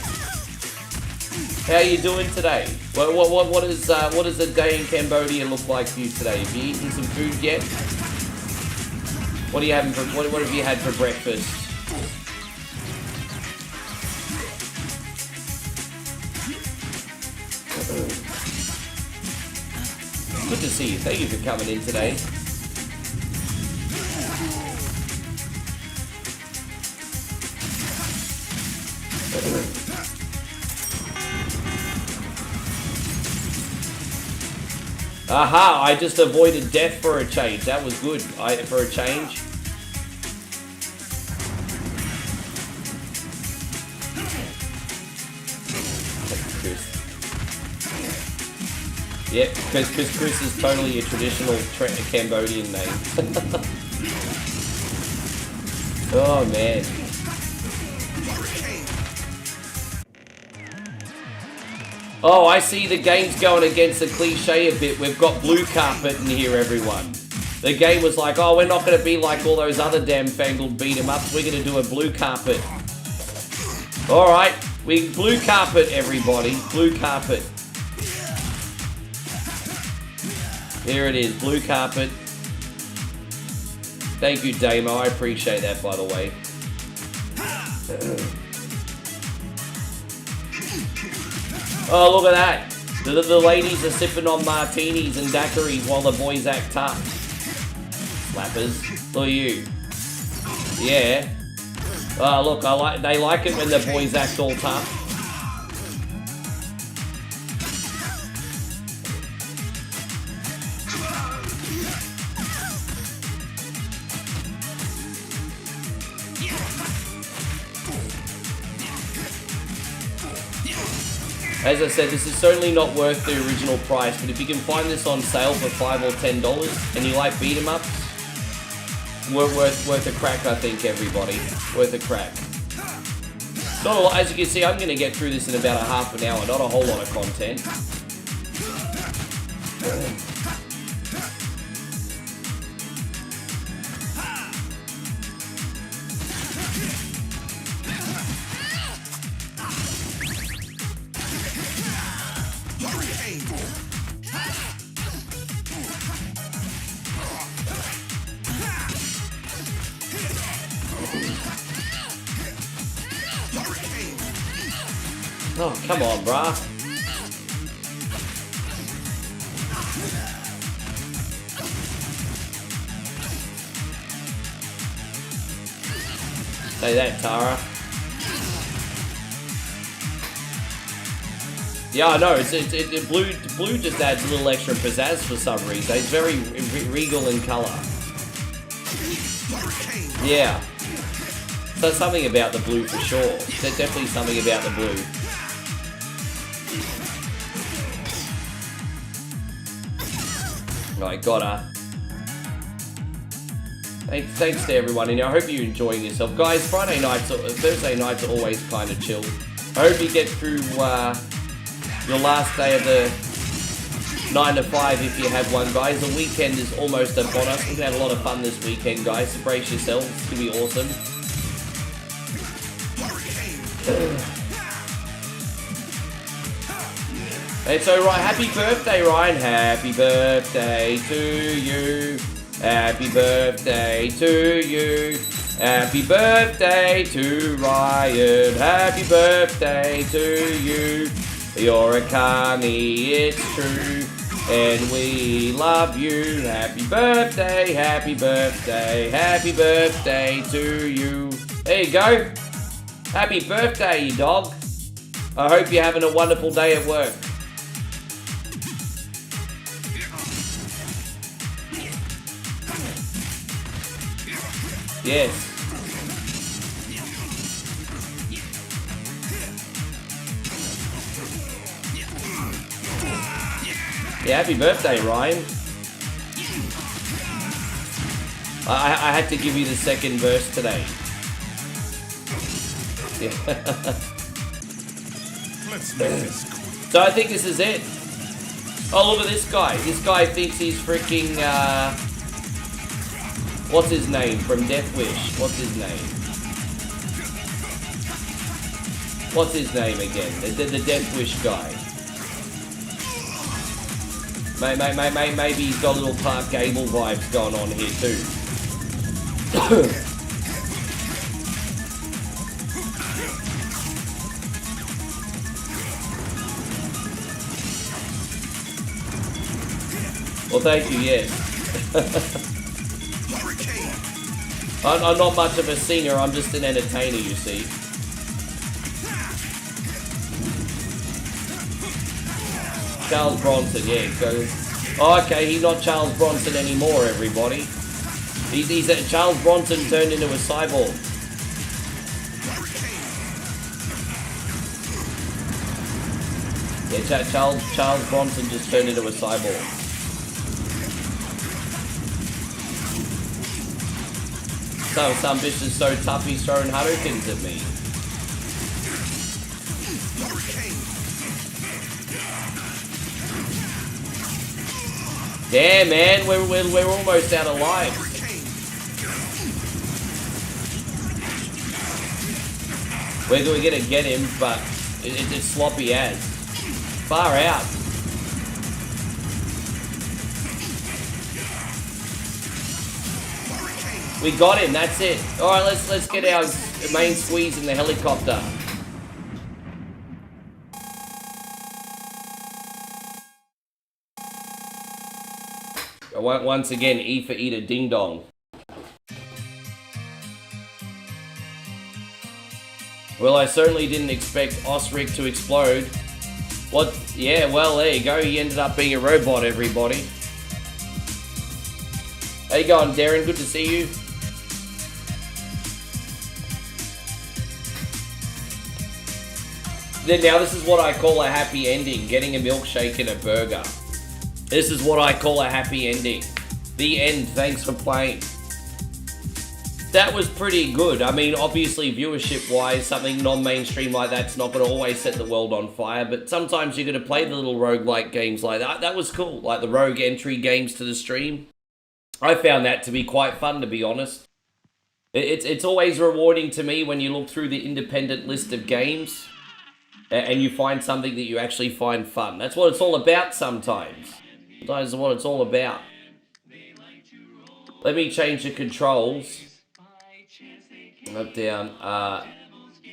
How are you doing today? What does a day in Cambodia look like for you today? Have you eaten some food yet? What are you having for? What have you had for breakfast? Good to see you. Thank you for coming in today. Aha, I just avoided death for a change. That was good. For a change. Yep, because Chris is totally a traditional Cambodian name. Oh man. Oh, I see the game's going against the cliche a bit. We've got blue carpet in here, everyone. The game was like, oh, we're not going to be like all those other damn fangled beat-em-ups. We're going to do a blue carpet. All right, blue carpet, everybody. Blue carpet. Here it is, blue carpet. Thank you, Damo. I appreciate that, by the way. Oh, look at that. The ladies are sipping on martinis and daiquiris while the boys act tough. Slappers. Look at you. Yeah. Oh, look, they like it when the boys act all tough. As I said, this is certainly not worth the original price, but if you can find this on sale for $5 or $10 and you like beat 'em ups, worth a crack, I think, everybody. Worth a crack. Not a lot, as you can see, I'm going to get through this in about a half an hour, not a whole lot of content. Oh, come on, brah. Say that, Tara. Yeah, I know. Blue just adds a little extra pizzazz for some reason. It's very regal in color. Yeah. So something about the blue for sure. There's definitely something about the blue. Right, got her. Thanks to everyone, and I hope you're enjoying yourself. Guys, Thursday nights are always kind of chill. I hope you get through your last day of the 9 to 5 if you have one, guys. The weekend is almost upon us. We've had a lot of fun this weekend, guys, so brace yourselves. It's going to be awesome. And so, right, happy birthday, Ryan. Happy birthday to you. Happy birthday to you. Happy birthday to Ryan. Happy birthday to you. You're a carny, it's true. And we love you. Happy birthday, happy birthday, happy birthday to you. There you go. Happy birthday, you dog. I hope you're having a wonderful day at work. Yes. Yeah, happy birthday, Ryan. I had to give you the second verse today. Yeah. Let's make this quick. So I think this is it. Oh, look at this guy. This guy thinks he's freaking, what's his name from Death Wish? What's his name? What's his name again? The Death Wish guy. Maybe he's got a little Clark Gable vibes going on here too. Well, thank you, yes. I'm not much of a singer, I'm just an entertainer, you see. Charles Bronson, yeah, goes. Oh, okay, he's not Charles Bronson anymore, everybody. He's Charles Bronson turned into a cyborg. Yeah, Charles Bronson just turned into a cyborg. So some bitch is so tough he's throwing Hadoukens at me. Yeah, man, we're almost out of lives. We're gonna get him, but it's sloppy as. Far out. We got him, that's it. Alright, let's get our main squeeze in the helicopter. Once again, E for Eater Ding Dong. Well, I certainly didn't expect Osric to explode. What? Yeah, well, there you go. He ended up being a robot, everybody. How you going, Darren? Good to see you. Now this is what I call a happy ending, getting a milkshake and a burger. This is what I call a happy ending. The end, thanks for playing. That was pretty good. I mean, obviously viewership-wise, something non-mainstream like that's not going to always set the world on fire, but sometimes you're going to play the little roguelike games like that. That was cool, like the rogue entry games to the stream. I found that to be quite fun, to be honest. It's always rewarding to me when you look through the independent list of games and you find something that you actually find fun. That's what it's all about sometimes. Sometimes what it's all about. Let me change the controls. Up, down.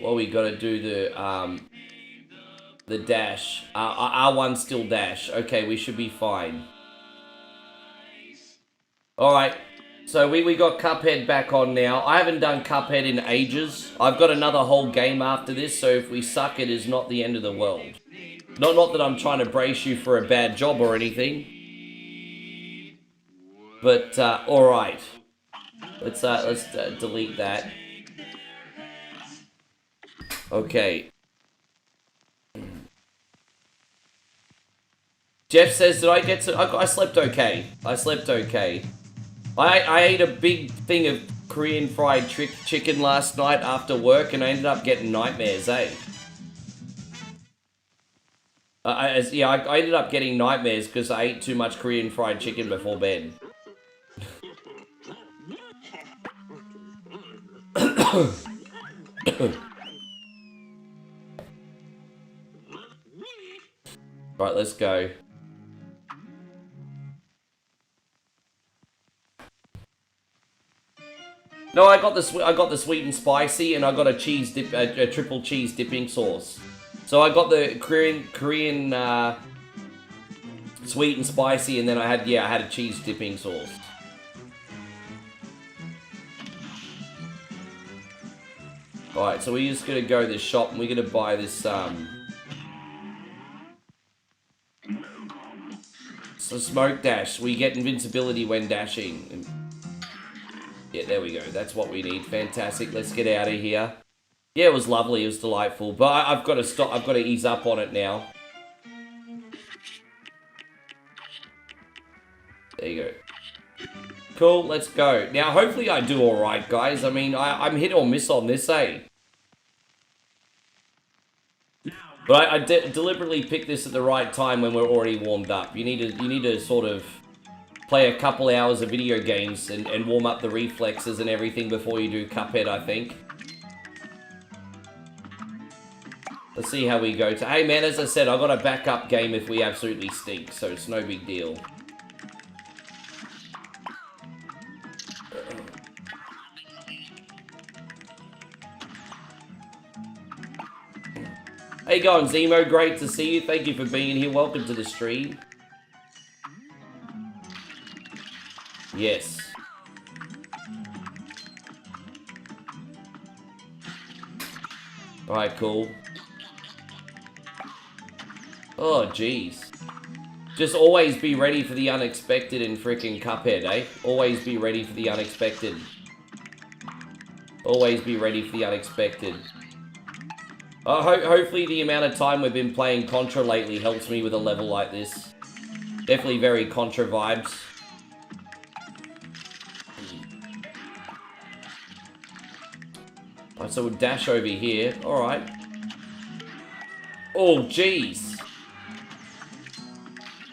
Well, we got to do the dash. R1 still dash. Okay, we should be fine. Alright, so we got Cuphead back on now. I haven't done Cuphead in ages. I've got another whole game after this, so if we suck, it is not the end of the world. Not that I'm trying to brace you for a bad job or anything. But, alright. Let's delete that. Okay. Jeff says, did I get to... I slept okay. I slept okay. I ate a big thing of Korean fried chicken last night after work, and I ended up getting nightmares, eh? I ended up getting nightmares because I ate too much Korean fried chicken before bed. Right, let's go. No, I got the sweet and spicy, and I got a cheese dip, a triple cheese dipping sauce. So I got the Korean sweet and spicy, and then I had a cheese dipping sauce. All right, so we're just gonna go to this shop, and we're gonna buy this so smoke dash. We get invincibility when dashing. Yeah, there we go. That's what we need. Fantastic. Let's get out of here. Yeah, it was lovely. It was delightful. But I've got to stop. I've got to ease up on it now. There you go. Cool. Let's go. Now, hopefully I do all right, guys. I mean, I'm hit or miss on this, eh? But I deliberately picked this at the right time when we're already warmed up. You need to sort of play a couple hours of video games and warm up the reflexes and everything before you do Cuphead, I think. Let's see how we go. Hey man, as I said, I've got a backup game if we absolutely stink, so it's no big deal. Hey going Zemo, great to see you. Thank you for being here. Welcome to the stream. Yes. Alright, cool. Oh, jeez. Just always be ready for the unexpected in frickin' Cuphead, eh? Always be ready for the unexpected. Always be ready for the unexpected. Hopefully the amount of time we've been playing Contra lately helps me with a level like this. Definitely very Contra vibes. Alright, so we'll dash over here. Alright. Oh, jeez.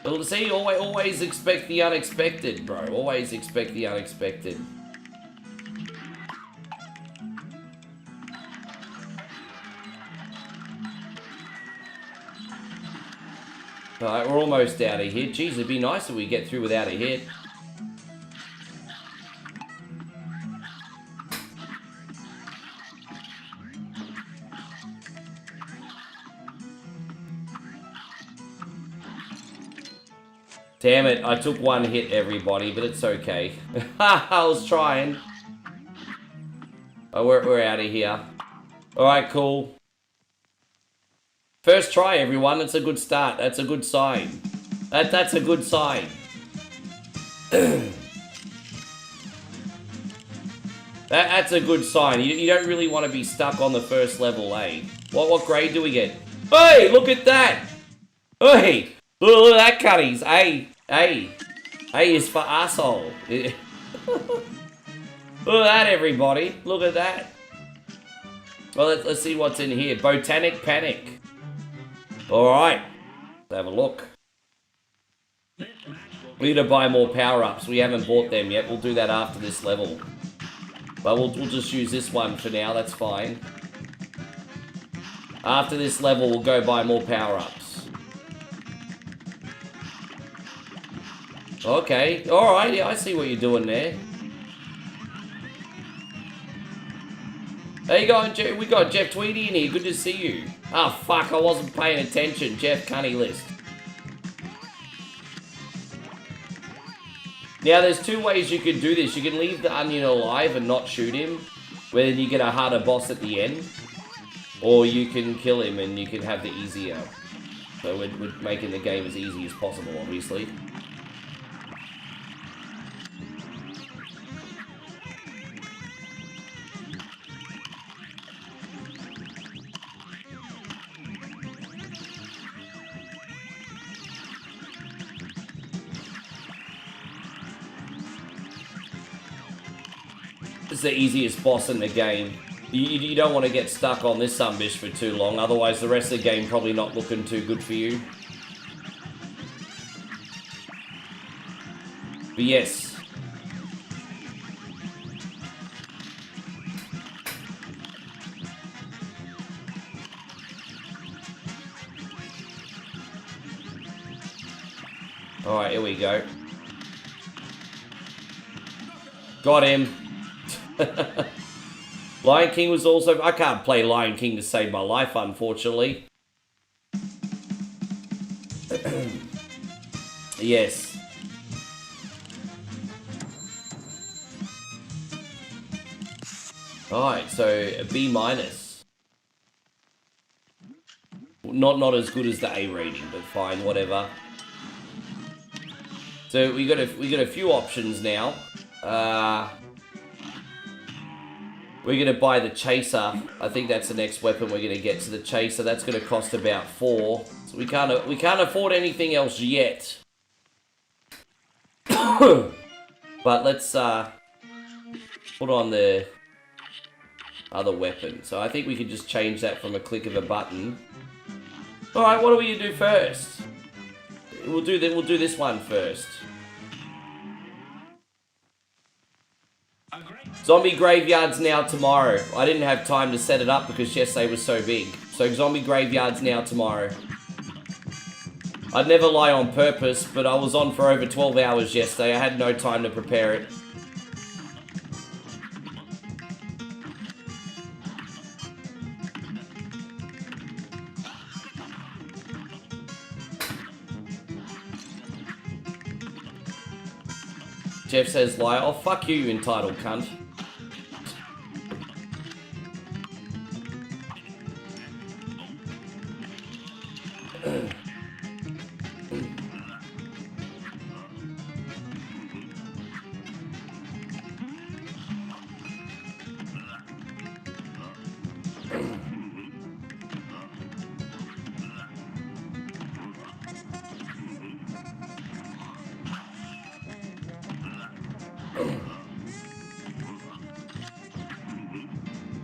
Well, see, always expect the unexpected, bro. Always expect the unexpected. Alright, we're almost out of here. Jeez, it'd be nice if we get through without a hit. Damn it, I took one hit, everybody, but it's okay. I was trying. Oh, we're out of here. Alright, cool. First try, everyone. That's a good start. That's a good sign. That's a good sign. That's a good sign. You don't really want to be stuck on the first level, eh? What grade do we get? Hey, look at that! Hey, look at that, cutties. A is for asshole. Look at that, everybody. Look at that. Well, let's see what's in here. Botanic Panic. Alright. Let's have a look. We need to buy more power-ups. We haven't bought them yet. We'll do that after this level. But we'll just use this one for now. That's fine. After this level, we'll go buy more power-ups. Okay. Alright. Yeah, I see what you're doing there. How you going, Jeff? We got Jeff Tweedy in here. Good to see you. Oh, fuck. I wasn't paying attention. Jeff Cunny List. Now, there's two ways you can do this. You can leave the onion alive and not shoot him, where then you get a harder boss at the end. Or you can kill him and you can have the easier. So we're making the game as easy as possible, obviously. It's the easiest boss in the game. You don't want to get stuck on this sunbish for too long, otherwise the rest of the game probably not looking too good for you. But yes. Alright, here we go. Got him. Lion King was also... I can't play Lion King to save my life, unfortunately. Yes. Alright, so a B minus. Not as good as the A rating, but fine, whatever. So we got a few options now. We're going to buy the Chaser. I think that's the next weapon we're going to get. To the Chaser, that's going to cost about 4. So we can't afford anything else yet. But let's put on the other weapon. So I think we could just change that from a click of a button. All right, what are we going to do first? We'll do this one first. Zombie Graveyard's now tomorrow. I didn't have time to set it up because yesterday was so big. So Zombie Graveyard's now tomorrow. I'd never lie on purpose, but I was on for over 12 hours yesterday. I had no time to prepare it. Jeff says lie. Oh, fuck you, you entitled cunt.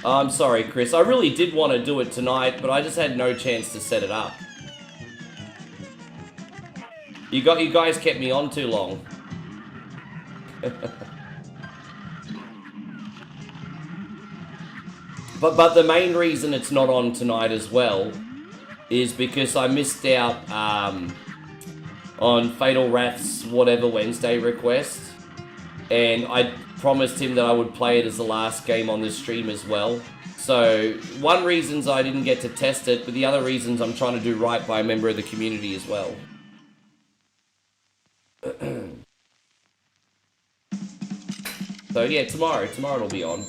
I'm sorry, Chris. I really did want to do it tonight, but I just had no chance to set it up. You guys kept me on too long. But the main reason it's not on tonight as well is because I missed out on Fatal Wrath's whatever Wednesday request, and I promised him that I would play it as the last game on this stream as well. So one reason's I didn't get to test it, but the other reason's I'm trying to do right by a member of the community as well. So yeah, tomorrow it'll be on.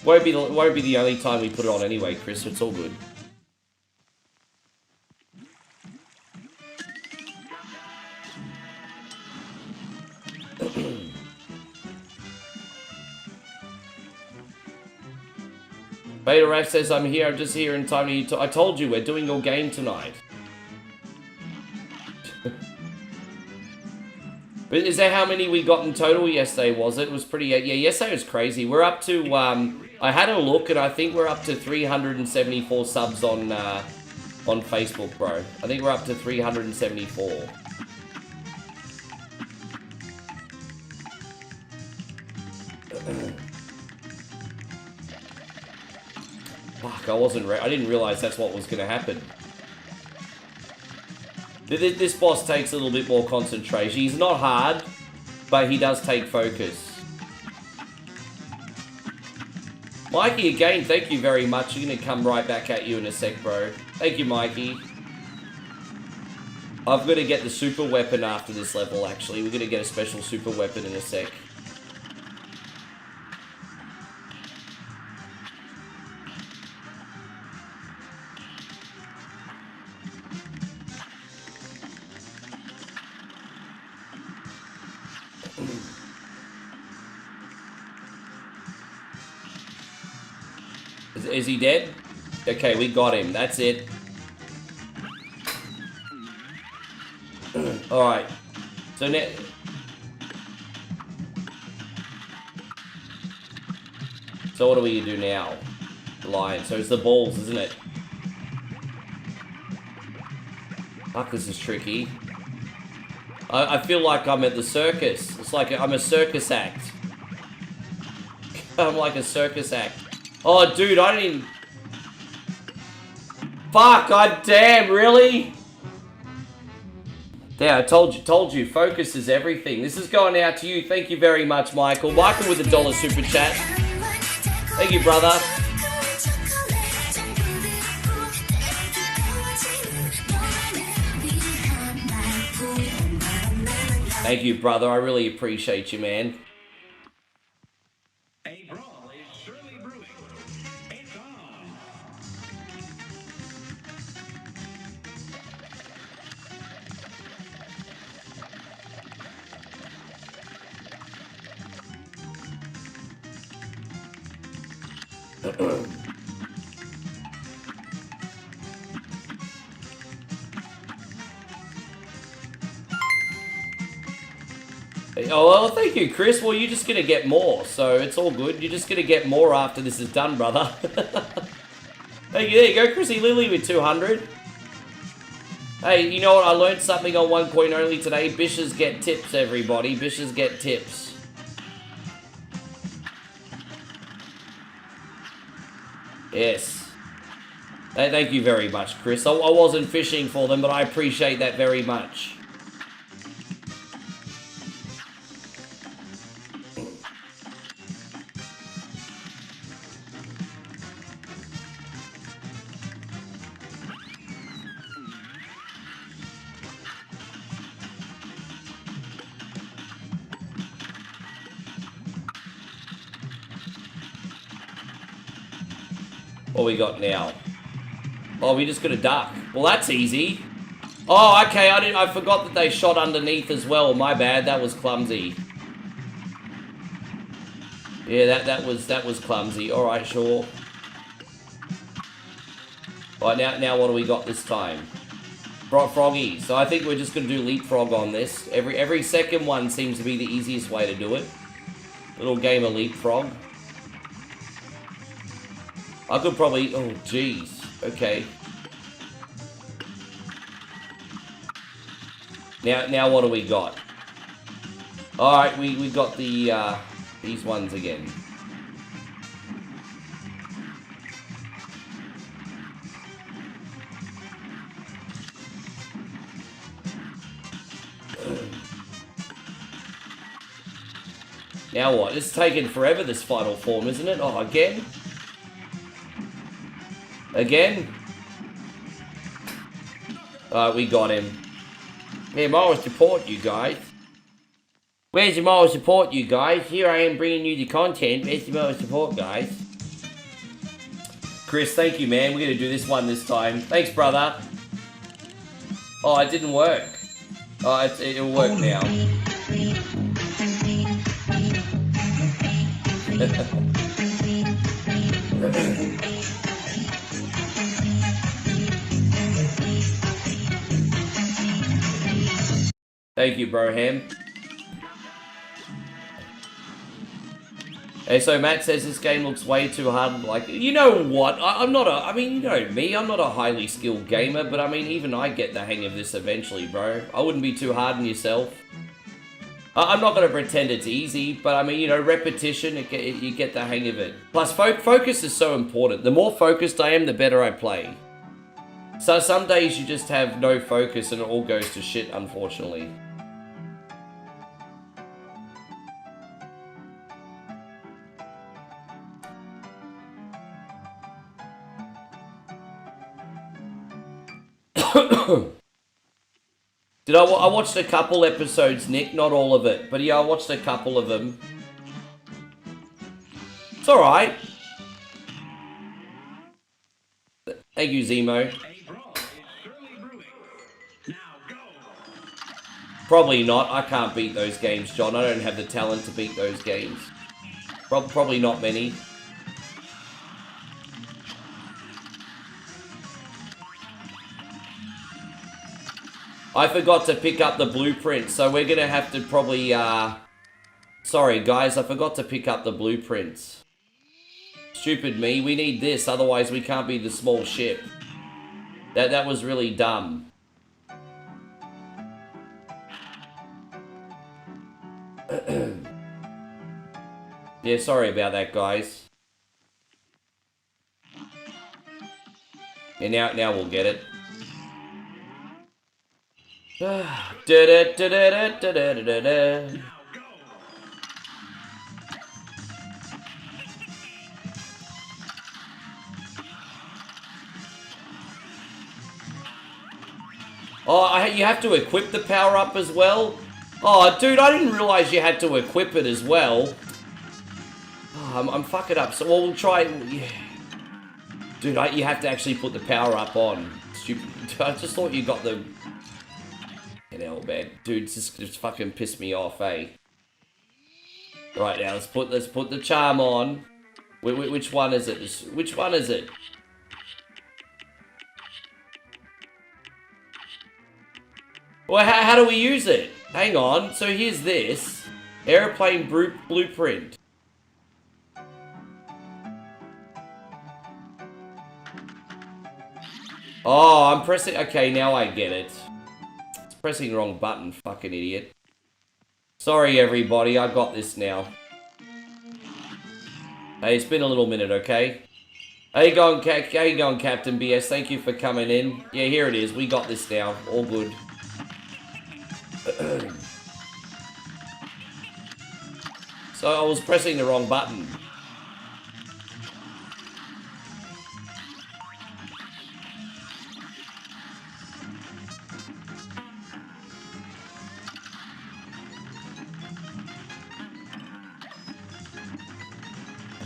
Won't be the only time we put it on anyway, Chris. So it's all good. Beta Raf says, I'm here, I'm just here in time to I told you, we're doing your game tonight. But is that how many we got in total yesterday, was it? It was pretty, yeah, yesterday was crazy. We're up to, I had a look, and I think we're up to 374 subs on Facebook, bro. I think we're up to 374. Fuck, I didn't realize that's what was going to happen. This boss takes a little bit more concentration. He's not hard, but he does take focus. Mikey, again, thank you very much. I'm going to come right back at you in a sec, bro. Thank you, Mikey. I've got to get the super weapon after this level, actually. We're going to get a special super weapon in a sec. Is he dead? Okay, we got him. That's it. Alright. So now... So what do we do now? Lion. So it's the balls, isn't it? Fuck, this is tricky. I feel like I'm at the circus. It's like I'm a circus act. I'm like a circus act. Oh, dude, I didn't... Fuck, god damn, really? Yeah, I told you, focus is everything. This is going out to you. Thank you very much, Michael. Michael with a $1 super chat. Thank you, brother. Thank you, brother. I really appreciate you, man. A brawl is surely brewing. It's on. Oh, well, thank you, Chris. Well, you're just going to get more, so it's all good. You're just going to get more after this is done, brother. Thank you. There you go, Chrissy Lily with 200. Hey, you know what? I learned something on One Coin Only today. Bishes get tips, everybody. Bishes get tips. Yes. Hey, thank you very much, Chris. I wasn't fishing for them, but I appreciate that very much. What we got now? Oh, we just got a duck. Well, that's easy. Oh, okay. I forgot that they shot underneath as well. My bad. That was clumsy. Yeah, that was clumsy. All right, sure. All right, now what do we got this time? Froggy. So I think we're just gonna do leapfrog on this. Every second one seems to be the easiest way to do it. Little game of leapfrog. I could probably... Oh, jeez. Okay. Now what do we got? Alright, we got the, these ones again. Now what? It's taken forever, this final form, isn't it? Oh, again? Again? Alright, we got him. Yeah, moral support, you guys. Where's the moral support, you guys? Here I am bringing you the content. Where's the moral support, guys? Chris, thank you, man. We're going to do this one this time. Thanks, brother. Oh, it didn't work. Oh, it'll work now. Thank you, Broham. Hey, so Matt says this game looks way too hard. Like, you know what? I'm not a... I mean, you know me. I'm not a highly skilled gamer, but I mean, even I get the hang of this eventually, bro. I wouldn't be too hard on yourself. I'm not going to pretend it's easy, but I mean, you know, repetition, you get the hang of it. Plus, focus is so important. The more focused I am, the better I play. So some days you just have no focus and it all goes to shit, unfortunately. I watched a couple episodes, Nick, not all of it, but yeah, I watched a couple of them. It's alright. Thank you, Zemo. Probably not. I can't beat those games, John. I don't have the talent to beat those games. Probably not many. I forgot to pick up the blueprint, so we're gonna have to probably, Sorry, guys, I forgot to pick up the blueprints. Stupid me, we need this, otherwise we can't be the small ship. That was really dumb. Yeah, sorry about that, guys. And now we'll get it. Oh, you have to equip the power-up as well? Oh, dude, I didn't realize you had to equip it as well. Oh, I'm fucking up, so we'll try... Yeah. Dude, you have to actually put the power-up on. Stupid. I just thought you got the... Hell, man. Dude, just fucking pissed me off, eh? Right, now, let's put the charm on. Which one is it? Which one is it? Well, how do we use it? Hang on. So here's this. Airplane blueprint. Oh, I'm pressing... Okay, now I get it. It's pressing the wrong button, fucking idiot. Sorry, everybody. I got this now. Hey, it's been a little minute, okay? How you going, Captain BS? Thank you for coming in. Yeah, here it is. We got this now. All good. So I was pressing the wrong button.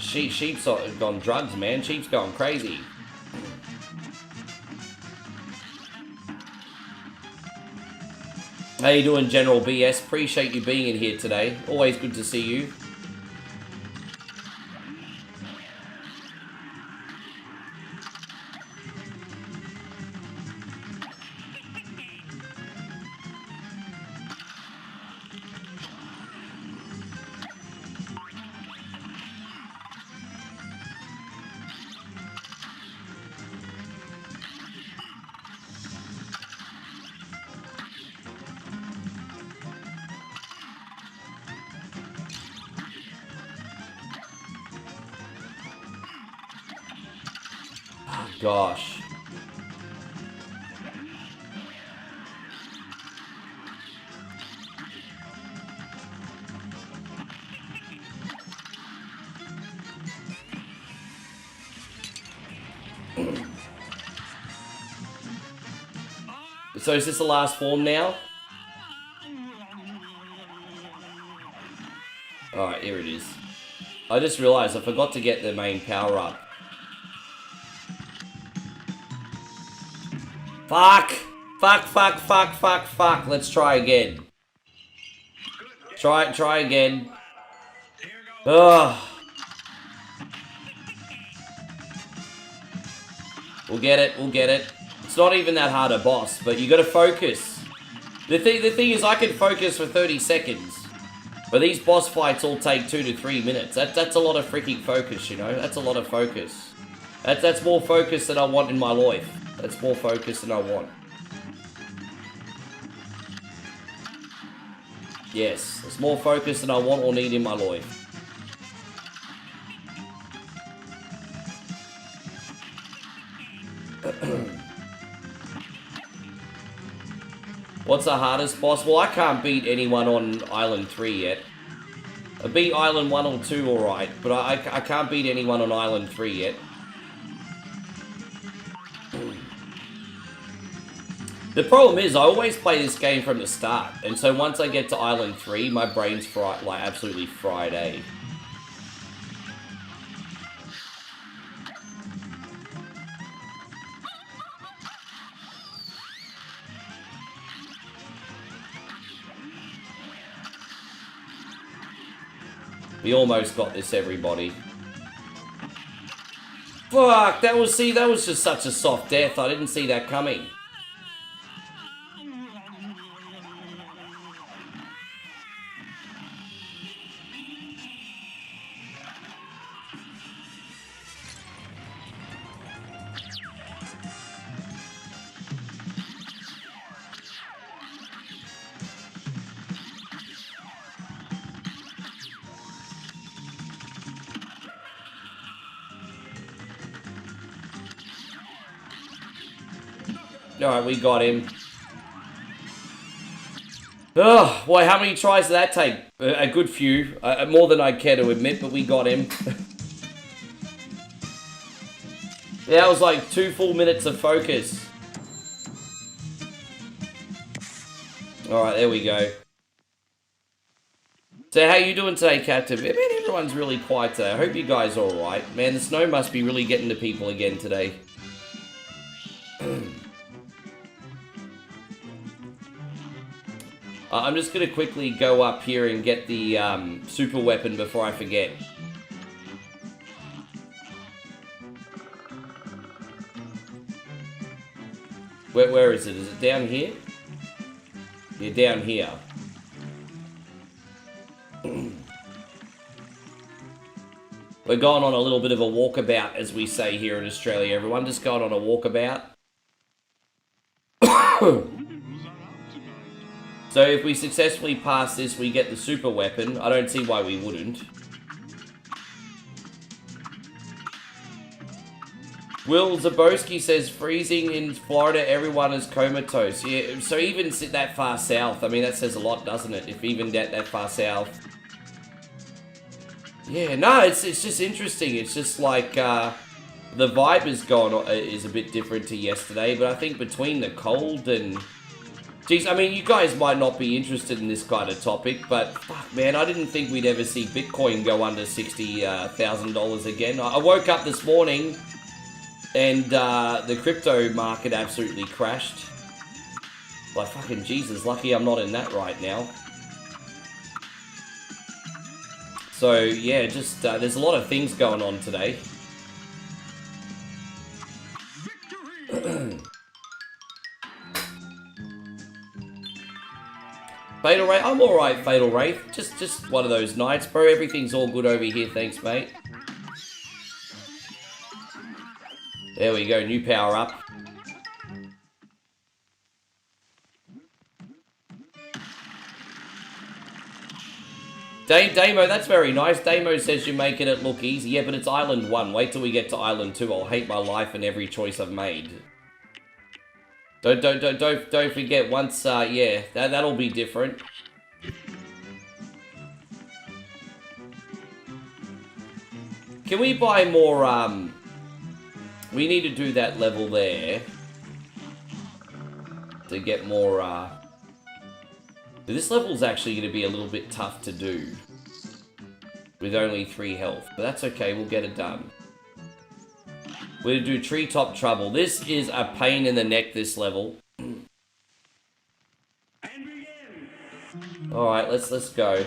Sheep's gone drugs, man. Sheep's going crazy. How you doing, General BS? Appreciate you being in here today. Always good to see you. Gosh. So is this the last form now? Alright, here it is. I just realized I forgot to get the main power up. Fuck! Fuck. Let's try again. Try again. Ugh. We'll get it. It's not even that hard a boss, but you gotta focus. The thing is, I can focus for 30 seconds. But these boss fights all take 2 to 3 minutes. That's a lot of freaking focus, you know? That's a lot of focus. That's more focus than I want in my life. That's more focus than I want. Yes, it's more focus than I want or need in my life. What's the hardest boss? Well, I can't beat anyone on Island 3 yet. I beat Island 1 or 2 alright, but I can't beat anyone on Island 3 yet. The problem is, I always play this game from the start, and so once I get to Island 3, my brain's fried, like absolutely fried, eh? We almost got this, everybody. Fuck, that was just such a soft death. I didn't see that coming. Alright, we got him. Oh, boy, how many tries did that take? A good few. More than I'd care to admit, but we got him. Yeah, that was like 2 full minutes of focus. Alright, there we go. So how you doing today, Captain? Man, everyone's really quiet today. I hope you guys are alright. Man, the snow must be really getting to people again today. I'm just going to quickly go up here and get the super weapon before I forget. Where is it? Is it down here? Yeah, down here. We're going on a little bit of a walkabout, as we say here in Australia. Everyone just going on a walkabout. So if we successfully pass this, we get the super weapon. I don't see why we wouldn't. Will Zabowski says, freezing in Florida, everyone is comatose. Yeah, so even that far south, I mean, that says a lot, doesn't it? If even that far south. Yeah, no, it's just interesting. It's just like, the vibe is a bit different to yesterday, but I think between the cold and... Geez, I mean, you guys might not be interested in this kind of topic, but fuck, man, I didn't think we'd ever see Bitcoin go under $60,000 again. I woke up this morning and the crypto market absolutely crashed. Like, fucking Jesus, lucky I'm not in that right now. So, yeah, just, there's a lot of things going on today. Fatal Wraith, I'm alright, Fatal Wraith. Just one of those nights, bro. Everything's all good over here, thanks, mate. There we go, new power up. Damo, that's very nice. Damo says you're making it look easy. Yeah, but it's Island 1. Wait till we get to Island 2. I'll hate my life and every choice I've made. Don't forget, once, yeah, that'll be different. Can we buy more, we need to do that level there. To get more, this level's actually going to be a little bit tough to do. With only 3 health, but that's okay, we'll get it done. We're going to do Treetop Trouble. This is a pain in the neck, this level. Alright, let's go.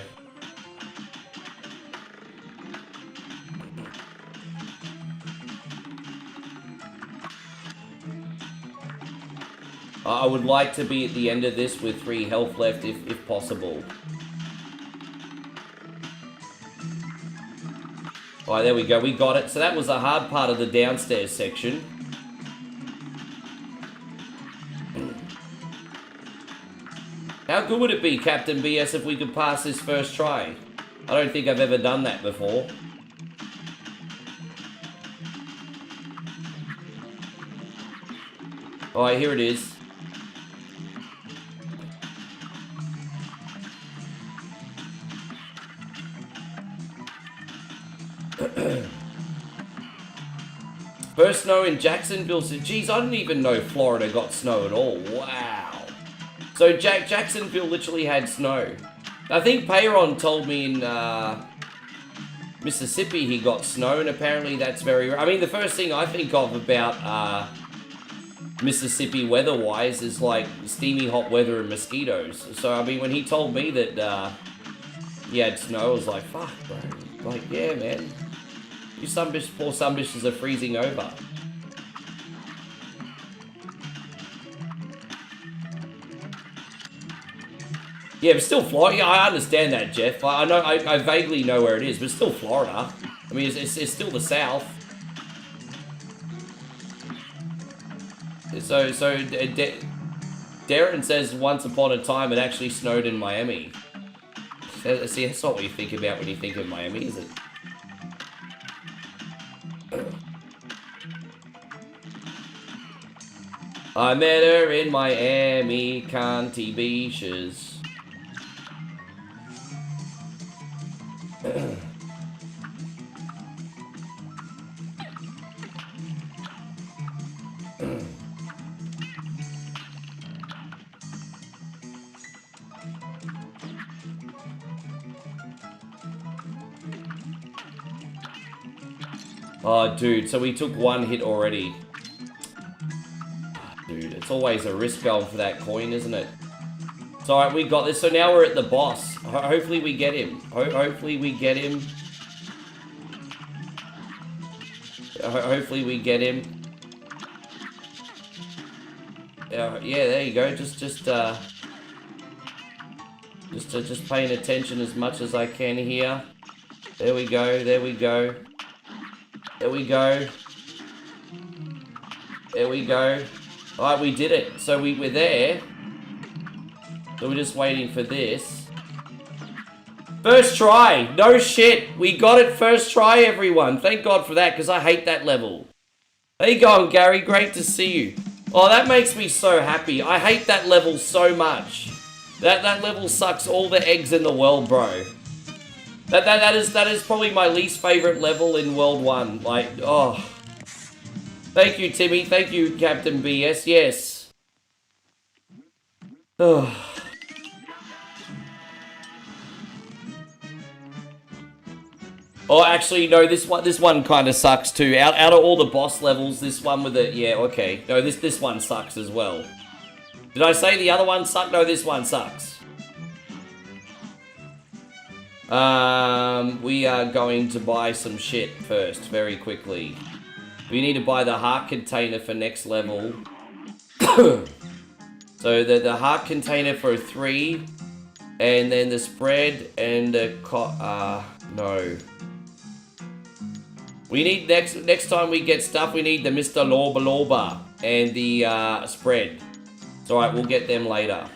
I would like to be at the end of this with 3 health left if possible. Alright, there we go. We got it. So that was the hard part of the downstairs section. How good would it be, Captain BS, if we could pass this first try? I don't think I've ever done that before. Alright, here it is. First snow in Jacksonville. Geez, I didn't even know Florida got snow at all. Wow. So Jacksonville literally had snow. I think Payron told me in Mississippi he got snow, and apparently that's very rare. I mean, the first thing I think of about Mississippi weather-wise is like steamy hot weather and mosquitoes. So, I mean, when he told me that he had snow, I was like, fuck, bro. Like, yeah, man. You poor sunbishes are freezing over. Yeah, but still Florida. Yeah, I understand that, Jeff. I know, I vaguely know where it is, but it's still Florida. I mean, it's still the South. So Darren says once upon a time it actually snowed in Miami. See, that's not what you think about when you think of Miami, is it? I met her in Miami, Conti Beaches. Oh, dude, so we took 1 hit already. Dude, it's always a risk going for that coin, isn't it? It's alright, we got this. So now we're at the boss. Hopefully we get him. Hopefully we get him. Hopefully we get him. Yeah, there you go. Just paying attention as much as I can here. There we go. There we go. There we go. There we go. Alright, we did it. So we're there. So we're just waiting for this. First try. No shit. We got it first try, everyone. Thank God for that, because I hate that level. How you going, Gary? Great to see you. Oh, that makes me so happy. I hate that level so much. That level sucks all the eggs in the world, bro. That is probably my least favorite level in World 1. Like, oh. Thank you, Timmy. Thank you, Captain BS. Yes. Oh. Oh, actually, no, this one kind of sucks too. Out of all the boss levels, this one with the... Yeah, okay. No, this one sucks as well. Did I say the other one sucked? No, this one sucks. We are going to buy some shit first, very quickly. We need to buy the heart container for next level. So the heart container for 3, and then the spread and the no. We need next time we get stuff, we need the Mr. Loba and the spread. It's alright, we'll get them later.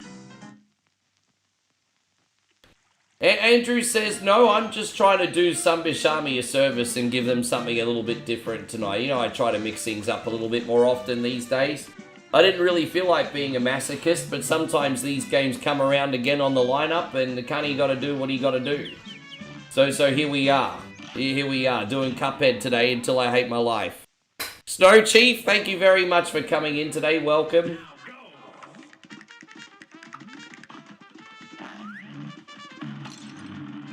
Andrew says, no, I'm just trying to do Sunbish Army a service and give them something a little bit different tonight. You know, I try to mix things up a little bit more often these days. I didn't really feel like being a masochist, but sometimes these games come around again on the lineup, and the cunny got to do what he got to do. So here we are. Here we are, doing Cuphead today until I hate my life. Snow Chief, thank you very much for coming in today. Welcome.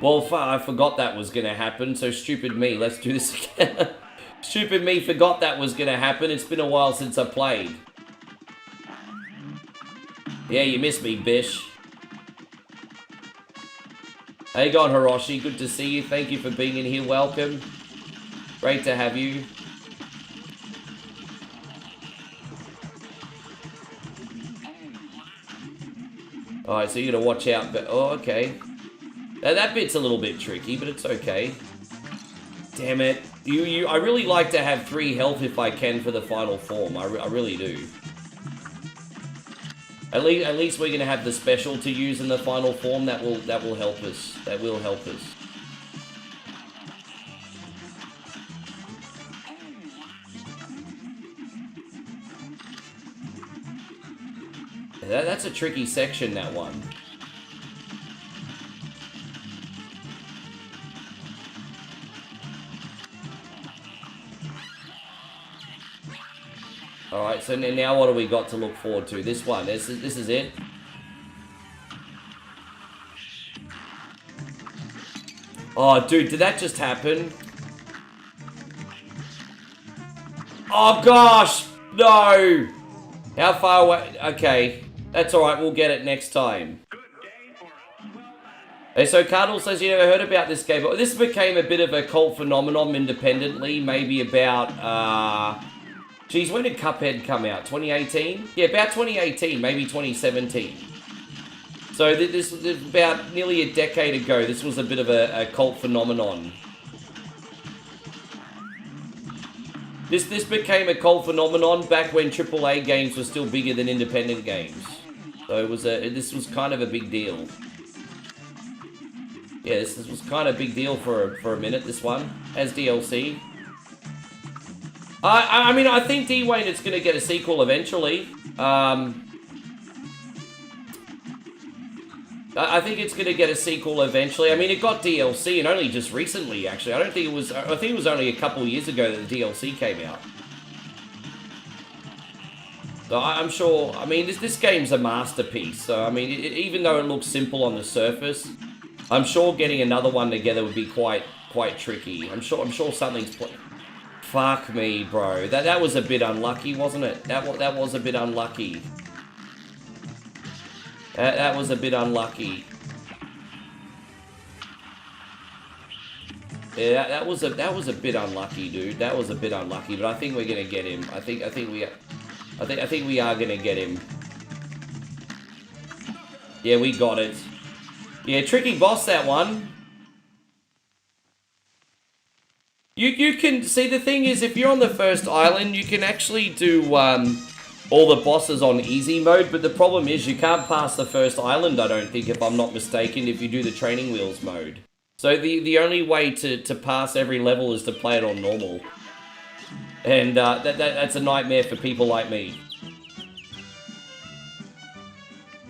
Well, I forgot that was going to happen, so stupid me. Let's do this again. Stupid me forgot that was going to happen. It's been a while since I played. Yeah, you missed me, bish. How you going, Hiroshi? Good to see you. Thank you for being in here. Welcome. Great to have you. Alright, so you gotta watch out, but... Oh, okay. That bit's a little bit tricky, but it's okay. Damn it. I really like to have 3 health if I can for the final form. I really do. At least we're gonna have the special to use in the final form. That will help us. That will help us. That's a tricky section, that one. Alright, so now what do we got to look forward to? This one. This is it. Oh, dude, did that just happen? Oh, gosh! No! How far away? Okay. That's alright, we'll get it next time. Hey, so Cardinal says you never heard about this game, but this became a bit of a cult phenomenon independently, maybe about, geez, when did Cuphead come out? 2018? Yeah, about 2018, maybe 2017. So this was about nearly a decade ago. This was a bit of a cult phenomenon. This became a cult phenomenon back when AAA games were still bigger than independent games. So it was this was kind of a big deal. Yeah, this was kind of a big deal for a minute, this one, as DLC. I mean, I think D-Wayne is going to get a sequel eventually. I think it's going to get a sequel eventually. I mean, it got DLC, and only just recently, actually. I think it was only a couple years ago that the DLC came out. So I'm sure, I mean, this game's a masterpiece. So, I mean, even though it looks simple on the surface, I'm sure getting another one together would be quite tricky. I'm sure something's... Fuck me, bro. That was a bit unlucky, wasn't it? That was a bit unlucky. That was a bit unlucky. Yeah, that was a bit unlucky, dude. That was a bit unlucky, but I think we're gonna get him. I think we are gonna get him. Yeah, we got it. Yeah, tricky boss, that one. You can see, the thing is, if you're on the first island, you can actually do all the bosses on easy mode, but the problem is you can't pass the first island, I don't think, if I'm not mistaken, if you do the training wheels mode. So the only way to pass every level is to play it on normal. And that's a nightmare for people like me.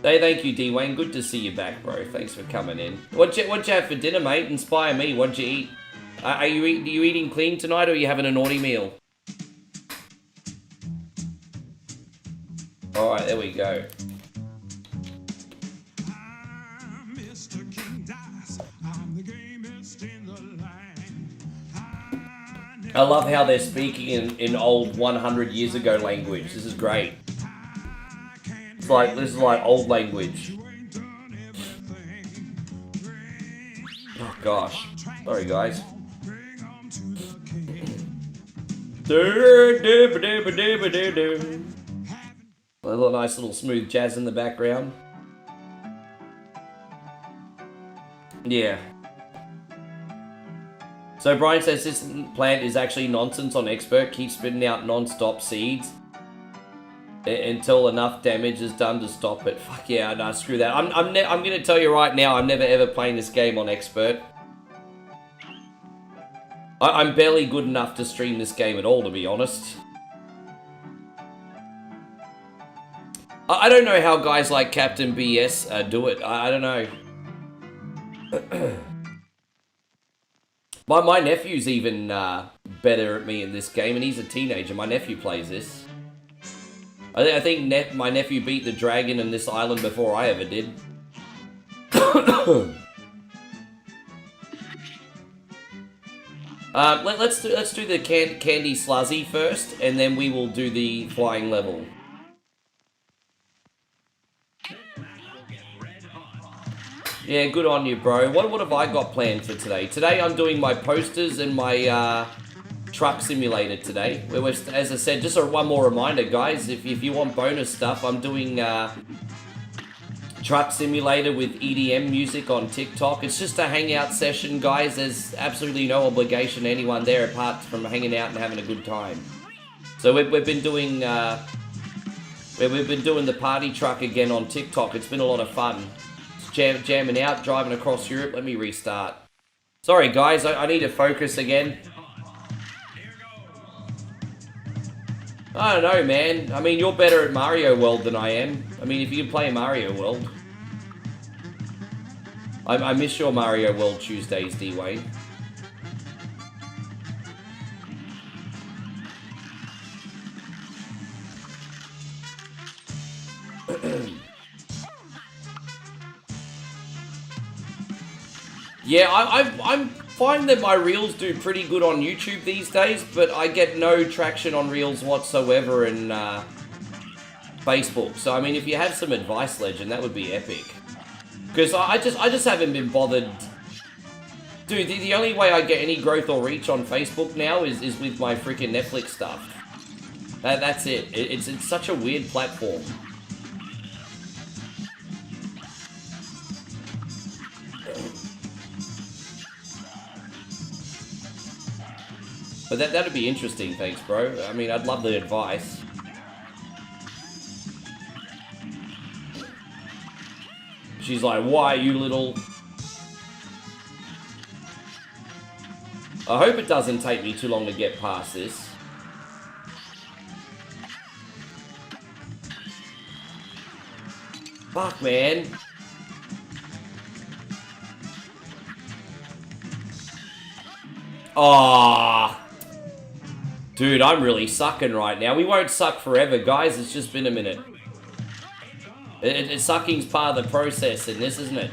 Hey, thank you, D-Wayne. Good to see you back, bro. Thanks for coming in. What'd you have for dinner, mate? Inspire me. What'd you eat? Are you eating clean tonight, or are you having a naughty meal? Alright, there we go. I love how they're speaking in old 100 years ago language. This is great. This is like old language. Oh gosh. Sorry guys. A little nice little smooth jazz in the background. Yeah. So Brian says this plant is actually nonsense on expert. Keep spitting out non-stop seeds until enough damage is done to stop it. Fuck yeah, no, screw that. I'm gonna tell you right now, I'm never ever playing this game on expert. I'm barely good enough to stream this game at all, to be honest. I don't know how guys like Captain BS do it. I don't know. My nephew's even better at me in this game, and he's a teenager. My nephew plays this. I think my nephew beat the dragon in this island before I ever did. Let's do the candy sluzzy first, and then we will do the flying level. Yeah, good on you, bro. What have I got planned for today? Today I'm doing my posters and my truck simulator today. As I said, just one more reminder, guys. If you want bonus stuff, I'm doing truck simulator with EDM music on TikTok. It's just a hangout session, guys. There's absolutely no obligation to anyone there apart from hanging out and having a good time. So we've been doing the party truck again on TikTok. It's been a lot of fun. Jamming out, driving across Europe. Let me restart. Sorry, guys. I need to focus again. I don't know, man. I mean, you're better at Mario World than I am. I mean, if you can play Mario World. I miss your Mario World Tuesdays, D-Wayne. Yeah, I'm finding that my reels do pretty good on YouTube these days, but I get no traction on reels whatsoever in Facebook. So I mean, if you have some advice, Legend, that would be epic. Because I just haven't been bothered. Dude, the only way I get any growth or reach on Facebook now is with my freaking Netflix stuff. That's it. It's such a weird platform. But that'd be interesting, thanks, bro. I mean, I'd love the advice. She's like, why, you little... I hope it doesn't take me too long to get past this. Fuck, man. Aww. Dude, I'm really sucking right now. We won't suck forever, guys. It's just been a minute. Sucking's part of the process in this, isn't it?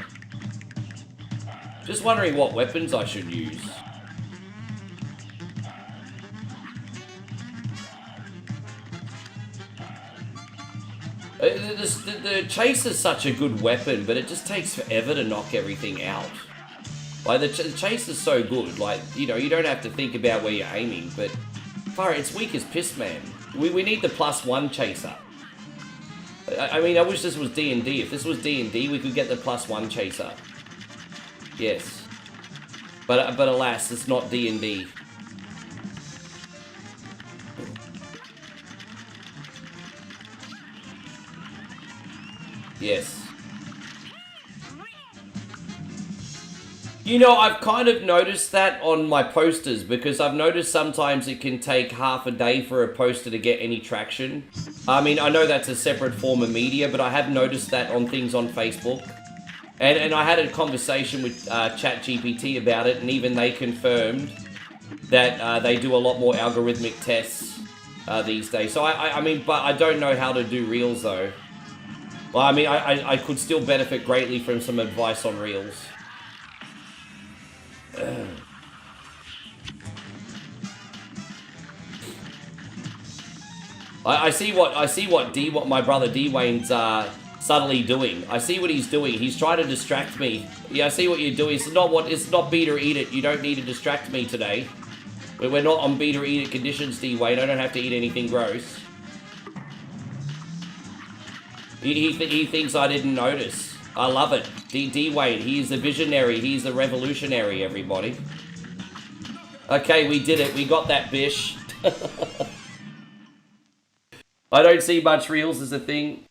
Just wondering what weapons I should use. The chase is such a good weapon, but it just takes forever to knock everything out. Like, the chase is so good, like, you know, you don't have to think about where you're aiming, but... Far, it's weak as piss, man. We need the +1 chaser. I mean, I wish this was D&D. If this was D&D, we could get the +1 chaser. Yes. But alas, it's not D&D. Yes. You know, I've kind of noticed that on my posters, because I've noticed sometimes it can take half a day for a poster to get any traction. I mean, I know that's a separate form of media, but I have noticed that on things on Facebook. And I had a conversation with ChatGPT about it, and even they confirmed that they do a lot more algorithmic tests these days. So, I mean, but I don't know how to do Reels, though. Well, I mean, I could still benefit greatly from some advice on Reels. I see what my brother D-Wayne's subtly doing. I see what he's doing. He's trying to distract me. Yeah, I see what you're doing. It's not beat or eat it. You don't need to distract me today. We're not on beat or eat it conditions, D-Wayne. I don't have to eat anything gross. He thinks I didn't notice. I love it. D-Wayne, he's the visionary. He's the revolutionary, everybody. Okay, we did it. We got that bish. I don't see much Reels as a thing.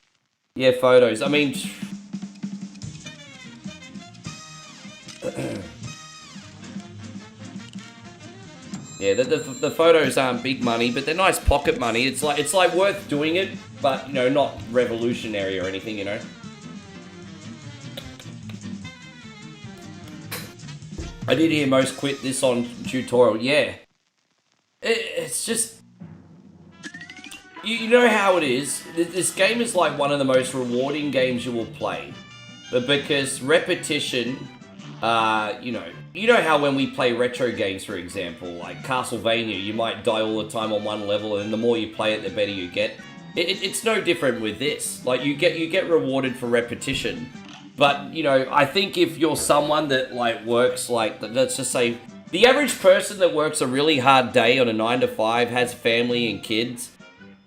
Yeah, photos. I mean... yeah, the photos aren't big money, but they're nice pocket money. It's like worth doing it, but, you know, not revolutionary or anything, you know. I did hear most quit this on tutorial. Yeah. It's just... You know how it is. This game is like one of the most rewarding games you will play. But because repetition, you know how when we play retro games, for example, like Castlevania, you might die all the time on one level, and the more you play it, the better you get. It's no different with this. Like, you get rewarded for repetition. But, you know, I think if you're someone that, like, works, like, let's just say, the average person that works a really hard day on a 9 to 5, has family and kids,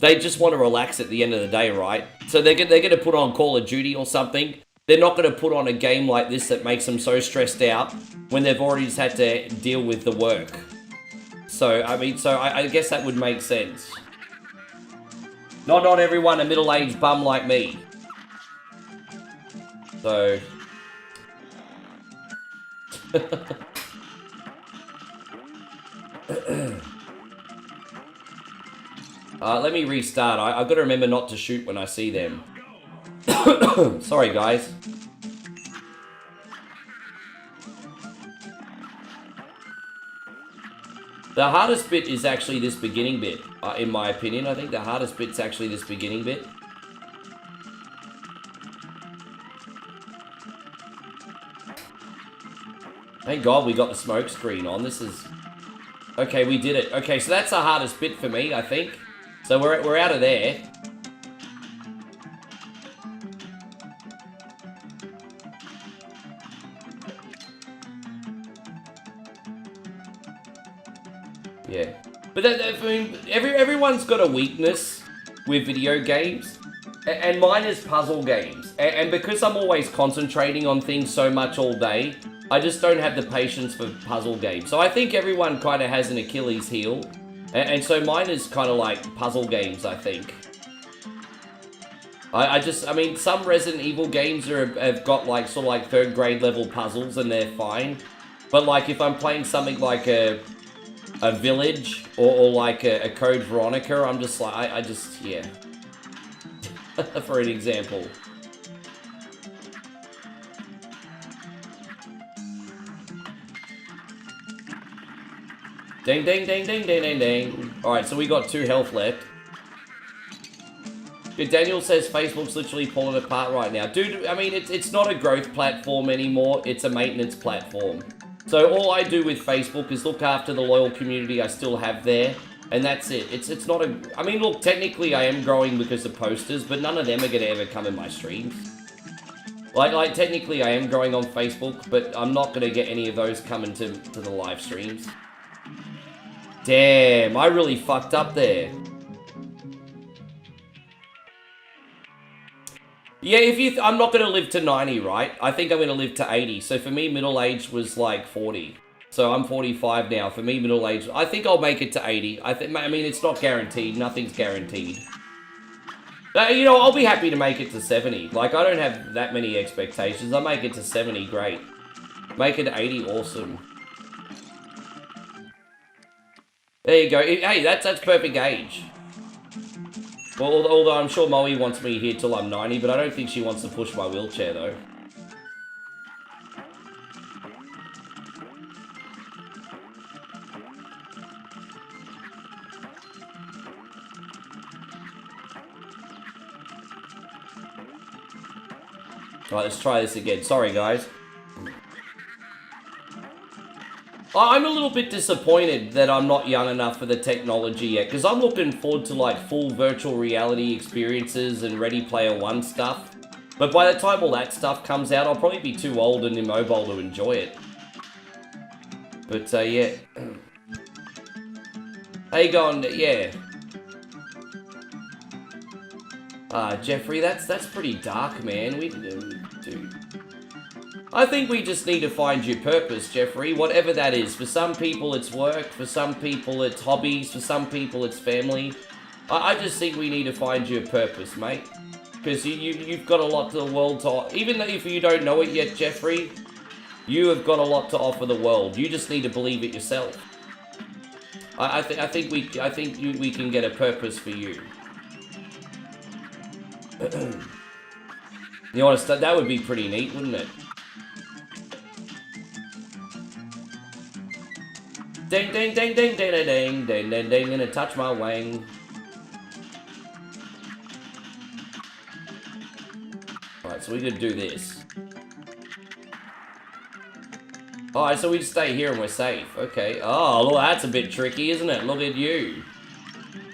they just want to relax at the end of the day, right? So they're going to put on Call of Duty or something, they're not going to put on a game like this that makes them so stressed out when they've already just had to deal with the work. So, I mean, I guess that would make sense. Not everyone a middle-aged bum like me. So... let me restart. I've got to remember not to shoot when I see them. Sorry, guys. The hardest bit is actually this beginning bit, in my opinion. I think the hardest bit's actually this beginning bit. Thank God we got the smoke screen on. This is... Okay, we did it. Okay, so that's the hardest bit for me, I think. So we're out of there. Yeah. But I mean, everyone's got a weakness with video games. And mine is puzzle games. And because I'm always concentrating on things so much all day, I just don't have the patience for puzzle games. So I think everyone kind of has an Achilles heel. And so mine is kind of like puzzle games, I think. I mean, some Resident Evil games have got like sort of like 3rd grade level puzzles and they're fine. But like if I'm playing something like a Village or like a Code Veronica, I'm just like, I just, yeah. For an example. Ding, ding, ding, ding, ding, ding, ding. Alright, so we got 2 health left. Dude, Daniel says Facebook's literally pulling apart right now. Dude, I mean, it's not a growth platform anymore. It's a maintenance platform. So all I do with Facebook is look after the loyal community I still have there. And that's it. It's not a... I mean, look, technically I am growing because of posters, but none of them are going to ever come in my streams. Like technically I am growing on Facebook, but I'm not going to get any of those coming to the live streams. Damn, I really fucked up there. Yeah, I'm not going to live to 90, right? I think I'm going to live to 80. So for me, middle age was like 40. So I'm 45 now. For me, middle age, I think I'll make it to 80. I mean, it's not guaranteed. Nothing's guaranteed. You know, I'll be happy to make it to 70. Like, I don't have that many expectations. I'll make it to 70, great. Make it to 80, awesome. There you go. Hey, that's perfect age. Well, although I'm sure Moe wants me here till I'm 90, but I don't think she wants to push my wheelchair, though. Alright, let's try this again. Sorry, guys. I'm a little bit disappointed that I'm not young enough for the technology yet, because I'm looking forward to like full virtual reality experiences and Ready Player One stuff. But by the time all that stuff comes out, I'll probably be too old and immobile to enjoy it. But yeah. How you going? Yeah. Jeffrey, that's pretty dark, man. Dude. I think we just need to find your purpose, Jeffrey, whatever that is. For some people, it's work. For some people, it's hobbies. For some people, it's family. I just think we need to find your purpose, mate. Because you've got a lot to the world to... Even if you don't know it yet, Jeffrey, you have got a lot to offer the world. You just need to believe it yourself. I think we can get a purpose for you. You want to start? That would be pretty neat, wouldn't it? Ding, ding, ding, ding, ding, ding, ding, ding, ding, ding, gonna touch my wang. Alright, so we could do this. Alright, so we just stay here and we're safe. Okay. Oh, look, that's a bit tricky, isn't it? Look at you.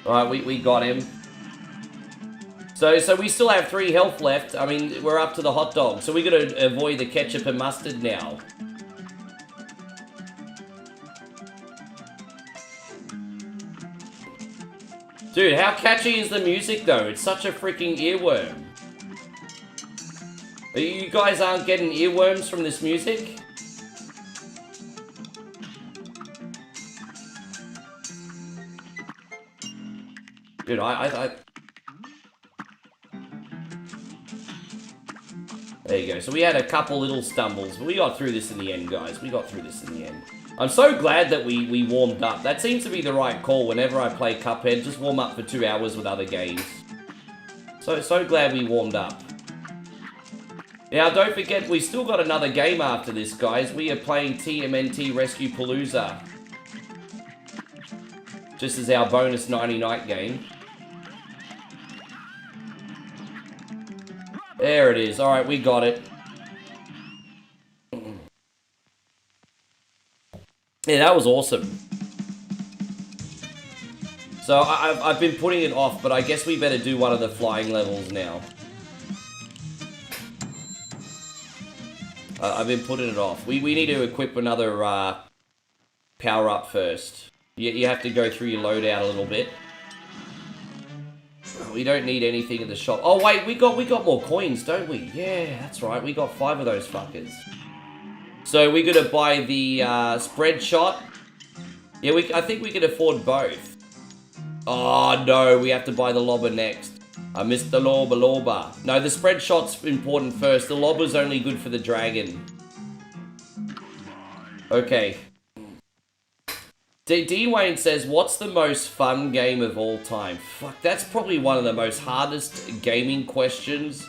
Alright, we got him. So we still have 3 health left. I mean, we're up to the hot dog. So we gotta avoid the ketchup and mustard now. Dude, how catchy is the music though? It's such a freaking earworm. You guys aren't getting earworms from this music? Dude, There you go. So we had a couple little stumbles, but we got through this in the end, guys. We got through this in the end. I'm so glad that we warmed up. That seems to be the right call whenever I play Cuphead. Just warm up for 2 hours with other games. So glad we warmed up. Now, don't forget, we still got another game after this, guys. We are playing TMNT Rescue-Palooza. Just as our bonus 90-night game. There it is. Alright, we got it. Yeah, that was awesome. So, I've been putting it off, but I guess we better do one of the flying levels now. I've been putting it off. We need to equip another power-up first. You have to go through your loadout a little bit. We don't need anything in the shop. Oh wait, we got more coins, don't we? Yeah, that's right. We got 5 of those fuckers. So we're gonna buy the spread shot. Yeah, I think we can afford both. Oh no, we have to buy the lobber next. I missed the lobber. No, the spread shot's important first. The lobber's only good for the dragon. Okay. Dean Wayne says, what's the most fun game of all time? Fuck, that's probably one of the most hardest gaming questions.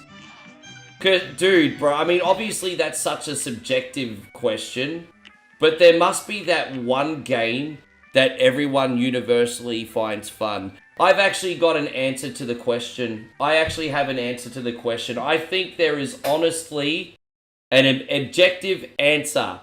Dude, bro, I mean, obviously that's such a subjective question, but there must be that one game that everyone universally finds fun. I've actually got an answer to the question. I actually have an answer to the question. I think there is honestly an objective answer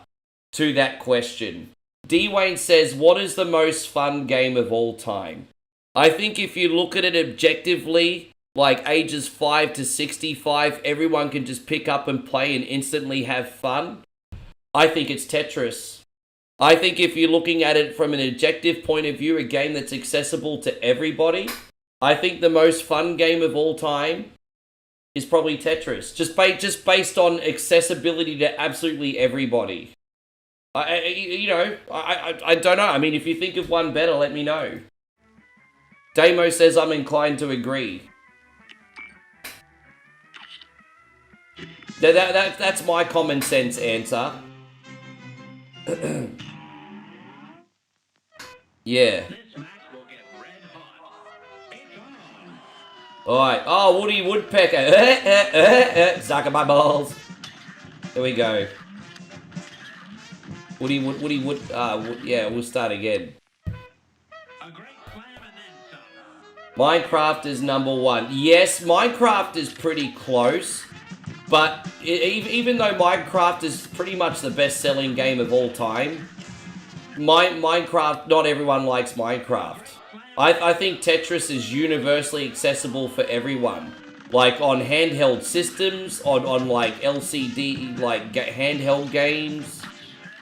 to that question. D. Wayne says, what is the most fun game of all time? I think if you look at it objectively, like ages 5 to 65, everyone can just pick up and play and instantly have fun. I think it's Tetris. I think if you're looking at it from an objective point of view, a game that's accessible to everybody, I think the most fun game of all time is probably Tetris. Just based on accessibility to absolutely everybody. I don't know. I mean, if you think of one better, let me know. Damo says I'm inclined to agree. That's my common sense answer. Yeah. Alright. Oh, Woody Woodpecker. Suck my balls. Here we go. Woody, yeah, we'll start again. Minecraft is #1. Yes, Minecraft is pretty close, but even though Minecraft is pretty much the best-selling game of all time, Minecraft, not everyone likes Minecraft. I think Tetris is universally accessible for everyone. Like on handheld systems, on like LCD, like handheld games.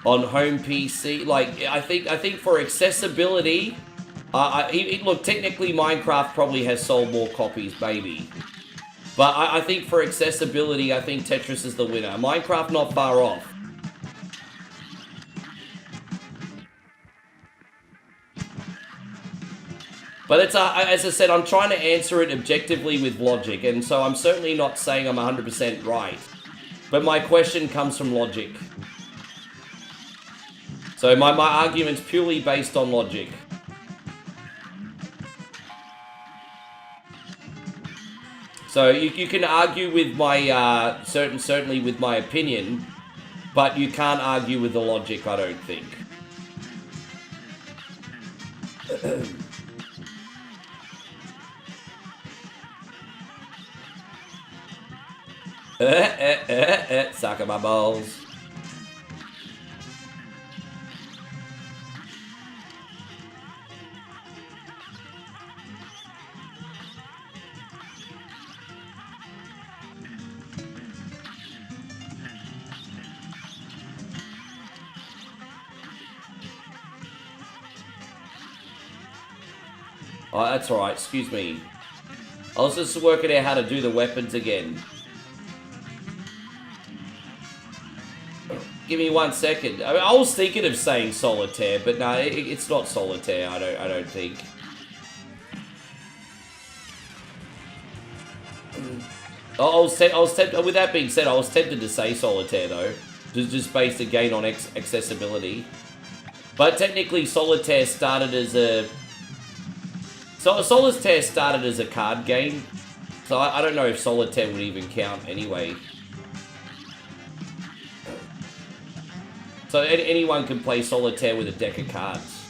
On home PC, like I think for accessibility, look, technically Minecraft probably has sold more copies, maybe, but I think for accessibility, I think Tetris is the winner. Minecraft not far off. But it's as I said, I'm trying to answer it objectively with logic, and so I'm certainly not saying I'm 100% right. But my question comes from logic. So my argument's purely based on logic. So you can argue with my certainly with my opinion, but you can't argue with the logic, I don't think. Suck my balls. Oh, that's alright, excuse me. I was just working out how to do the weapons again. Give me 1 second. I was thinking of saying solitaire, but no, it's not solitaire. I don't think. I was tempted. With that being said, I was tempted to say solitaire though, just based again on accessibility. But technically, solitaire started as a card game, so I don't know if solitaire would even count anyway. So anyone can play solitaire with a deck of cards.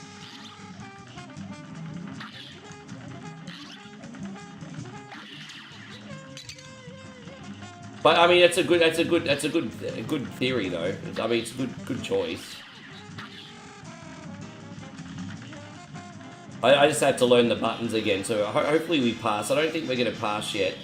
But I mean, that's a good theory though. I mean, it's a good choice. I just had to learn the buttons again, so hopefully we pass. I don't think we're gonna pass yet.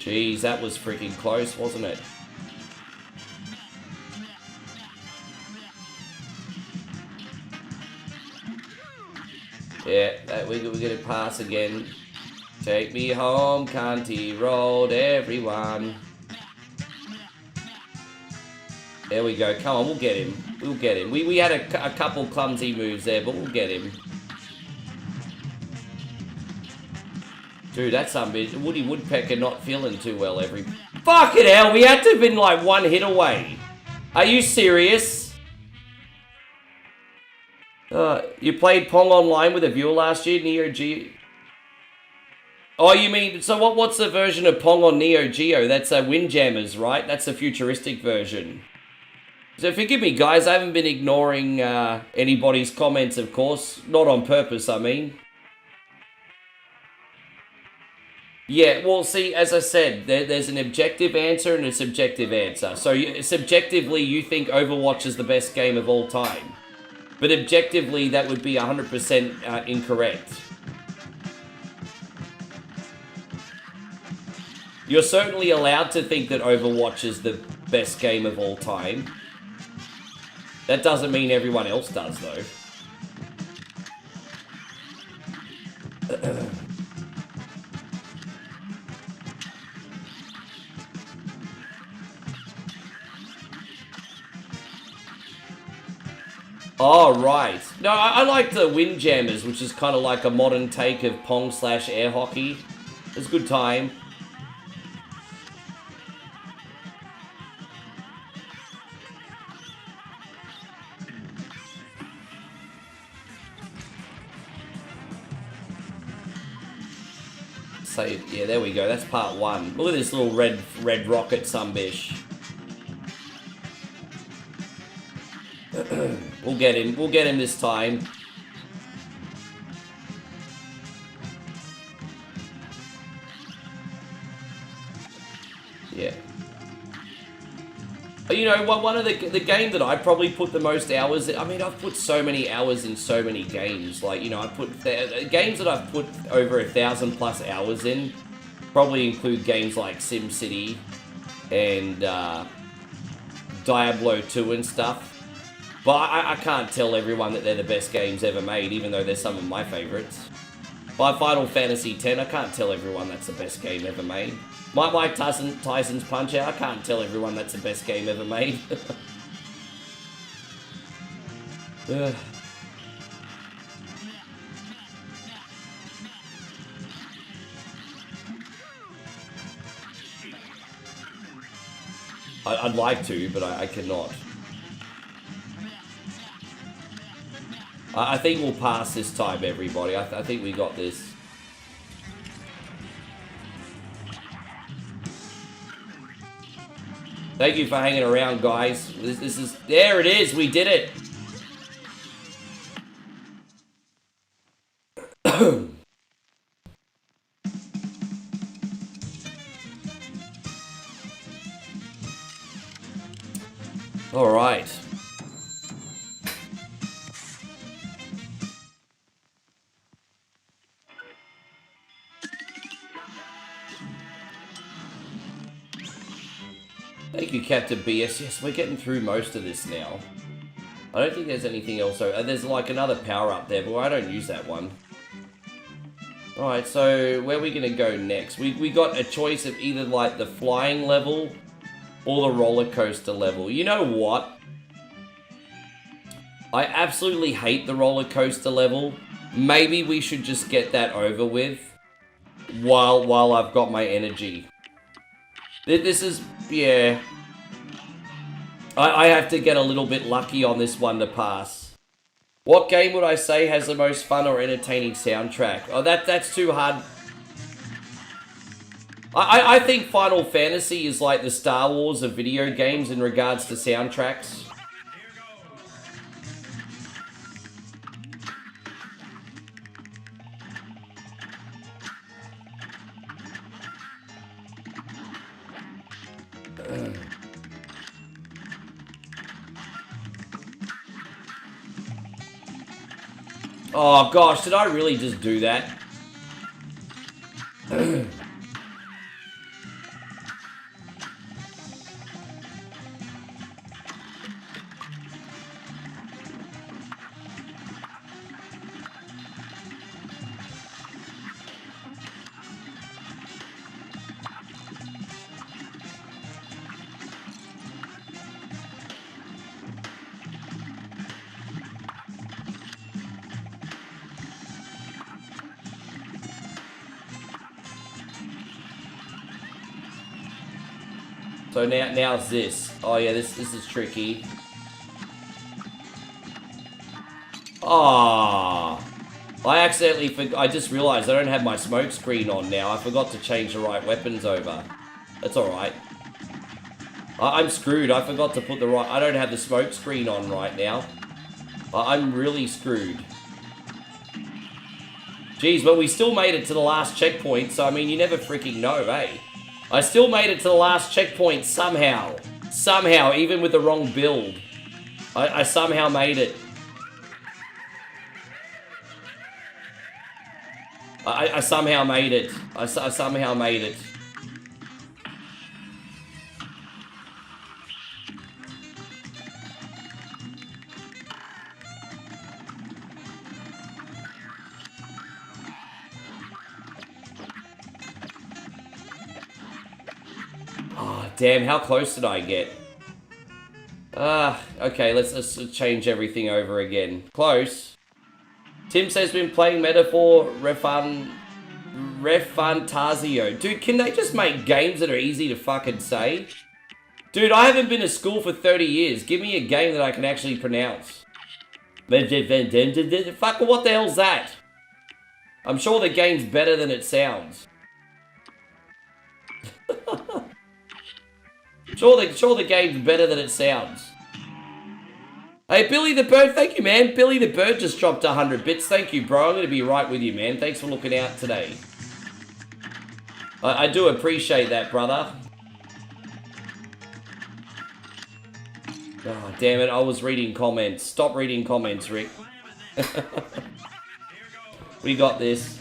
Jeez, that was freaking close, wasn't it? Yeah, we're gonna pass again. Take me home, County Road, everyone. There we go. Come on, we'll get him. We'll get him. We had a couple clumsy moves there, but we'll get him. Dude, that's some bitch. Woody Woodpecker not feeling too well every... Fucking hell, we had to have been like 1 hit away. Are you serious? You played Pong online with a viewer last year, Neo Geo? Oh, you mean... So what's the version of Pong on Neo Geo? That's Windjammers, right? That's the futuristic version. So forgive me, guys. I haven't been ignoring anybody's comments, of course. Not on purpose, I mean. Yeah, well, see, as I said, there's an objective answer and a subjective answer. So subjectively, you think Overwatch is the best game of all time. But objectively, that would be 100% incorrect. You're certainly allowed to think that Overwatch is the best game of all time. That doesn't mean everyone else does, though. Oh, right. No, I like the Windjammers, which is kind of like a modern take of Pong / air hockey. It's a good time. So, yeah, there we go. That's part 1. Look at this little red rocket sunbish. We'll get him. We'll get him this time. Yeah. You know, one of the game that I probably put the most hours in, I mean, I've put so many hours in so many games. Like, you know, I put games that I've put over 1,000+ hours in probably include games like SimCity and Diablo 2 and stuff. But I can't tell everyone that they're the best games ever made, even though they're some of my favorites. By Final Fantasy X, I can't tell everyone that's the best game ever made. Mike Tyson's Punch-Out, I can't tell everyone that's the best game ever made. I'd like to, but I cannot. I think we'll pass this time, everybody. I think we got this. Thank you for hanging around, guys. This is... There it is. We did it. All right. Thank you, Captain BS. Yes, we're getting through most of this now. I don't think there's anything else. There's like another power up there, but I don't use that one. Alright, so where are we gonna go next? We got a choice of either like the flying level or the roller coaster level. You know what? I absolutely hate the roller coaster level. Maybe we should just get that over with while I've got my energy. This is, yeah. I have to get a little bit lucky on this one to pass. What game would I say has the most fun or entertaining soundtrack? Oh, that's too hard. I think Final Fantasy is like the Star Wars of video games in regards to soundtracks. Oh gosh, did I really just do that? So now it's this. Oh yeah, this is tricky. Ah, I accidentally I just realized I don't have my smoke screen on now. I forgot to change the right weapons over. That's alright. I'm screwed. I forgot to put the right... I don't have the smoke screen on right now. I'm really screwed. Jeez, but we still made it to the last checkpoint, so I mean, you never freaking know, eh? I still made it to the last checkpoint somehow. Somehow, even with the wrong build. I somehow made it. I somehow made it. I somehow made it. Damn, how close did I get? Okay, let's change everything over again. Close. Tim says been playing Metaphor Refantasio. Dude, can they just make games that are easy to fucking say? Dude, I haven't been to school for 30 years. Give me a game that I can actually pronounce. Fuck, what the hell's that? I'm sure the game's better than it sounds. Sure the game's better than it sounds. Hey, Billy the Bird, thank you, man. Billy the Bird just dropped 100 bits. Thank you, bro. I'm going to be right with you, man. Thanks for looking out today. I do appreciate that, brother. Oh, damn it. I was reading comments. Stop reading comments, Rick. We got this.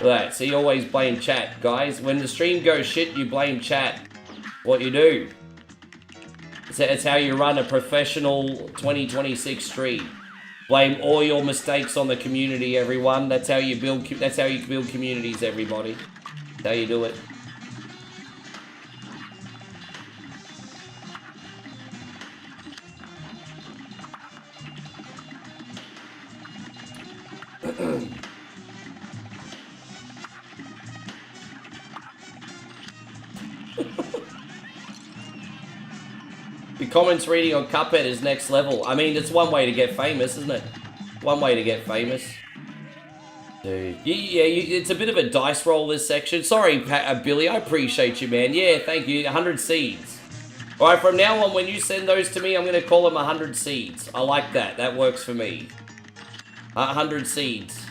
Alright, so you always blame chat, guys. When the stream goes shit, you blame chat. What you do. It's how you run a professional 2026 stream. Blame all your mistakes on the community, everyone. That's how you build communities, everybody. That's how you do it. The comments reading on Cuphead is next level. I mean, it's one way to get famous, isn't it? One way to get famous. Dude. Yeah, it's a bit of a dice roll, this section. Sorry, Billy, I appreciate you, man. Yeah, thank you. 100 seeds. Alright, from now on, when you send those to me, I'm going to call them 100 seeds. I like that. That works for me. 100 seeds.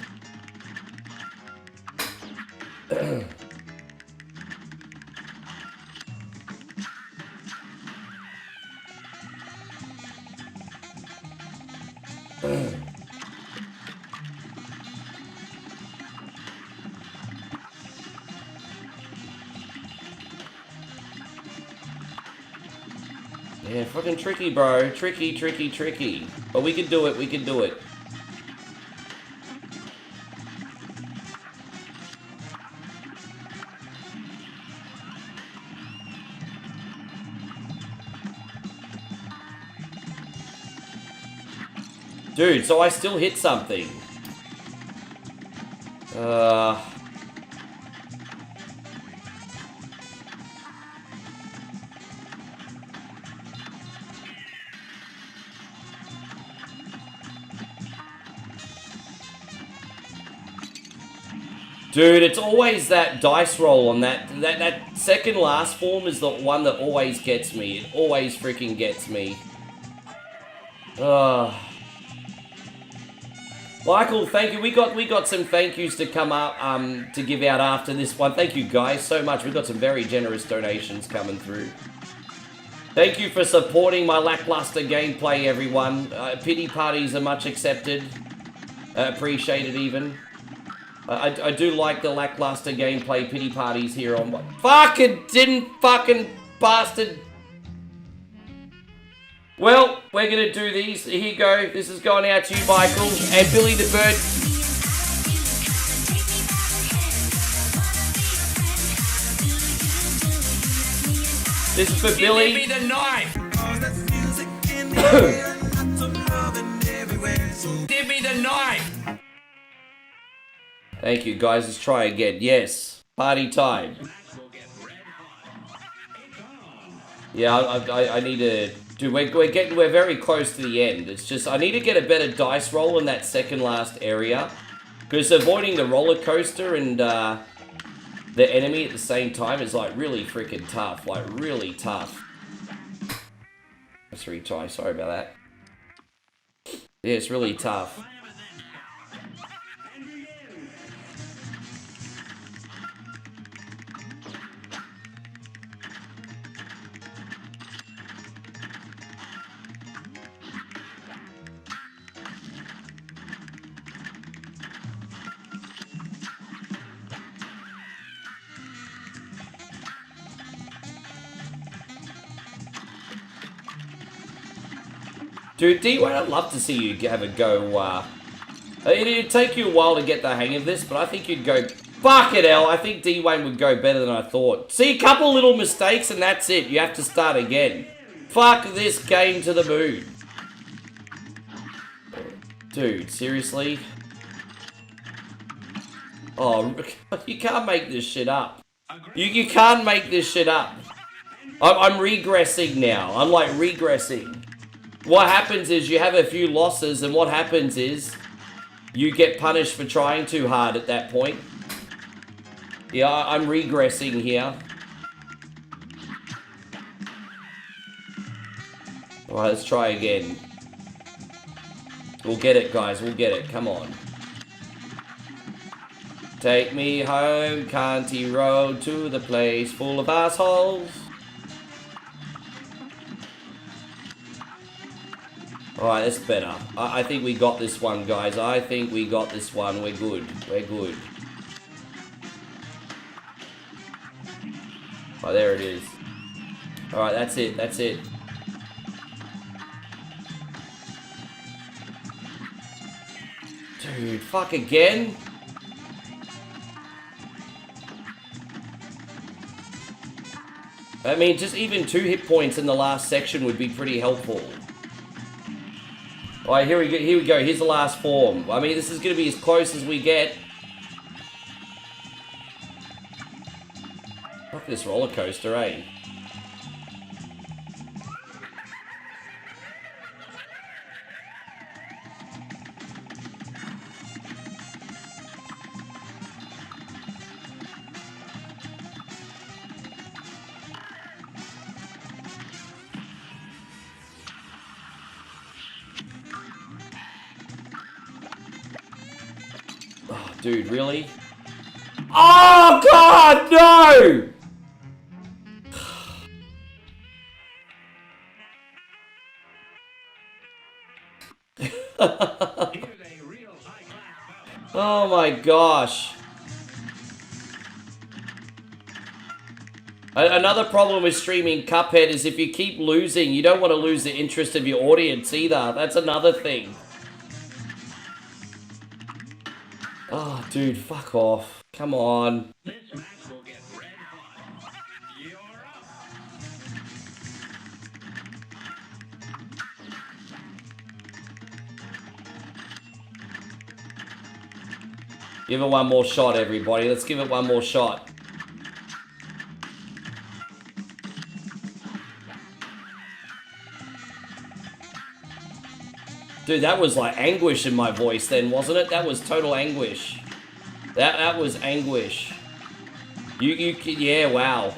Yeah, fucking tricky, bro. Tricky. But we can do it, we can do it. Dude, so I still hit something. Dude, it's always that dice roll on that second last form is the one that always gets me. It always freaking gets me. Michael, thank you. We got some thank yous to come up to give out after this one. Thank you guys so much. We've got some very generous donations coming through. Thank you for supporting my lackluster gameplay, everyone. Pity parties are much accepted. Appreciated even. I do like the lackluster gameplay pity parties here on... Fucking bastard! Well, we're gonna do these. Here you go. This is going out to you, Michael. And Billy the Bird. This is for Billy. Give me the knife! Give me the knife! Thank you, guys. Let's try again. Yes. Party time. Yeah, I need to... Dude, we're very close to the end. It's just, I need to get a better dice roll in that second last area. Because avoiding the roller coaster and the enemy at the same time is like really freaking tough. Like really tough. Let's retry. Sorry about that. Yeah, it's really tough. Dude, D-Wayne, I'd love to see you have a go, it'd take you a while to get the hang of this, but I think you'd go... Fuck it, hell, I think D-Wayne would go better than I thought. See, a couple little mistakes and that's it. You have to start again. Fuck this game to the moon. Dude, seriously? Oh, you can't make this shit up. You can't make this shit up. I'm regressing now. I'm like regressing. What happens is you have a few losses, and what happens is you get punished for trying too hard at that point. Yeah, I'm regressing here. Alright, let's try again. We'll get it, guys. We'll get it. Come on. Take me home, Canty Road, to the place full of assholes. Alright, that's better. I think we got this one, guys. I think we got this one. We're good. We're good. Oh, there it is. Alright, that's it. That's it. Dude, fuck again? I mean, just even 2 hit points in the last section would be pretty helpful. Alright, here we go. Here's the last form. I mean, this is going to be as close as we get. Fuck this roller coaster, eh? Dude, really? Oh, God, no! Oh, my gosh. Another problem with streaming Cuphead is if you keep losing, you don't want to lose the interest of your audience either. That's another thing. Oh, dude, fuck off. Come on. This match will get red hot. You're up. Give it one more shot, everybody. Let's give it one more shot. Dude, that was like anguish in my voice then, wasn't it? That was total anguish. That was anguish. Yeah, wow.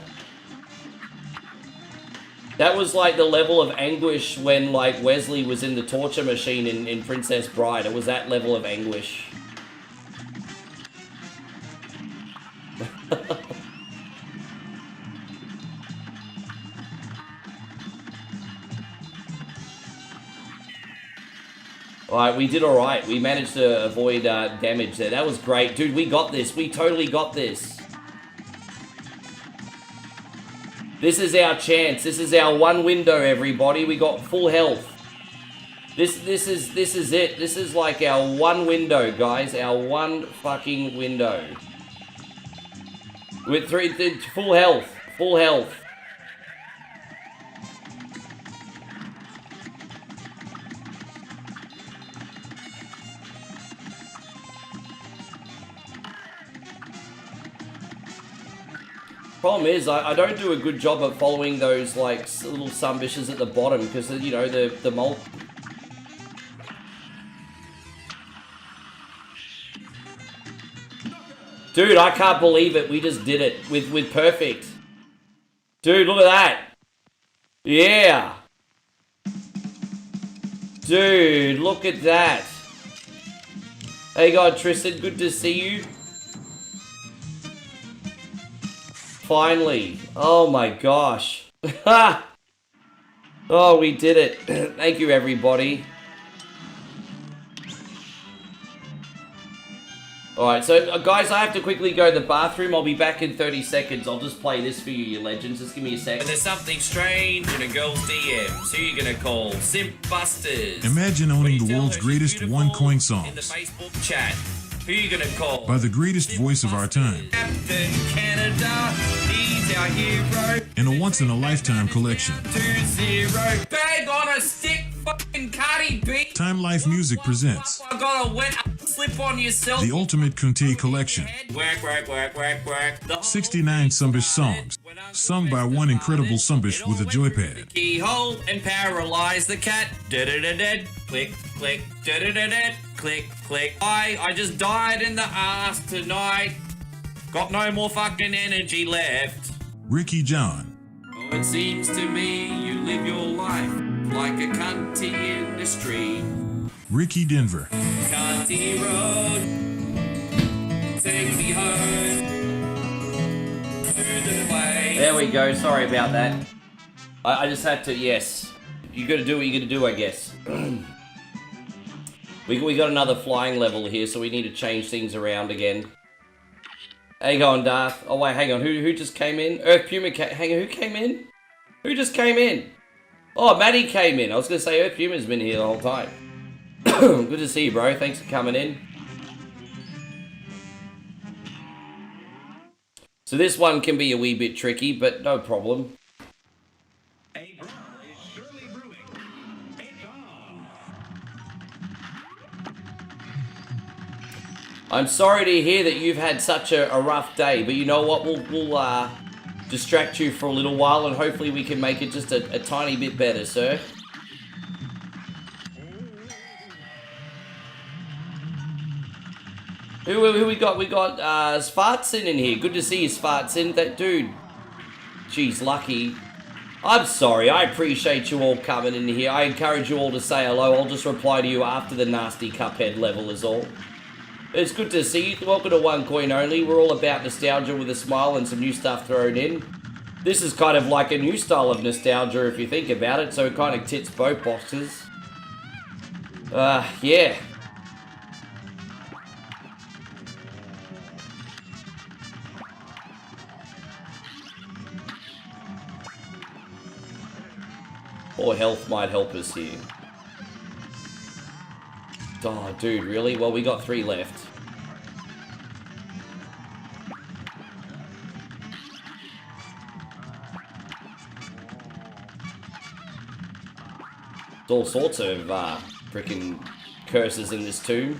That was like the level of anguish when like Wesley was in the torture machine in Princess Bride. It was that level of anguish. Alright, we did alright. We managed to avoid damage there. That was great. Dude, we got this. We totally got this. This is our chance. This is our one window, everybody. We got full health. This is it. This is like our one window, guys. Our one fucking window. With full health. Full health. Problem is, I don't do a good job of following those like little sumbishes at the bottom because you know the mult. Dude, I can't believe it. We just did it with perfect. Dude, look at that. Yeah. Dude, look at that. Hey God, Tristan, good to see you. Finally. Oh my gosh. Oh, we did it. Thank you, everybody. Alright, so guys, I have to quickly go to the bathroom. I'll be back in 30 seconds. I'll just play this for you, you legends. Just give me a sec. There's something strange in a girl's DMs. Who you gonna call? Simp Busters. Imagine owning the world's greatest one-coin in the songs Facebook chat. Who you gonna call? by the greatest voice of our time Captain Canada, he's our hero. in a once-in-a-lifetime collection. 2-0. Bag on a stick, fucking Cardi B. Time Life Music presents I got a wet slip on yourself. the Ultimate Kunte Collection. Work, work, work, work, work. The 69 Sumbish songs, sung by one incredible Sumbish with a joypad. Keyhole and paralyze the cat. Da-da-da-da. Click, click, da-da-da-da. Click, click. I just died in the ass tonight. Got no more fucking energy left. Ricky John, Oh, it seems to me you live your life like a cunty in the street. Ricky Denver, Cunty road, take me home through the way. There we go. Sorry about that. I just had to, yes. You gotta do what you gotta do, I guess. We got another flying level here, so we need to change things around again. How you going, Darth? Oh wait, hang on. Who just came in? Earth Puma hang on, who came in? Who just came in? Oh, Maddie came in. I was gonna say Earth Puma's been here the whole time. Good to see you, bro. Thanks for coming in. So this one can be a wee bit tricky, but no problem. A brawl is surely brewing. It's on. I'm sorry to hear that you've had such a rough day, but you know what? We'll distract you for a little while, and hopefully we can make it just a tiny bit better, sir. Who we got? We got Svartson in here. Good to see you, Svartson. That dude. Jeez, lucky. I'm sorry. I appreciate you all coming in here. I encourage you all to say hello. I'll just reply to you after the nasty Cuphead level is all. It's good to see you. Welcome to One Coin Only. We're all about nostalgia with a smile and some new stuff thrown in. This is kind of like a new style of nostalgia if you think about it, so it kind of tits both boxes. Yeah. Or health might help us here. Oh, dude, really? Well, we got 3 left. There's all sorts of freaking curses in this tomb.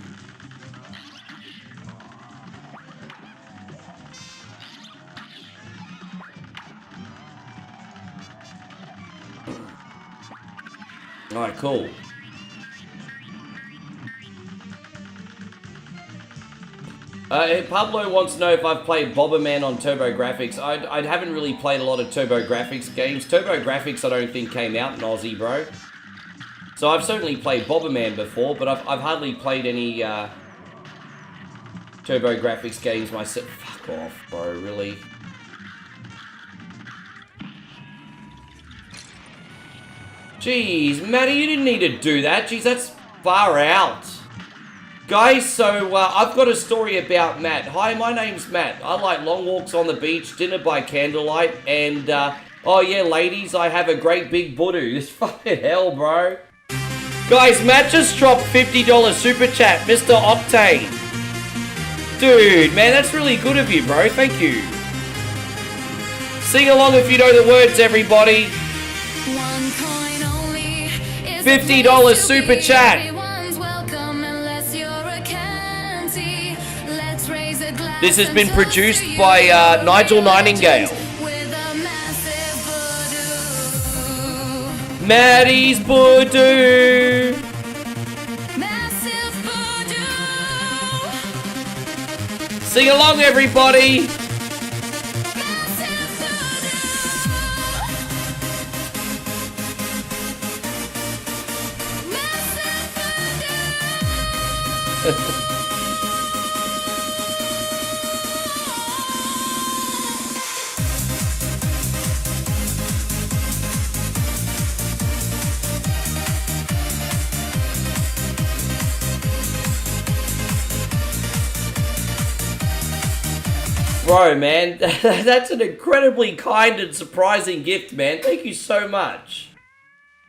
cool. Pablo wants to know if I've played Bomberman on TurboGrafx. I haven't really played a lot of TurboGrafx games. TurboGrafx I don't think came out in Aussie, bro. So I've certainly played Bomberman before, but I've hardly played any TurboGrafx games myself. Fuck off, bro, really. Jeez, Matty, you didn't need to do that. Jeez, that's far out. Guys, so I've got a story about Matt. Hi, my name's Matt. I like long walks on the beach, dinner by candlelight, and, oh yeah, ladies, I have a great big budu. This fucking hell, bro. Guys, Matt just dropped $50 super chat, Mr. Octane. Dude, man, that's really good of you, bro. Thank you. Sing along if you know the words, everybody. $50 super chat. This has been produced by Nigel Nightingale. Maddie's Voodoo. Sing along, everybody. Bro, man, that's an incredibly kind and surprising gift, man. Thank you so much.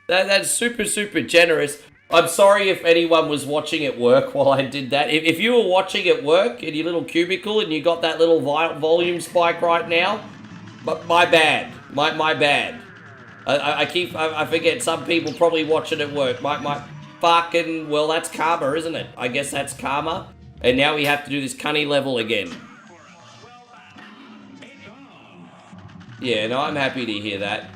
That's super, super generous. I'm sorry if anyone was watching at work while I did that. If you were watching at work in your little cubicle and you got that little volume spike right now, my bad. My bad. I forget, some people probably watch it at work. My fucking, well, that's karma, isn't it? I guess that's karma. And now we have to do this cunny level again. Yeah, no, I'm happy to hear that.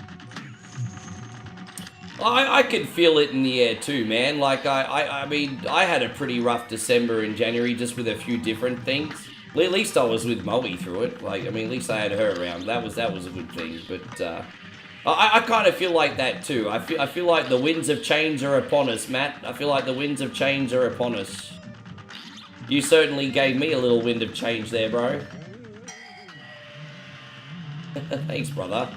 I can feel it in the air too, man. Like, I mean, I had a pretty rough December and January just with a few different things. At least I was with Moe through it. Like, I mean, at least I had her around. That was a good thing. But I kind of feel like that too. I feel like the winds of change are upon us, Matt. I feel like the winds of change are upon us. You certainly gave me a little wind of change there, bro. Thanks, brother.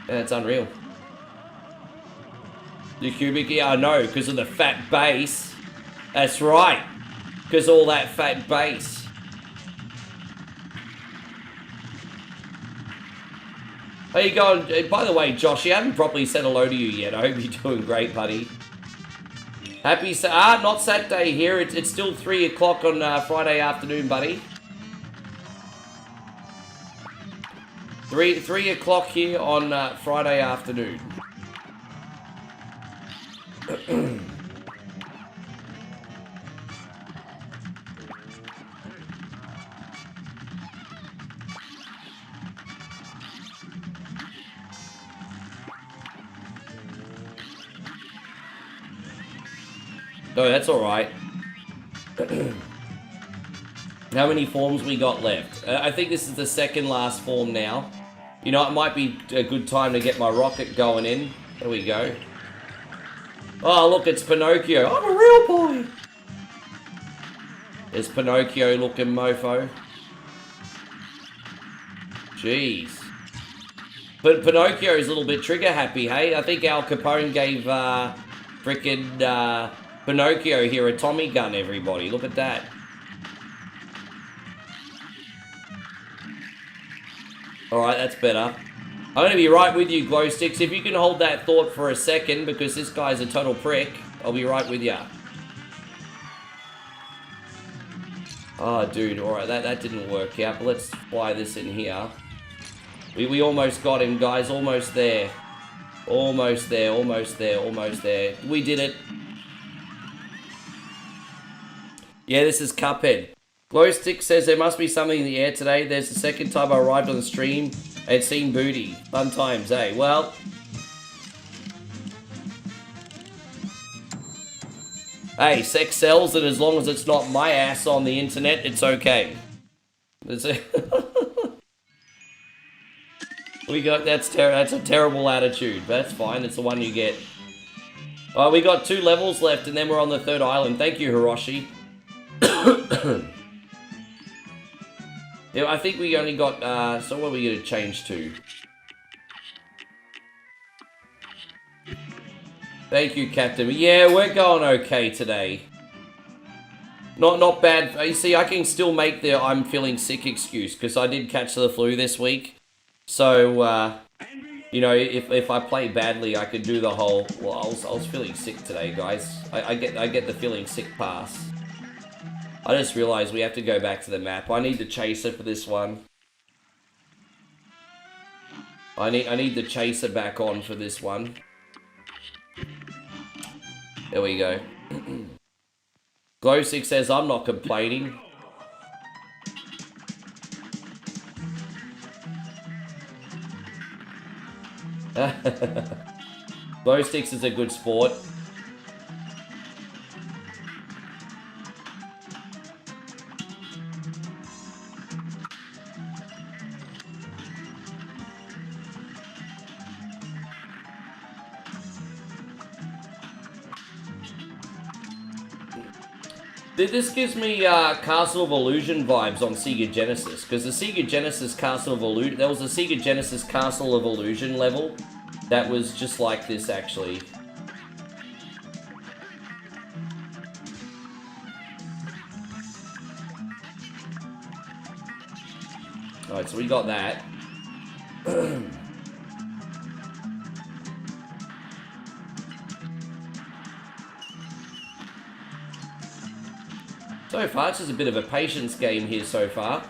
That's unreal. The cubic, yeah, I know, because of the fat base. That's right. Because all that fat base. How you going? By the way, Josh, I haven't properly said hello to you yet. I hope you're doing great, buddy. Happy not Saturday here. It's still 3 o'clock on Friday afternoon, buddy. 3 o'clock here on Friday afternoon. No, that's all right. How many forms we got left? I think this is the second last form now. You know, it might be a good time to get my rocket going in. There we go. Oh, look, it's Pinocchio. I'm a real boy. There's Pinocchio looking mofo. Jeez. But Pinocchio's a little bit trigger happy, hey? I think Al Capone gave frickin' Pinocchio here a Tommy gun, everybody. Look at that. Alright, that's better. I'm going to be right with you, Glow Sticks. If you can hold that thought for a second, because this guy's a total prick, I'll be right with ya. Oh, dude, alright, that didn't work out, but let's fly this in here. We almost got him, guys, almost there. Almost there, almost there, almost there. We did it. Yeah, this is Cuphead. Glowstick says there must be something in the air today. There's the second time I arrived on the stream and seen booty. Fun times, eh? Well, Hey, sex sells, and as long as it's not my ass on the internet, it's okay. That's a terrible attitude. That's fine. It's the one you get. We got 2 levels left, and then we're on the 3rd island. Thank you, Hiroshi. Yeah, I think we only got. So what are we gonna change to? Thank you, Captain. Yeah, we're going okay today. Not bad. You see, I can still make the I'm feeling sick excuse, because I did catch the flu this week. So, you know, if I play badly, I could do the whole, well, I was feeling sick today, guys. I get the feeling sick pass. I just realized we have to go back to the map. I need the chaser for this one. I need the chaser back on for this one. There we go. Glowstick says, I'm not complaining. Glowsticks is a good sport. This gives me Castle of Illusion vibes on Sega Genesis, because the Sega Genesis Castle of Illusion, there was a Sega Genesis Castle of Illusion level that was just like this, actually. Alright, so we got that. So far, it's just a bit of a patience game here so far.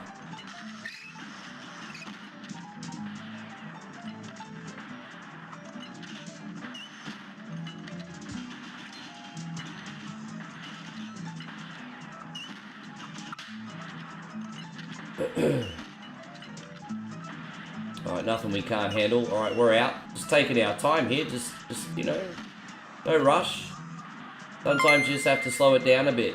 Alright, nothing we can't handle. Alright, we're out. Just taking our time here. Just, you know, no rush. Sometimes you just have to slow it down a bit.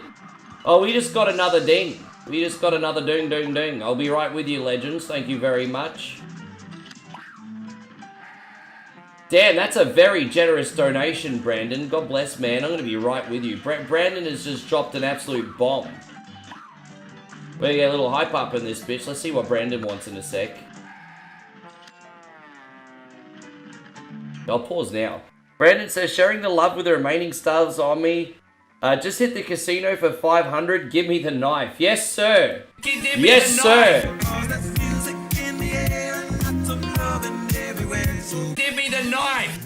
Oh, we just got another ding. We just got another ding, ding, ding. I'll be right with you, legends. Thank you very much. Damn, that's a very generous donation, Brandon. God bless, man. I'm going to be right with you. Brandon has just dropped an absolute bomb. We're going to get a little hype up in this bitch. Let's see what Brandon wants in a sec. I'll pause now. Brandon says, sharing the love with the remaining stars on me. Just hit the casino for 500. Give me the knife. Yes, sir. Yes, sir. Give me the knife.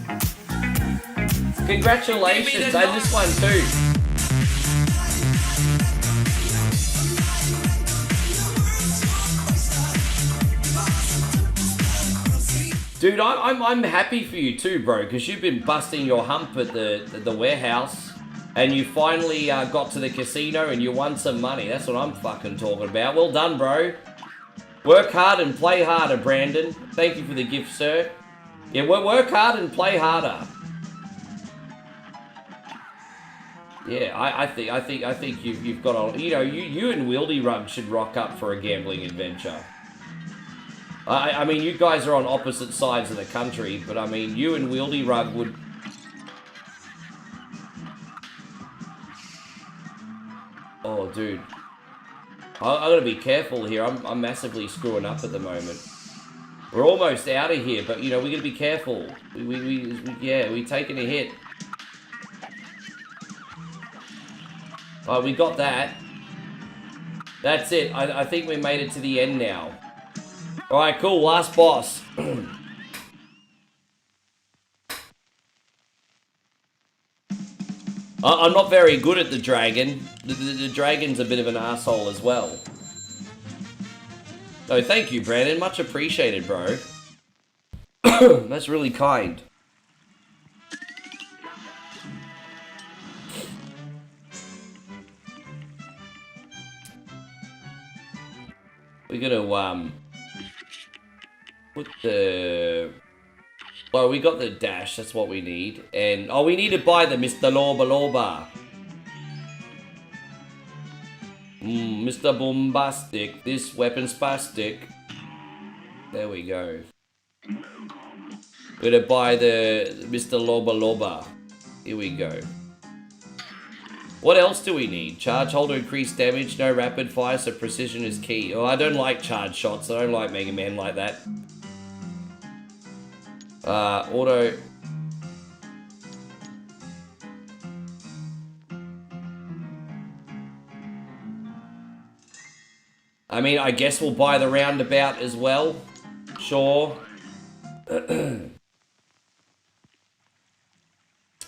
Congratulations. I just won too. Dude, I'm happy for you too, bro, because you've been busting your hump at the warehouse. And you finally got to the casino and you won some money. That's what I'm fucking talking about. Well done, bro. Work hard and play harder, Brandon. Thank you for the gift, sir. Yeah, work hard and play harder. Yeah, I think you've got on. You know, you and Wildy Rug should rock up for a gambling adventure. I mean, you guys are on opposite sides of the country, but I mean, you and Wildy Rug would. Oh, dude. I gotta be careful here. I'm massively screwing up at the moment. We're almost out of here, but, you know, we gotta be careful. We taking a hit. Oh, we got that. That's it. I think we made it to the end now. Alright, cool. Last boss. I'm not very good at the dragon. The dragon's a bit of an asshole as well. Oh, thank you, Brandon. Much appreciated, bro. That's really kind. We're gonna, put the... Well, we got the dash, that's what we need. And, oh, we need to buy the Mr. Loba Loba. Mr. Bombastic, this weapon's spastic. There we go. We're gonna buy the Mr. Loba Loba. Here we go. What else do we need? Charge holder, increased damage, no rapid fire, so precision is key. Oh, I don't like charge shots. I don't like Mega Man like that. Auto. I mean, I guess we'll buy the roundabout as well. Sure.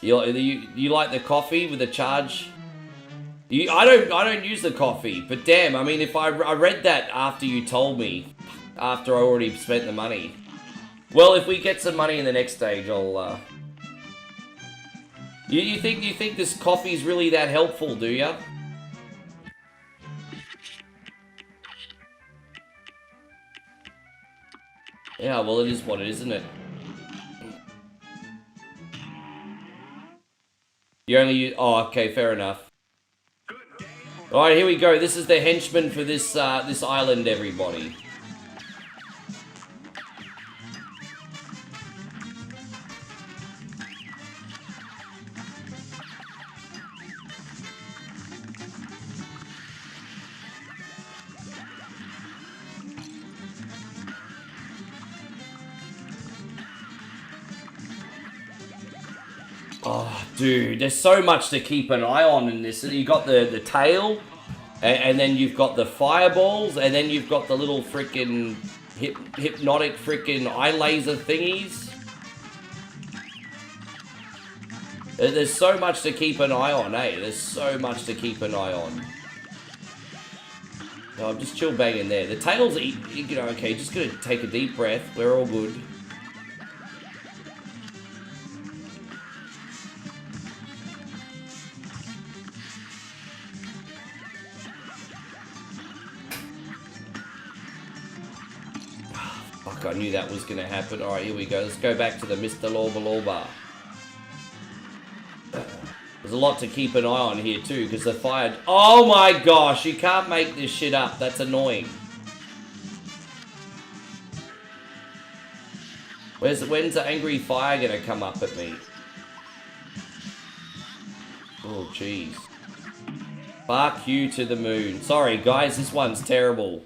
You like the coffee with the charge? I don't use the coffee, but damn, I mean, if I read that after you told me, after I already spent the money. Well, if we get some money in the next stage, I'll. You think this coffee's really that helpful? Do ya? Yeah, well, it is what it is, isn't it? You only use... Oh, okay, fair enough. Alright, here we go. This is the henchman for this this island, everybody. Oh, dude, there's so much to keep an eye on in this. You got the tail, and then you've got the fireballs, and then you've got the little freaking hypnotic freaking eye laser thingies. There's so much to keep an eye on, eh? There's so much to keep an eye on. Oh, I'm just chill banging there. The tail's, you know, okay, just gonna take a deep breath. We're all good. I knew that was going to happen. Alright, here we go. Let's go back to the Mr. Loba Loba. There's a lot to keep an eye on here too, because the fire... Oh my gosh, you can't make this shit up. That's annoying. When's the angry fire going to come up at me? Oh, jeez. Fuck you to the moon. Sorry, guys, this one's terrible.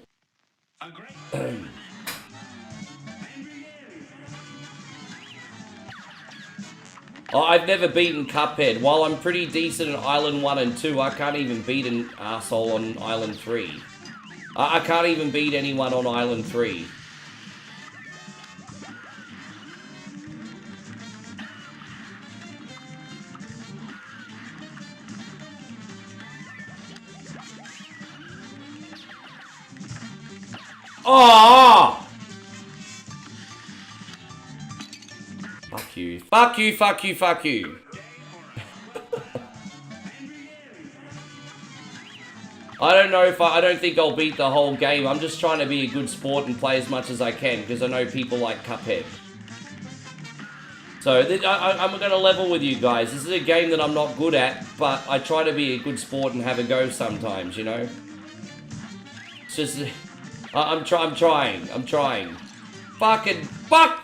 Oh, I've never beaten Cuphead. While I'm pretty decent at Island 1 and 2, I can't even beat an arsehole on Island 3. I can't even beat anyone on Island 3. Oh! Fuck you. Fuck you, fuck you, fuck you. I don't know if I don't think I'll beat the whole game. I'm just trying to be a good sport and play as much as I can, because I know people like Cuphead. So, I'm going to level with you guys. This is a game that I'm not good at, but I try to be a good sport and have a go sometimes, you know? It's just... I'm trying. Fucking... Fuck!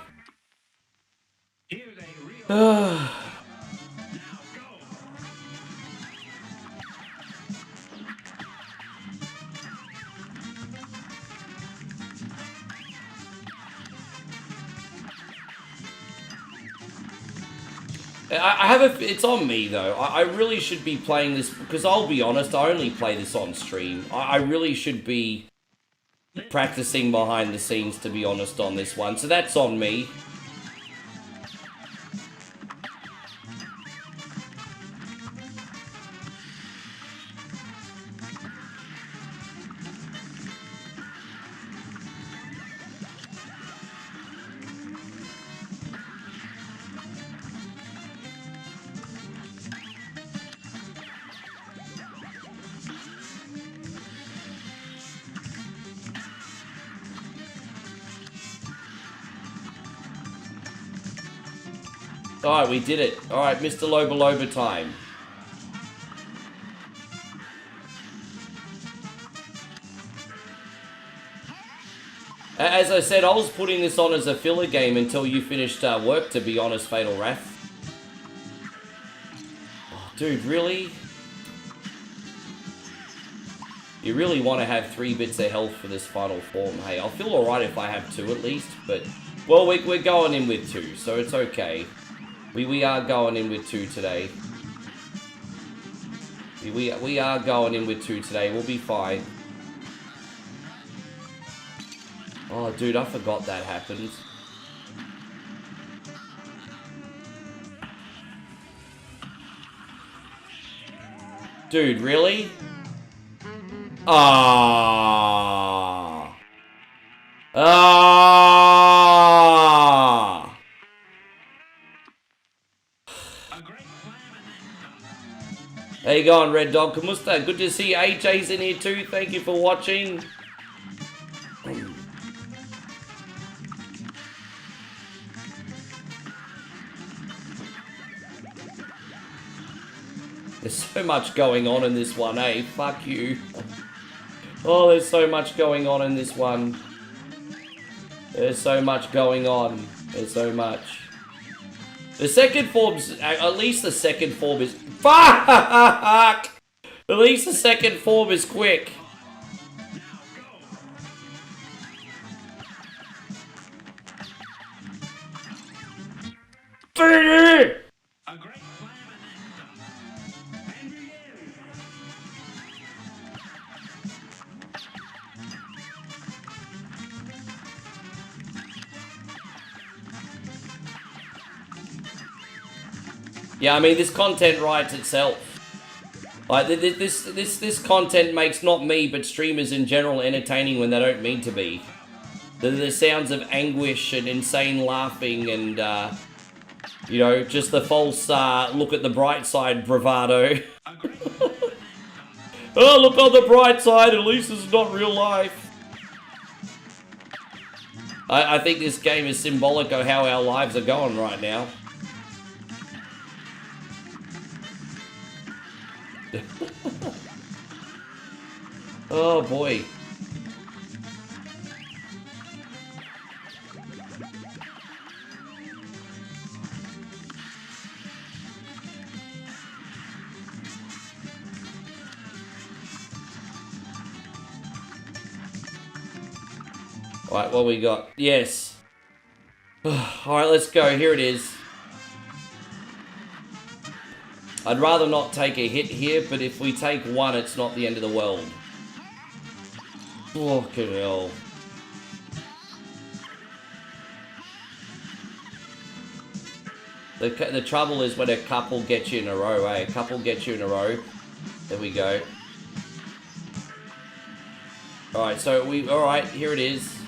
I have a... It's on me, though. I really should be playing this... Because I'll be honest, I only play this on stream. I really should be practicing behind the scenes, to be honest, on this one. So that's on me. Alright, we did it. Alright, Mr. Loba Loba time. As I said, I was putting this on as a filler game until you finished work, to be honest, Fatal Wrath. Oh, dude, really? You really want to have 3 bits of health for this final form. Hey, I'll feel alright if I have 2 at least, but... Well, we're going in with 2, so it's okay. We are going in with 2 today. We are going in with 2 today. We'll be fine. Oh, dude, I forgot that happened. Dude, really? Ah. Ah. How you going, Red Dog Kamusta? Good to see AJ's in here too. Thank you for watching. There's so much going on in this one, eh? Fuck you. Oh, there's so much going on in this one. There's so much going on. There's so much. The second form's... At least the second form is... Fuck! At least the second form is quick. Yeah, I mean, this content writes itself. Like, this content makes not me, but streamers in general entertaining when they don't mean to be. The sounds of anguish and insane laughing and, you know, just the false, look at the bright side bravado. Oh, look on the bright side, at least it's not real life. I think this game is symbolic of how our lives are going right now. Oh boy. Alright, what we got? Yes. Alright, let's go. Here it is. I'd rather not take a hit here, but if we take 1, it's not the end of the world. Fucking hell. The trouble is when a couple gets you in a row, eh? A couple gets you in a row. There we go. Alright, so alright, here it is.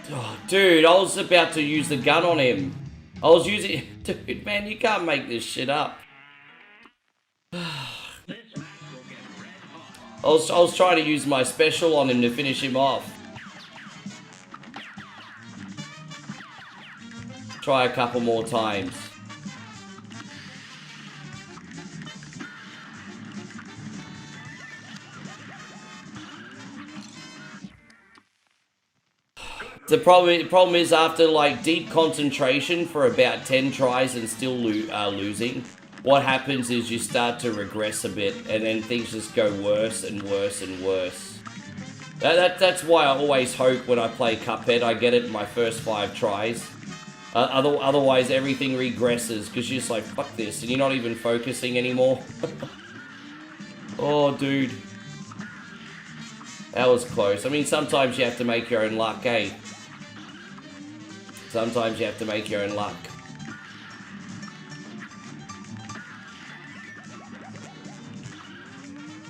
Oh, dude, I was about to use the gun on him. I was using... Dude, man, you can't make this shit up. I was trying to use my special on him to finish him off. Try a couple more times. The problem is after like deep concentration for about 10 tries and still losing, what happens is you start to regress a bit and then things just go worse and worse and worse. That's why I always hope when I play Cuphead I get it in my first 5 tries. Otherwise everything regresses because you're just like, fuck this, and you're not even focusing anymore. Oh, dude. That was close. I mean, sometimes you have to make your own luck, eh? Sometimes you have to make your own luck.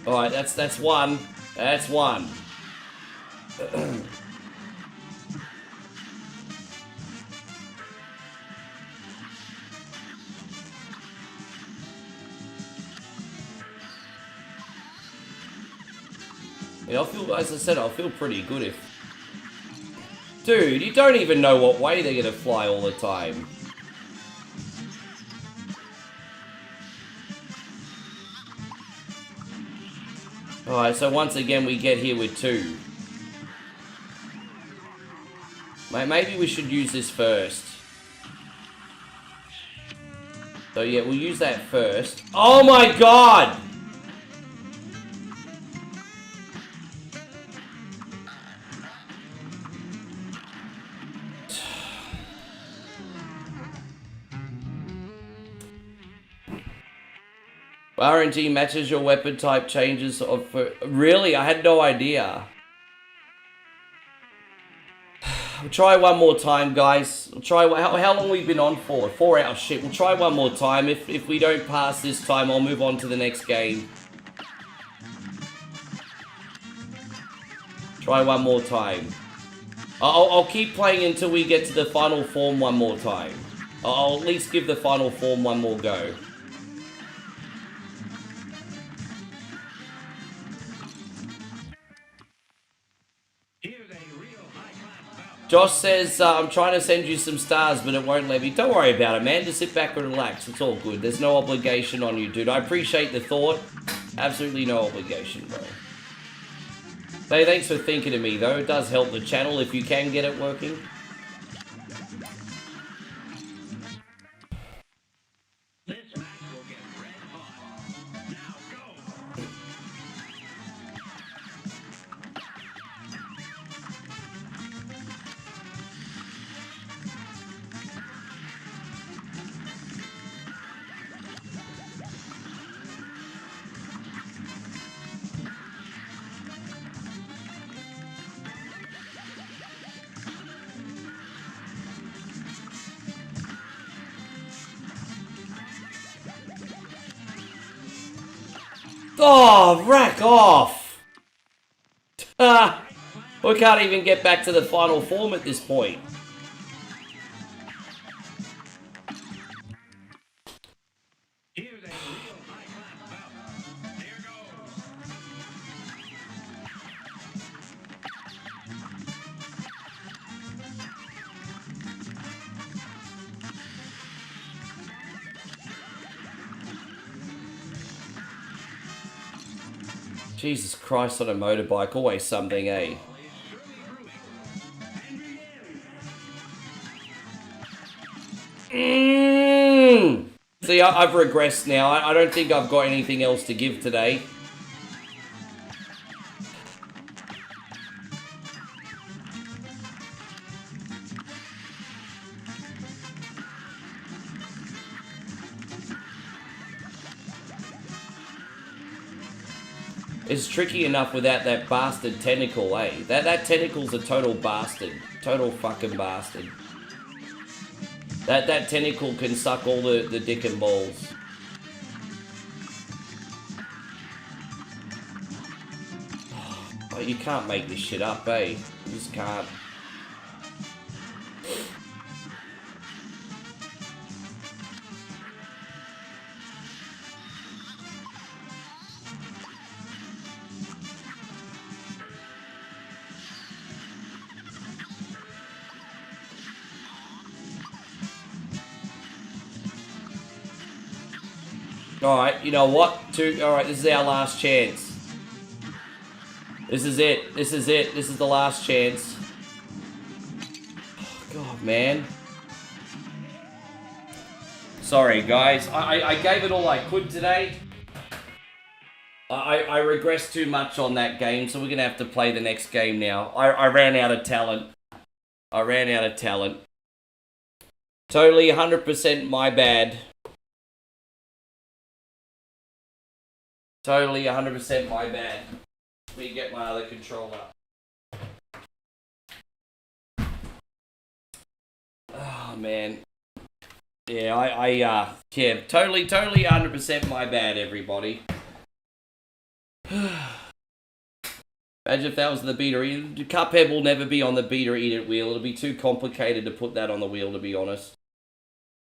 Alright, that's 1. That's 1. I feel, as I said, I feel pretty good if... Dude, you don't even know what way they're gonna fly all the time. Alright, so once again we get here with 2. Maybe we should use this first. So yeah, we'll use that first. Oh my god! RNG matches your weapon type changes of... Really? I had no idea. We'll try one more time, guys. We'll try... How long have we been on for? 4 hours. Shit. We'll try one more time. If we don't pass this time, I'll move on to the next game. Try one more time. I'll keep playing until we get to the final form one more time. I'll at least give the final form one more go. Josh says, I'm trying to send you some stars, but it won't let me. Don't worry about it, man. Just sit back and relax. It's all good. There's no obligation on you, dude. I appreciate the thought. Absolutely no obligation, bro. Hey, thanks for thinking of me, though. It does help the channel if you can get it working. Oh, rack off! We can't even get back to the final form at this point. Jesus Christ, on a motorbike, always something, eh? See, I've regressed now. I don't think I've got anything else to give today. It's tricky enough without that bastard tentacle, eh? That tentacle's a total bastard. Total fucking bastard. That tentacle can suck all the dick and balls. Oh, you can't make this shit up, eh? You just can't. Alright, you know what? Alright, this is our last chance. This is it. This is it. This is the last chance. Oh, God, man. Sorry, guys. I gave it all I could today. I regressed too much on that game, so we're going to have to play the next game now. I ran out of talent. I ran out of talent. Totally 100% my bad. Totally 100% my bad. Let me get my other controller. Oh, man. Yeah, yeah, totally 100% my bad, everybody. Imagine if that was the beater eater. Cuphead will never be on the beater eat it wheel. It'll be too complicated to put that on the wheel, to be honest.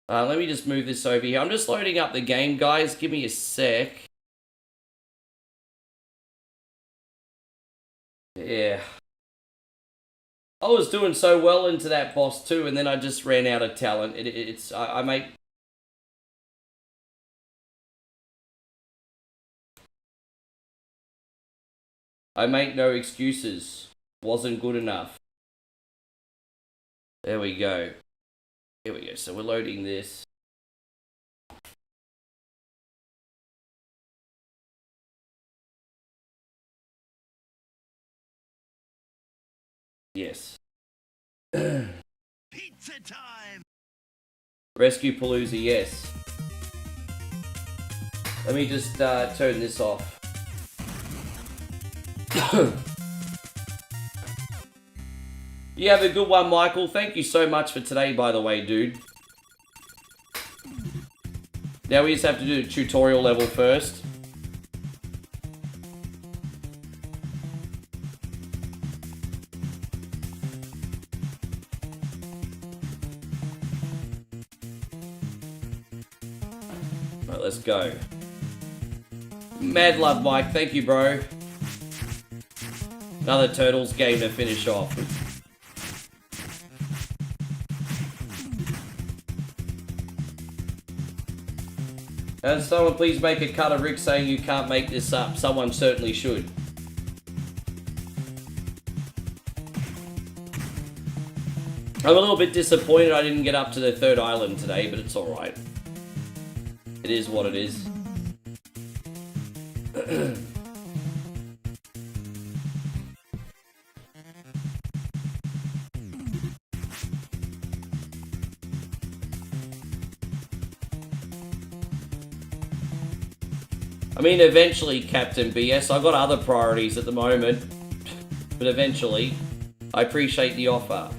Let me just move this over here. I'm just loading up the game, guys. Give me a sec. Yeah. I was doing so well into that boss too, and then I just ran out of talent. I make no excuses. Wasn't good enough. There we go. Here we go. So we're loading this. Yes. Pizza time! Rescue-Palooza, yes. Let me just turn this off. You have a good one, Michael. Thank you so much for today, by the way, dude. Now we just have to do the tutorial level first. Right, let's go. Mad love, Mike. Thank you, bro. Another Turtles game to finish off. And someone please make a cut of Rick saying you can't make this up. Someone certainly should. I'm a little bit disappointed I didn't get up to the third island today, but it's alright. It is what it is. I mean, eventually, Captain BS. I've got other priorities at the moment. But eventually, I appreciate the offer.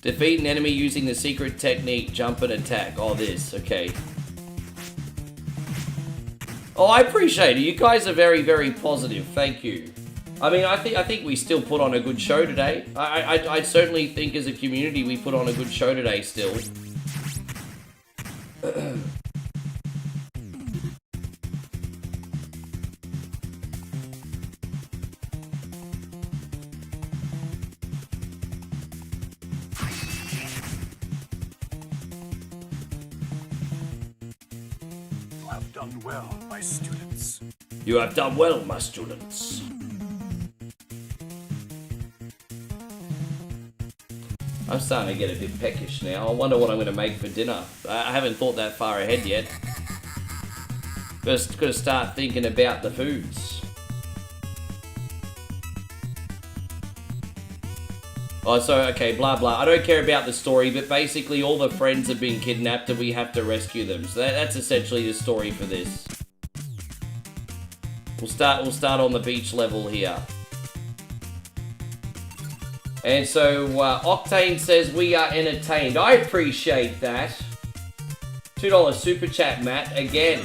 Defeat an enemy using the secret technique, jump and attack. Oh, this, okay. Oh, I appreciate it. You guys are very, very positive. Thank you. I mean, I think we still put on a good show today. I certainly think as a community we put on a good show today still. Done well, my students. You have done well, my students. I'm starting to get a bit peckish now. I wonder what I'm going to make for dinner. I haven't thought that far ahead yet. Got to start thinking about the foods. Oh, so, okay, blah, blah. I don't care about the story, but basically all the friends have been kidnapped and we have to rescue them. So that's essentially the story for this. We'll start on the beach level here. And so, Octane says we are entertained. I appreciate that. $2 super chat, Matt, again.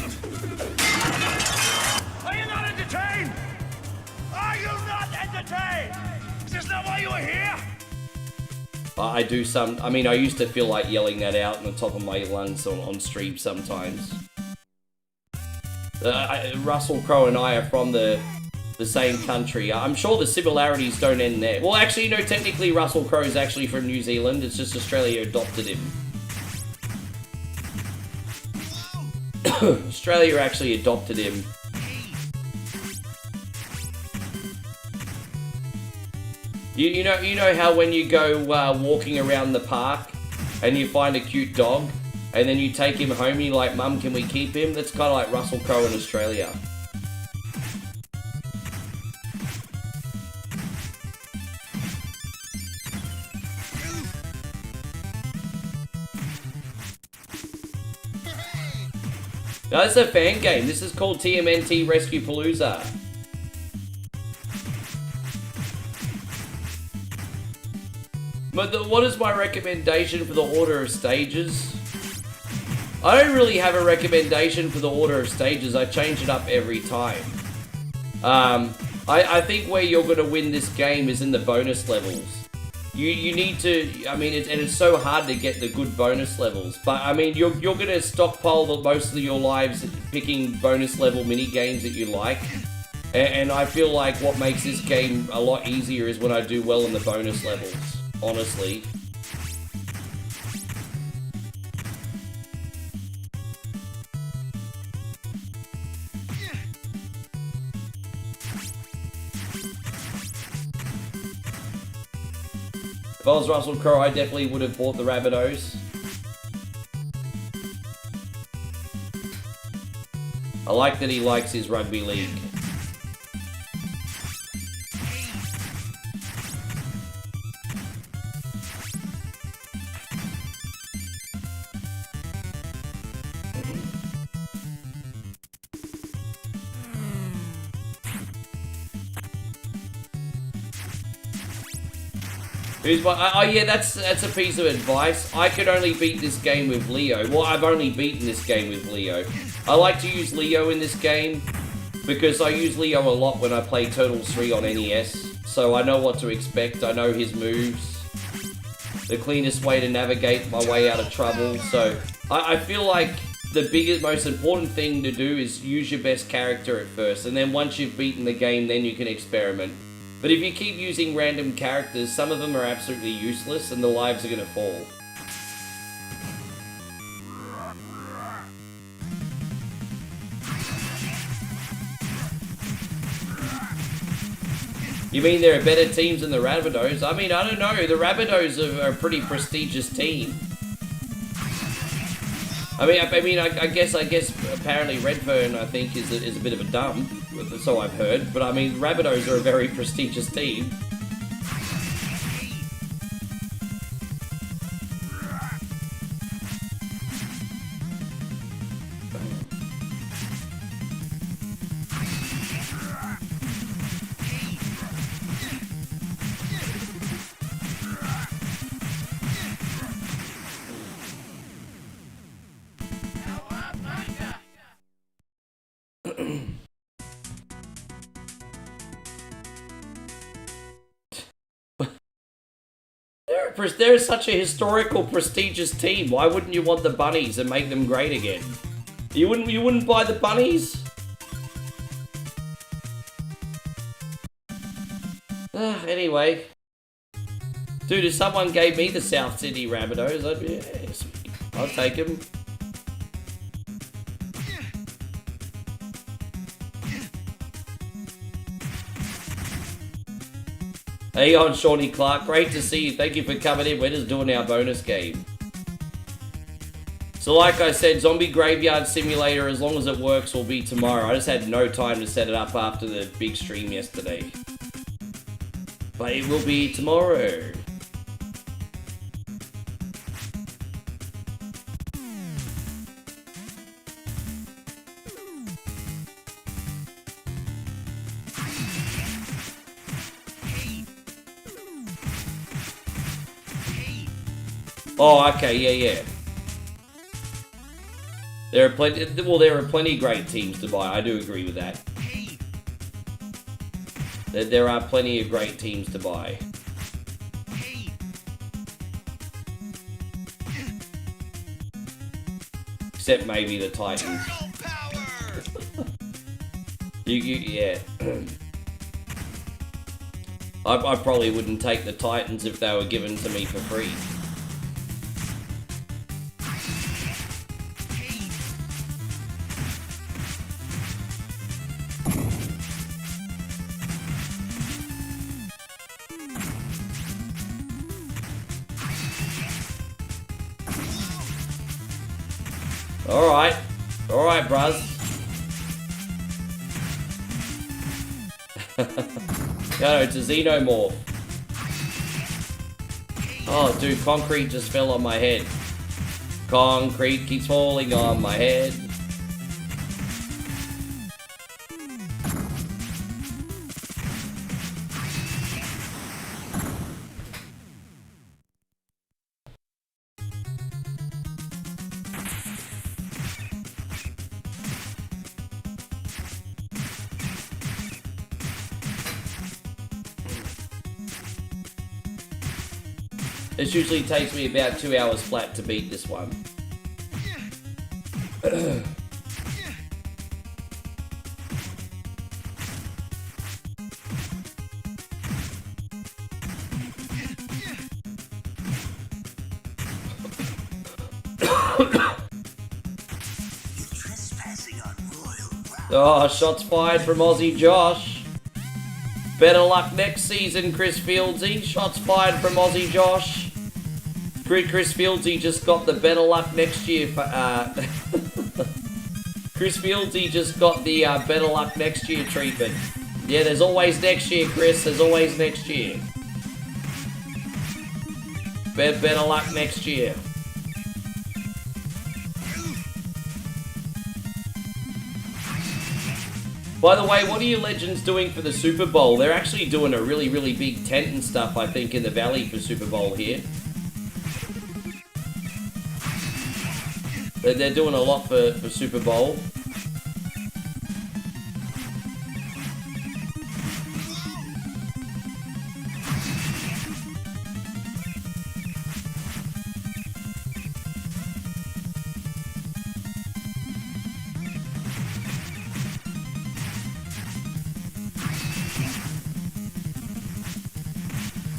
Are you not entertained? Are you not entertained? Is this not why you were here? I do some, I mean, I used to feel like yelling that out on the top of my lungs on stream sometimes. Russell Crowe and I are from the same country. I'm sure the similarities don't end there. Well, actually, no, technically Russell Crowe is actually from New Zealand. It's just Australia adopted him. Australia actually adopted him. You know how when you go walking around the park and you find a cute dog and then you take him home and you're like, Mum, can we keep him? That's kind of like Russell Crowe in Australia. Now, this is a fan game. This is called TMNT Rescue-Palooza. But what is my recommendation for the order of stages? I don't really have a recommendation for the order of stages. I change it up every time. I think where you're going to win this game is in the bonus levels. You need to, I mean, it's so hard to get the good bonus levels. But, I mean, you're going to stockpile most of your lives picking bonus level mini games that you like. And I feel like what makes this game a lot easier is when I do well in the bonus levels, honestly. If I was Russell Crowe, I definitely would have bought the Rabbitohs. I like that he likes his rugby league. Oh yeah, that's a piece of advice. I could only beat this game with Leo. Well, I've only beaten this game with Leo. I like to use Leo in this game because I use Leo a lot when I play Turtles 3 on NES. So I know what to expect. I know his moves. The cleanest way to navigate my way out of trouble. So I feel like the biggest, most important thing to do is use your best character at first. And then once you've beaten the game, then you can experiment. But if you keep using random characters, some of them are absolutely useless and the lives are going to fall. You mean there are better teams than the Rabbitohs? I mean, I don't know. The Rabbitohs are a pretty prestigious team. I guess apparently Redfern, I think, is a bit of a dumb. So I've heard, but I mean, Rabbitohs are a very prestigious team. They're such a historical, prestigious team. Why wouldn't you want the bunnies and make them great again? You wouldn't buy the bunnies? Anyway. Dude, if someone gave me the South Sydney Rabbitohs, I'd be, yeah, sweet. I'll take them. Hey on, Shawnee Clark. Great to see you. Thank you for coming in. We're just doing our bonus game. So like I said, Zombie Graveyard Simulator, as long as it works, will be tomorrow. I just had no time to set it up after the big stream yesterday. But it will be tomorrow. Oh, okay, yeah. There are plenty great teams to buy. I do agree with that. There are plenty of great teams to buy. Except maybe the Titans. Yeah. I probably wouldn't take the Titans if they were given to me for free. Alright, bruz. No, it's a Xenomorph. Oh, dude, concrete just fell on my head. Concrete keeps falling on my head. It usually takes me about 2 hours flat to beat this one. Oh, shots fired from Aussie Josh. Better luck next season, Chris Fieldsy. Shots fired from Aussie Josh. Chris Fieldsy just got the better luck next year. Chris Fieldsy just got the better luck next year treatment. Yeah, there's always next year, Chris. There's always next year. Better luck next year. By the way, what are you legends doing for the Super Bowl? They're actually doing a really, really big tent and stuff, I think, in the valley for Super Bowl here. They're doing a lot for Super Bowl.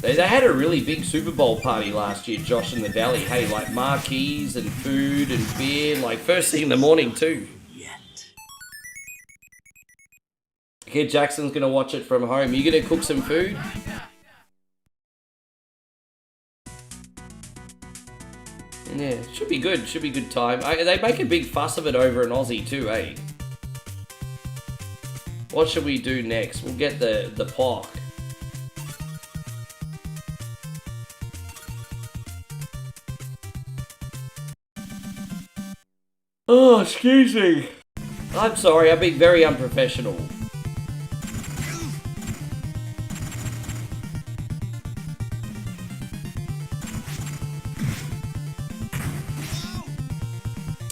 They had a really big Super Bowl party last year, Josh, in the Valley. Hey, like marquees and food and beer, like first thing in the morning too. Kid Jackson's gonna watch it from home. You gonna cook some food? Yeah, should be good. Should be good time. They make a big fuss of it over in Aussie too, eh? What should we do next? We'll get the pork. Oh, excuse me. I'm sorry, I'm being very unprofessional.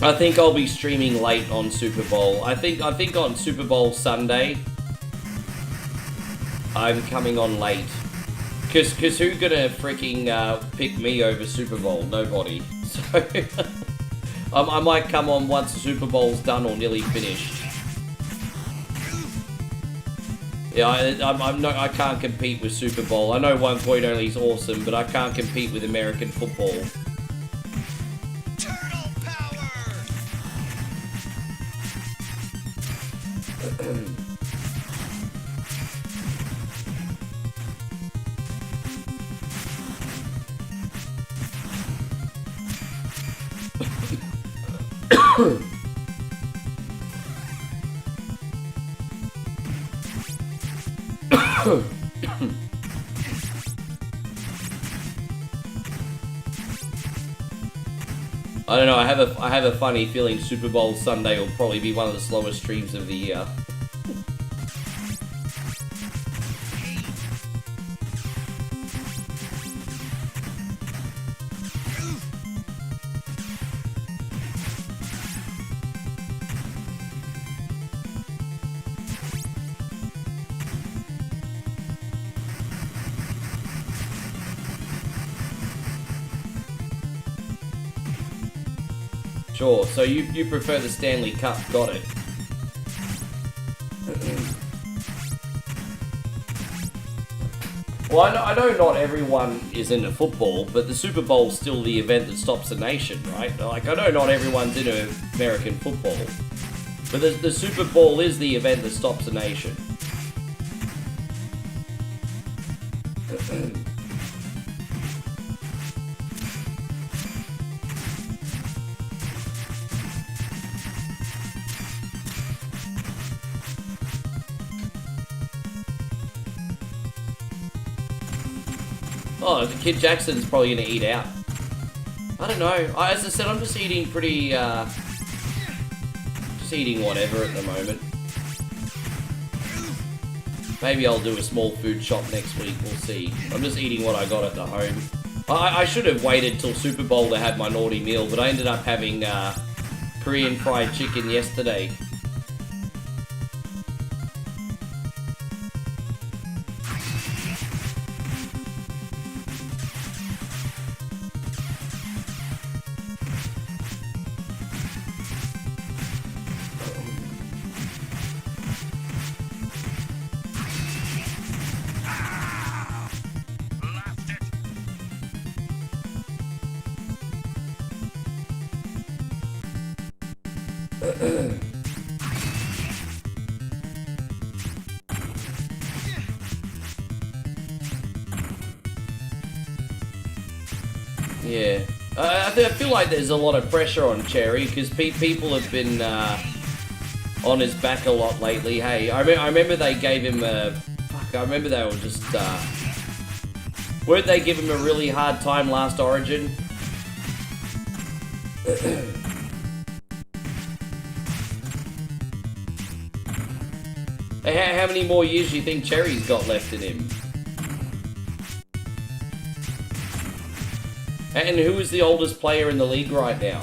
I think I'll be streaming late on Super Bowl. I think on Super Bowl Sunday, I'm coming on late. Cause who's gonna freaking pick me over Super Bowl? Nobody. So I might come on once the Super Bowl's done or nearly finished. Yeah, I can't compete with Super Bowl. I know 1 point only is awesome, but I can't compete with American football. Turtle power! I don't know, I have a funny feeling Super Bowl Sunday will probably be one of the slowest streams of the year. Sure, so you prefer the Stanley Cup, got it. Well, I know not everyone is into football, but the Super Bowl's still the event that stops the nation, right? Like, I know not everyone's into American football, but the Super Bowl is the event that stops the nation. Oh, Kid Jackson's probably gonna eat out. I don't know. As I said, I'm just eating pretty, just eating whatever at the moment. Maybe I'll do a small food shop next week, we'll see. I'm just eating what I got at the home. I should have waited till Super Bowl to have my naughty meal, but I ended up having, Korean fried chicken yesterday. Yeah. I feel like there's a lot of pressure on Cherry because people have been on his back a lot lately. Hey, I remember they gave him a... Fuck, I remember they were just... weren't they give him a really hard time last Origin? Hey, how many more years do you think Cherry's got left in him? And who is the oldest player in the league right now?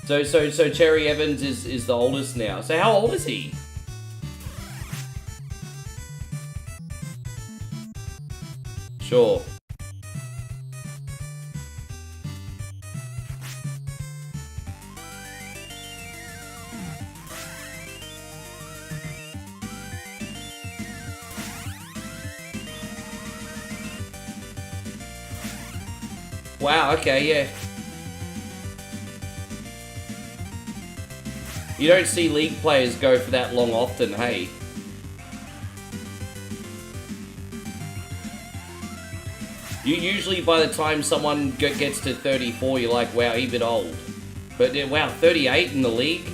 So Cherry Evans is the oldest now. So how old is he? Sure. Wow, okay, yeah. You don't see League players go for that long often, hey? You usually, by the time someone gets to 34, you're like, wow, he's a bit old. But wow, 38 in the League?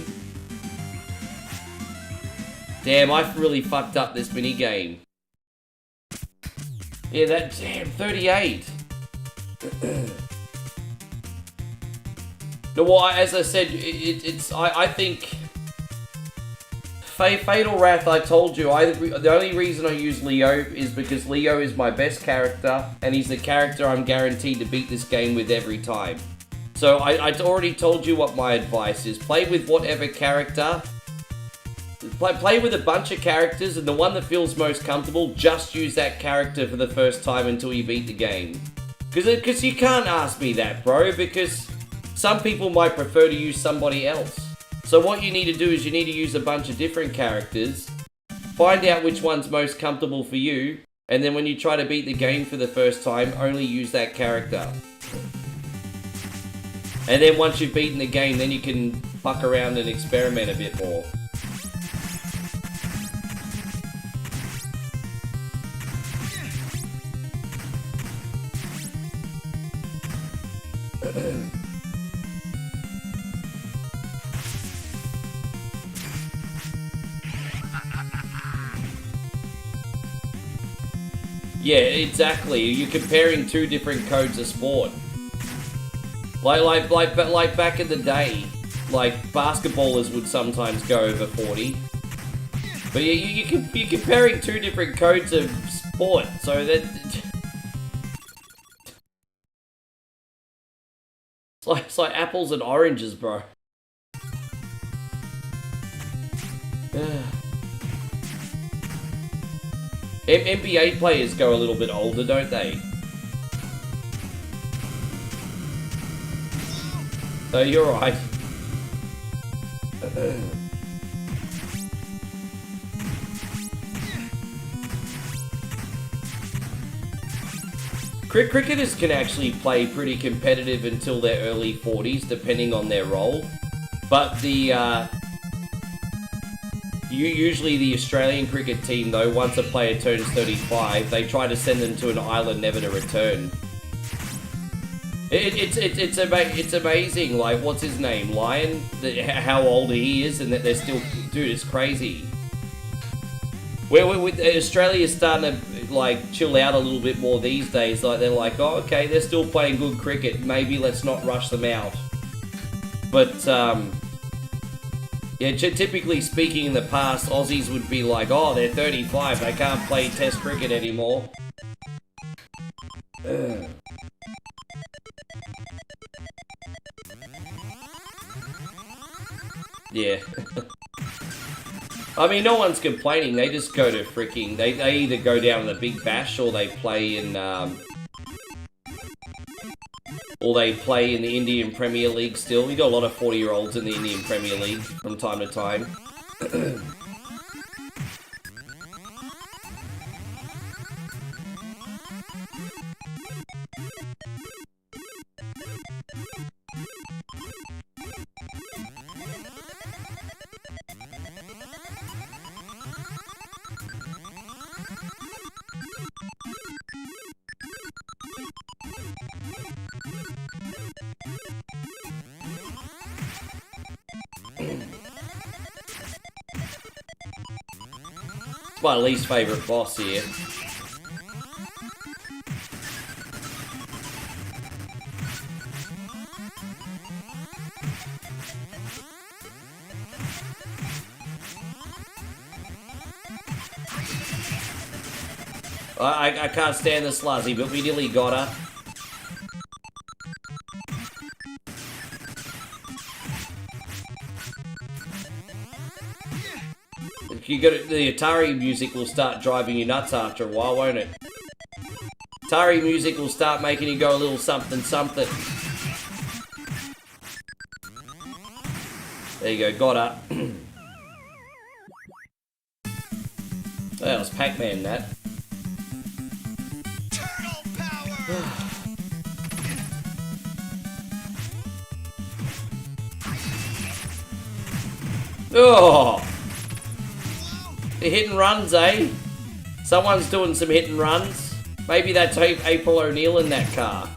Damn, I've really fucked up this minigame. Yeah, that, damn, 38. No, well, as I said, I think Fatal Wrath. I told you, the only reason I use Leo is because Leo is my best character, and he's the character I'm guaranteed to beat this game with every time. So I already told you what my advice is: play with whatever character. Play with a bunch of characters, and the one that feels most comfortable, just use that character for the first time until you beat the game. Because you can't ask me that, bro, because some people might prefer to use somebody else. So what you need to do is you need to use a bunch of different characters, find out which one's most comfortable for you, and then when you try to beat the game for the first time, only use that character. And then once you've beaten the game, then you can fuck around and experiment a bit more. Yeah, exactly. You're comparing two different codes of sport. Like back in the day, like basketballers would sometimes go over 40. But yeah, you're comparing two different codes of sport, so that it's like apples and oranges, bro. NBA players go a little bit older, don't they? So you're right. Cricketers can actually play pretty competitive until their early 40s, depending on their role. But usually the Australian cricket team, though, once a player turns 35, they try to send them to an island never to return. It's amazing, like, what's his name, Lion? How old he is, and that they're still... Dude, it's crazy. Australia's starting to, like, chill out a little bit more these days. Like, they're like, oh, okay, they're still playing good cricket. Maybe let's not rush them out. But, yeah, typically speaking in the past, Aussies would be like, oh, they're 35, they can't play test cricket anymore. Yeah. I mean, no one's complaining, they just go to freaking... They either go down to the Big Bash or they play in, or they play in the Indian Premier League still. We got a lot of 40-year-olds in the Indian Premier League from time to time. It's my least favourite boss here. I can't stand the Sluzzy, but we nearly got her. You got the Atari music will start driving you nuts after a while, won't it? Atari music will start making you go a little something something. There you go, got her. That was Pac-Man, that. Turtle power! Oh! The hit and runs, eh? Someone's doing some hit and runs. Maybe that's April O'Neil in that car.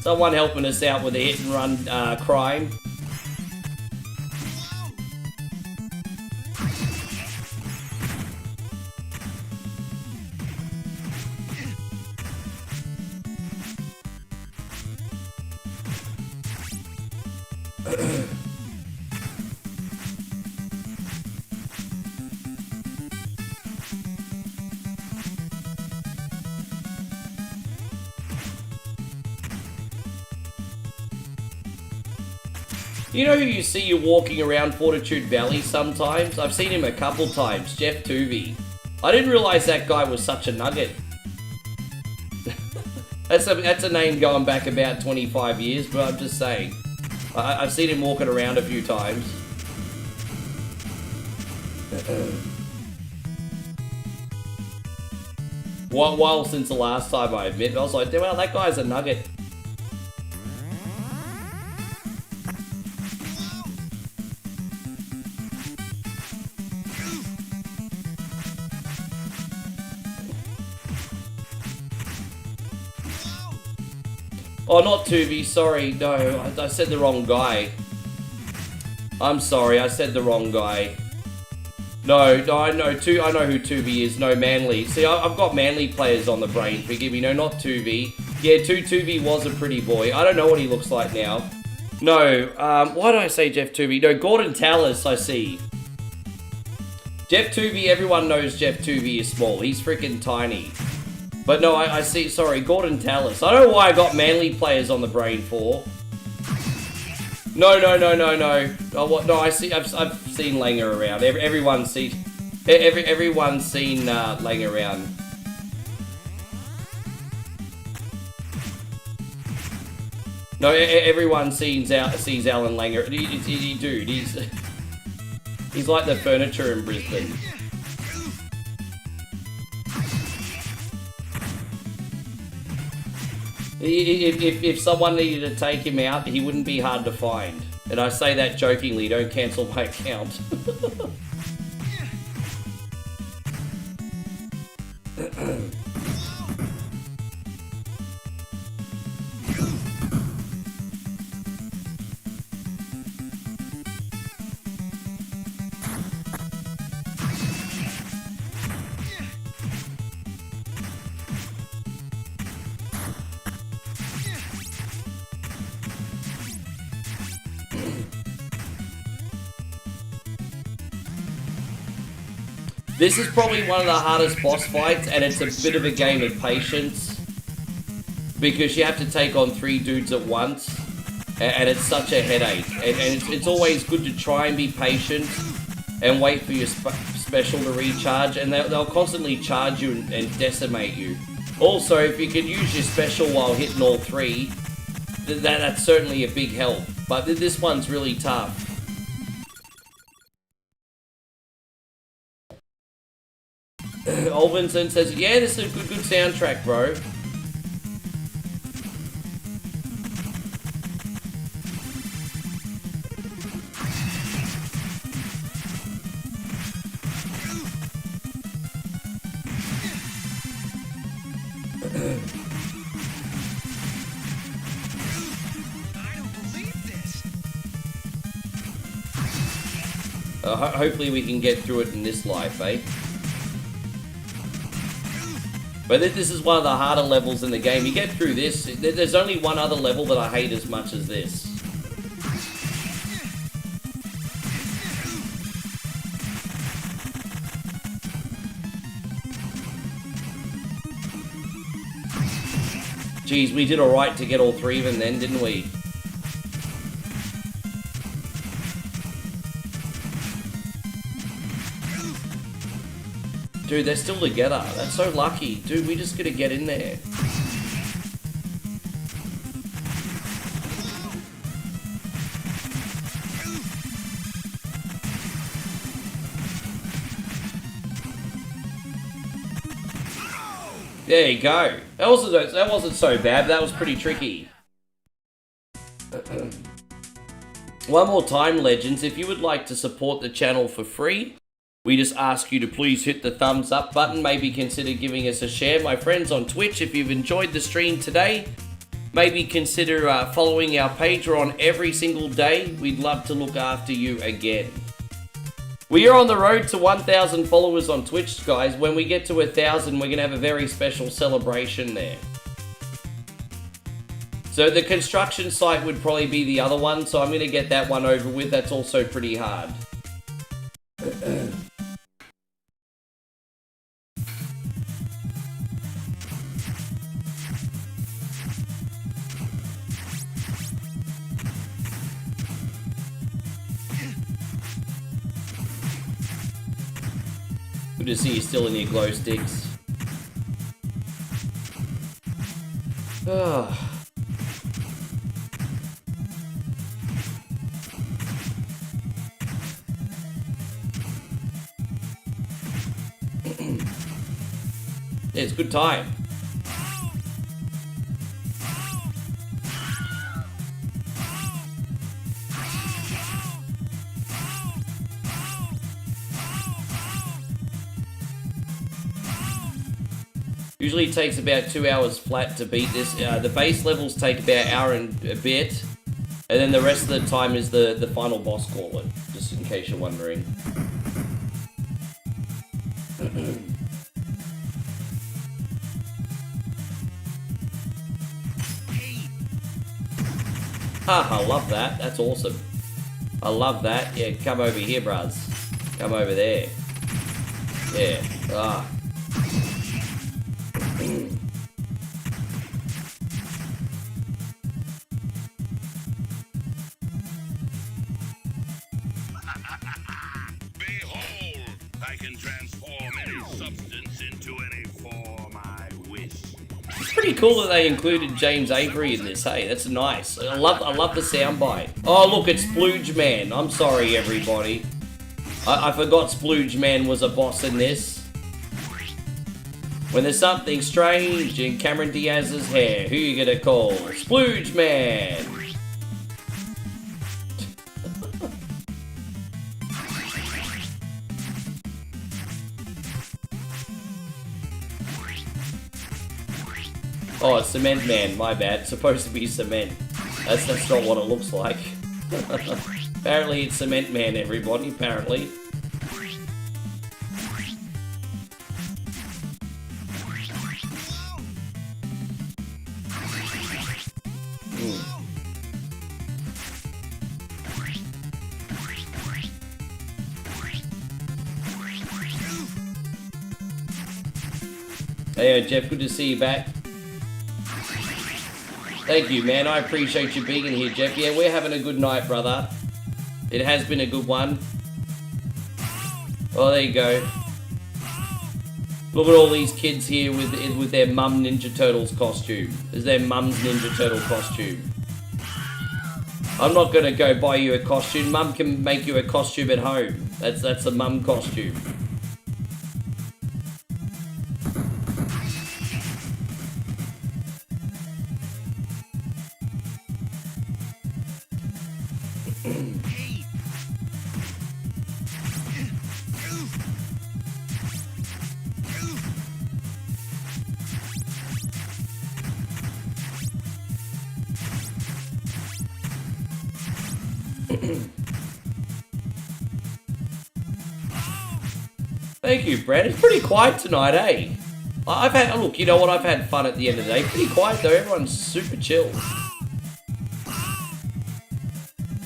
Someone helping us out with the hit and run crime. You know who you see you walking around Fortitude Valley sometimes? I've seen him a couple times, Jeff Tuvey. I didn't realise that guy was such a nugget. That's a name going back about 25 years, but I'm just saying. I've seen him walking around a few times. While since the last time I admit, I was like, well, that guy's a nugget. Oh, not Tubi, sorry, no, I said the wrong guy. I'm sorry, I said the wrong guy. No, I know who Tubi is, no, Manly. See, I've got Manly players on the brain, forgive me, no, not Tubi. Yeah, Tubi was a pretty boy, I don't know what he looks like now. No, why did I say Jeff Tubi? No, Gordon Tallis, I see. Jeff Tubi, everyone knows Jeff Tubi is small, he's freaking tiny. But no, I see, sorry, Gordon Tallis. I don't know why I got Manly players on the brain for. No. Oh, what? No, I've seen Langer around. Everyone's seen Langer around. No, everyone sees Alan Langer. Dude, he's like the furniture in Brisbane. If someone needed to take him out, he wouldn't be hard to find. And I say that jokingly, don't cancel my account. This is probably one of the hardest boss fights, and it's a bit of a game of patience. Because you have to take on 3 dudes at once, and it's such a headache. And it's always good to try and be patient, and wait for your special to recharge, and they'll constantly charge you and decimate you. Also, if you can use your special while hitting all 3, that's certainly a big help. But this one's really tough. Olvinson says, yeah, this is a good soundtrack, bro. Hopefully we can get through it in this life, eh? But this is one of the harder levels in the game. You get through this, there's only one other level that I hate as much as this. Geez, we did alright to get all 3 of them then, didn't we? Dude, they're still together. That's so lucky. Dude, we just gotta get in there. There you go. That wasn't so bad. That was pretty tricky. One more time, legends. If you would like to support the channel for free, we just ask you to please hit the thumbs up button. Maybe consider giving us a share. My friends on Twitch, if you've enjoyed the stream today, maybe consider following our page. We're on every single day. We'd love to look after you again. We are on the road to 1,000 followers on Twitch, guys. When we get to 1,000, we're going to have a very special celebration there. So the construction site would probably be the other one, so I'm going to get that one over with. That's also pretty hard. Good to see you still in your glow sticks. Oh. Yeah, it's a good time. Usually it takes about 2 hours flat to beat this. The base levels take about an hour and a bit, and then the rest of the time is the final boss call it, just in case you're wondering. Ah, I love that. That's awesome. I love that. Yeah, come over here, bruz. Come over there. Yeah. Ah. Behold, I can transform any substance into any form I wish. It's pretty cool that they included James Avery in this, hey? That's nice. I love the soundbite. Oh, look, it's Splooge Man. I'm sorry, everybody. I forgot Splooge Man was a boss in this. When there's something strange in Cameron Diaz's hair, who you gonna call? Splooge Man! Oh, it's Cement Man, my bad. It's supposed to be cement. That's not what it looks like. Apparently it's Cement Man, everybody, apparently. Hey, Jeff, good to see you back. Thank you, man. I appreciate you being in here, Jeff. Yeah, we're having a good night, brother. It has been a good one. Oh, there you go. Look at all these kids here with their mum Ninja Turtles costume. Is their mum's Ninja Turtle costume. I'm not gonna go buy you a costume. Mum can make you a costume at home. That's a mum costume. Thank you, Brad. It's pretty quiet tonight, eh? I've had, look, you know what? I've had fun at the end of the day. Pretty quiet though. Everyone's super chill.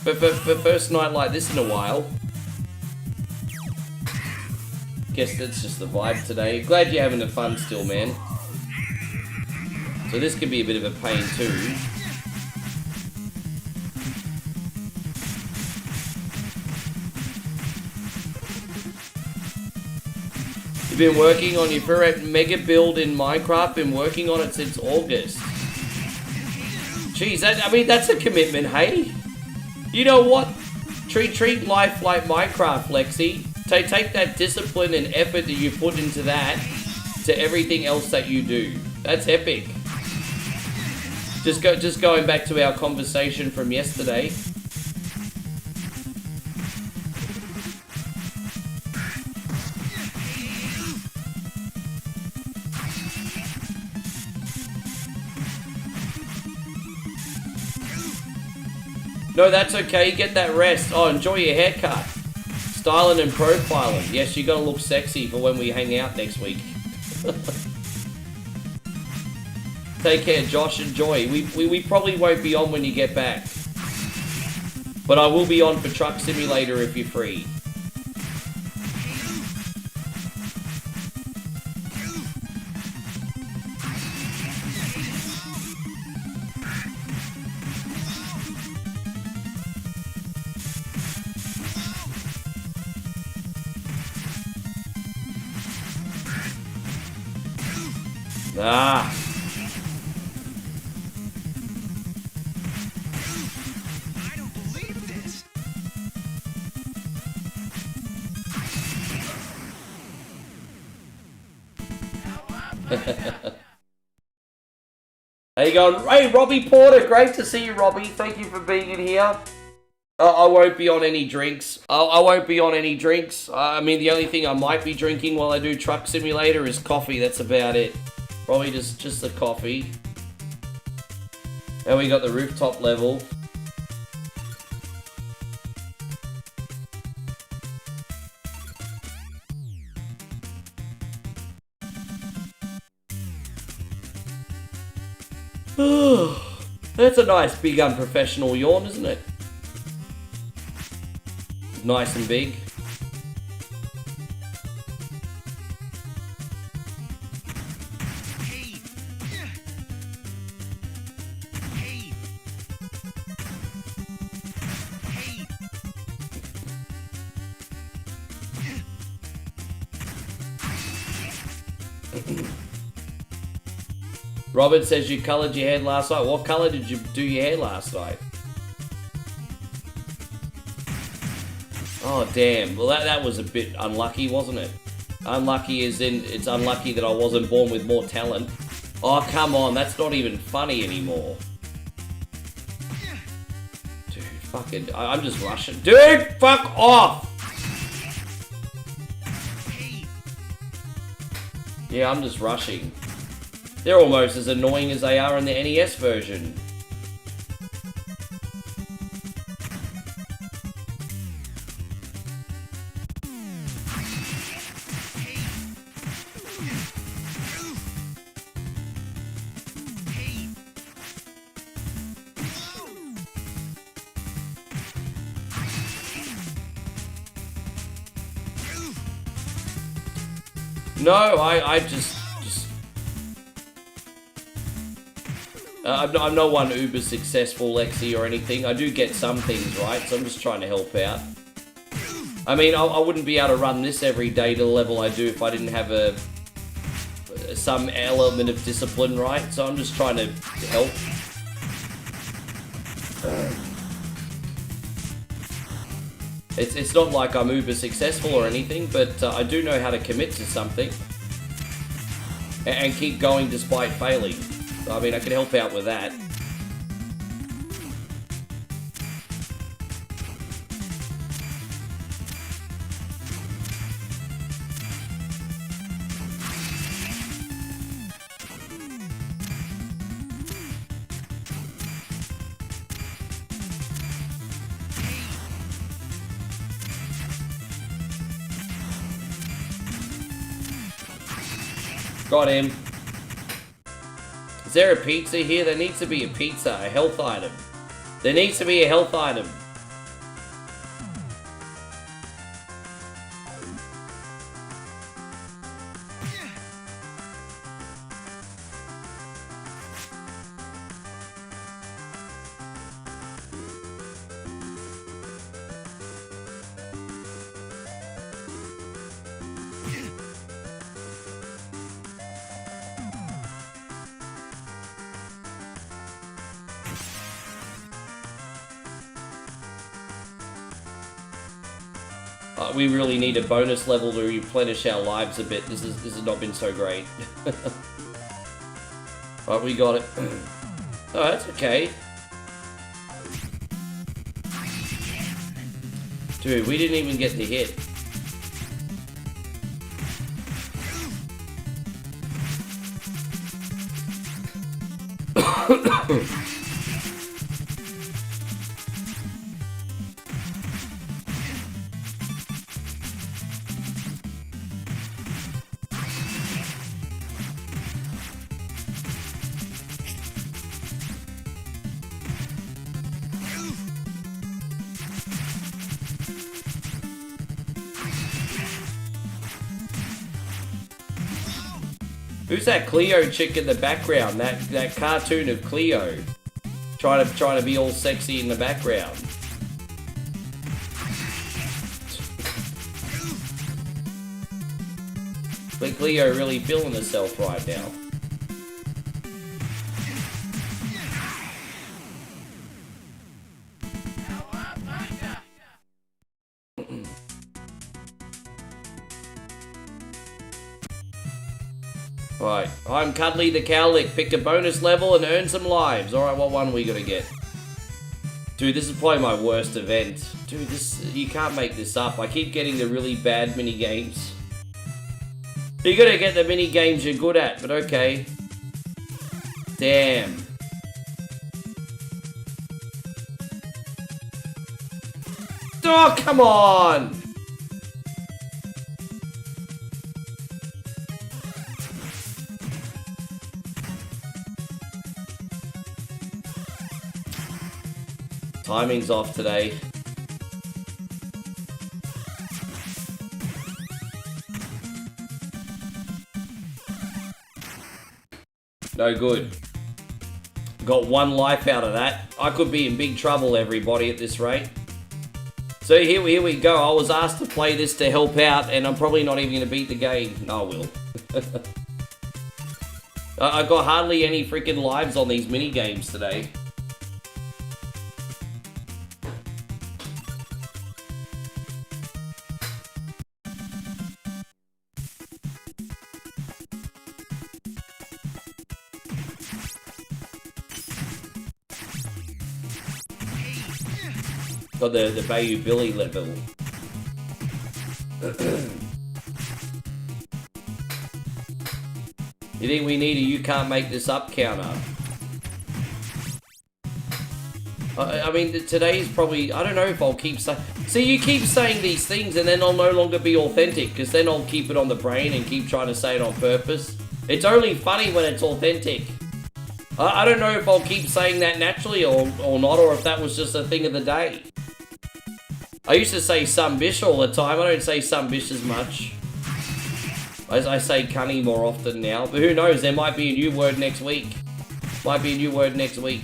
But for first night like this in a while. Guess that's just the vibe today. Glad you're having the fun still, man. So this could be a bit of a pain too. Been working on your Ferret Mega build in Minecraft. Been working on it since August. Jeez, I mean that's a commitment, hey? You know what? Treat life like Minecraft, Lexi. Take that discipline and effort that you put into that to everything else that you do. That's epic. Just going back to our conversation from yesterday. No, that's okay. Get that rest. Oh, enjoy your haircut. Styling and profiling. Yes, you're going to look sexy for when we hang out next week. Take care, Josh. Enjoy. We probably won't be on when you get back. But I will be on for Truck Simulator if you're free. Ah. I don't believe this. How you going? Hey, Robbie Porter. Great to see you, Robbie. Thank you for being in here. I won't be on any drinks. I won't be on any drinks. I mean, the only thing I might be drinking while I do Truck Simulator is coffee. That's about it. Probably just the coffee. And we got the rooftop level. That's a nice big unprofessional yawn, isn't it? Nice and big. Robert says you coloured your hair last night. What colour did you do your hair last night? Oh, damn. Well, that was a bit unlucky, wasn't it? Unlucky as in, it's unlucky that I wasn't born with more talent. Oh, come on. That's not even funny anymore. Dude, fucking... I'm just rushing. Dude, fuck off! Yeah, I'm just rushing. They're almost as annoying as they are in the NES version. No, I just I'm not one uber successful, Lexi, or anything. I do get some things right, so I'm just trying to help out. I mean, I wouldn't be able to run this every day to the level I do if I didn't have some element of discipline, right? So I'm just trying to help. It's not like I'm uber successful or anything, but I do know how to commit to something and keep going despite failing. So, I mean, I can help out with that. Got him. Is there a pizza here? There needs to be a pizza, a health item. There needs to be a health item. We really need a bonus level to replenish our lives a bit. This has not been so great. Right, we got it. Oh, that's okay. Dude, we didn't even get the hit. Who's that Cleo chick in the background? That cartoon of Cleo, trying to be all sexy in the background. But Cleo really feeling herself right now. Right, I'm Cuddly the Cowlick. Pick a bonus level and earn some lives. Alright, what one are we gonna get? Dude, this is probably my worst event. Dude, you can't make this up. I keep getting the really bad mini games. You gotta get the mini games you're good at, but okay. Damn. Oh, come on! Timing's off today. No good. Got one life out of that. I could be in big trouble, everybody, at this rate. So here we go. I was asked to play this to help out, and I'm probably not even going to beat the game. No, I will. I got hardly any freaking lives on these mini games today. Got the Bayou Billy level. You think we need a you can't make this up counter? I mean, today's probably, I don't know if I'll keep saying... See, you keep saying these things and then I'll no longer be authentic, because then I'll keep it on the brain and keep trying to say it on purpose. It's only funny when it's authentic. I don't know if I'll keep saying that naturally or not, or if that was just a thing of the day. I used to say some bish all the time. I don't say some bish as much. I say cunny more often now. But who knows, there might be a new word next week. Might be a new word next week.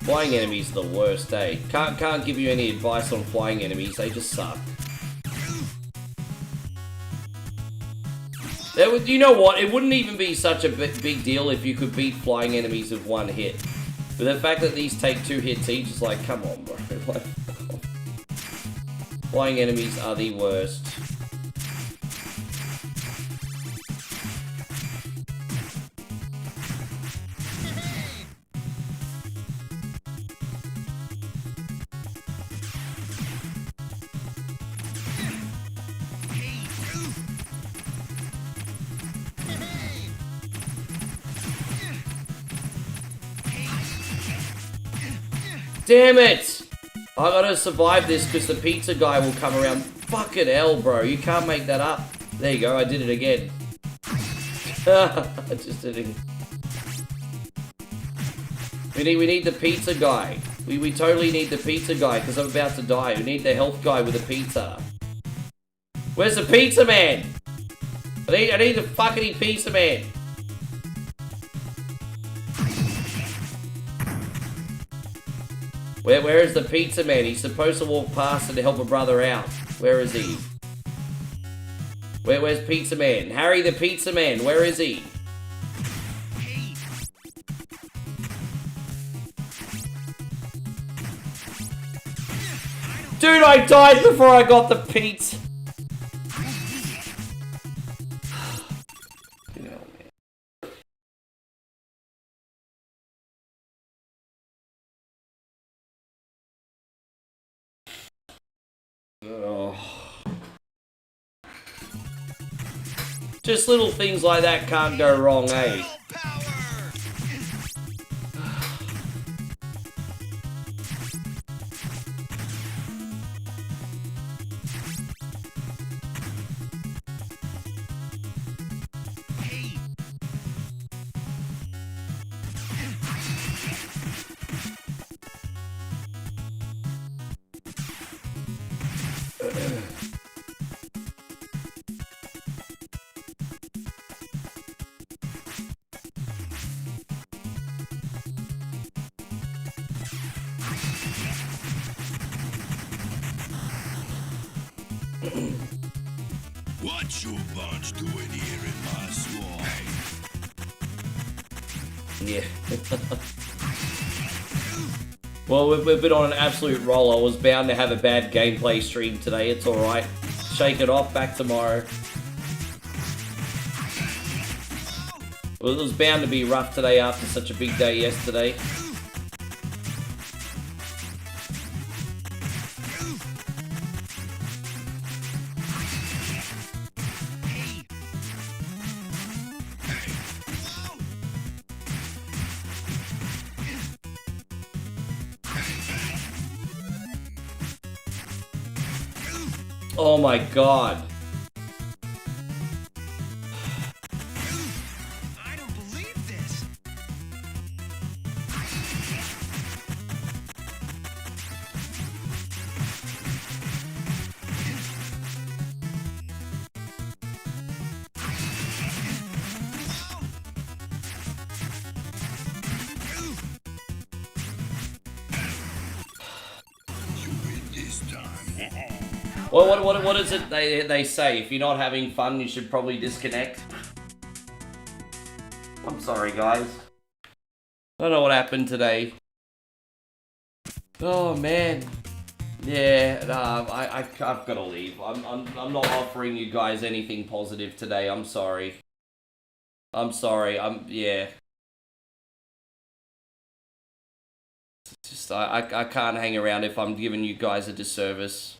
Flying enemies are the worst, eh? Can't give you any advice on flying enemies, they just suck. You know what? It wouldn't even be such a big deal if you could beat flying enemies with one hit. But the fact that these take 2 hits each is like, come on, bro. Like, flying enemies are the worst. Damn it! I gotta survive this because the pizza guy will come around. Fucking hell, bro. You can't make that up. There you go, I did it again. I just did it. We need the pizza guy. We totally need the pizza guy because I'm about to die. We need the health guy with the pizza. Where's the pizza man? I need the fucking pizza man. Where is the pizza man? He's supposed to walk past and help a brother out. Where is he? Where's pizza man? Harry the pizza man, where is he? Dude, I died before I got the pizza. Just little things like that can't go wrong, eh? What's your bunch doing here in my swamp? Yeah. Well, we've been on an absolute roll. I was bound to have a bad gameplay stream today. It's alright. Shake it off. Back tomorrow. Well, it was bound to be rough today after such a big day yesterday. Oh my god. I don't believe this. You Well, what is it they say? If you're not having fun, you should probably disconnect. I'm sorry, guys. I don't know what happened today. Oh man. Yeah, I've got to leave. I'm not offering you guys anything positive today. I'm sorry. Yeah. Just I can't hang around if I'm giving you guys a disservice.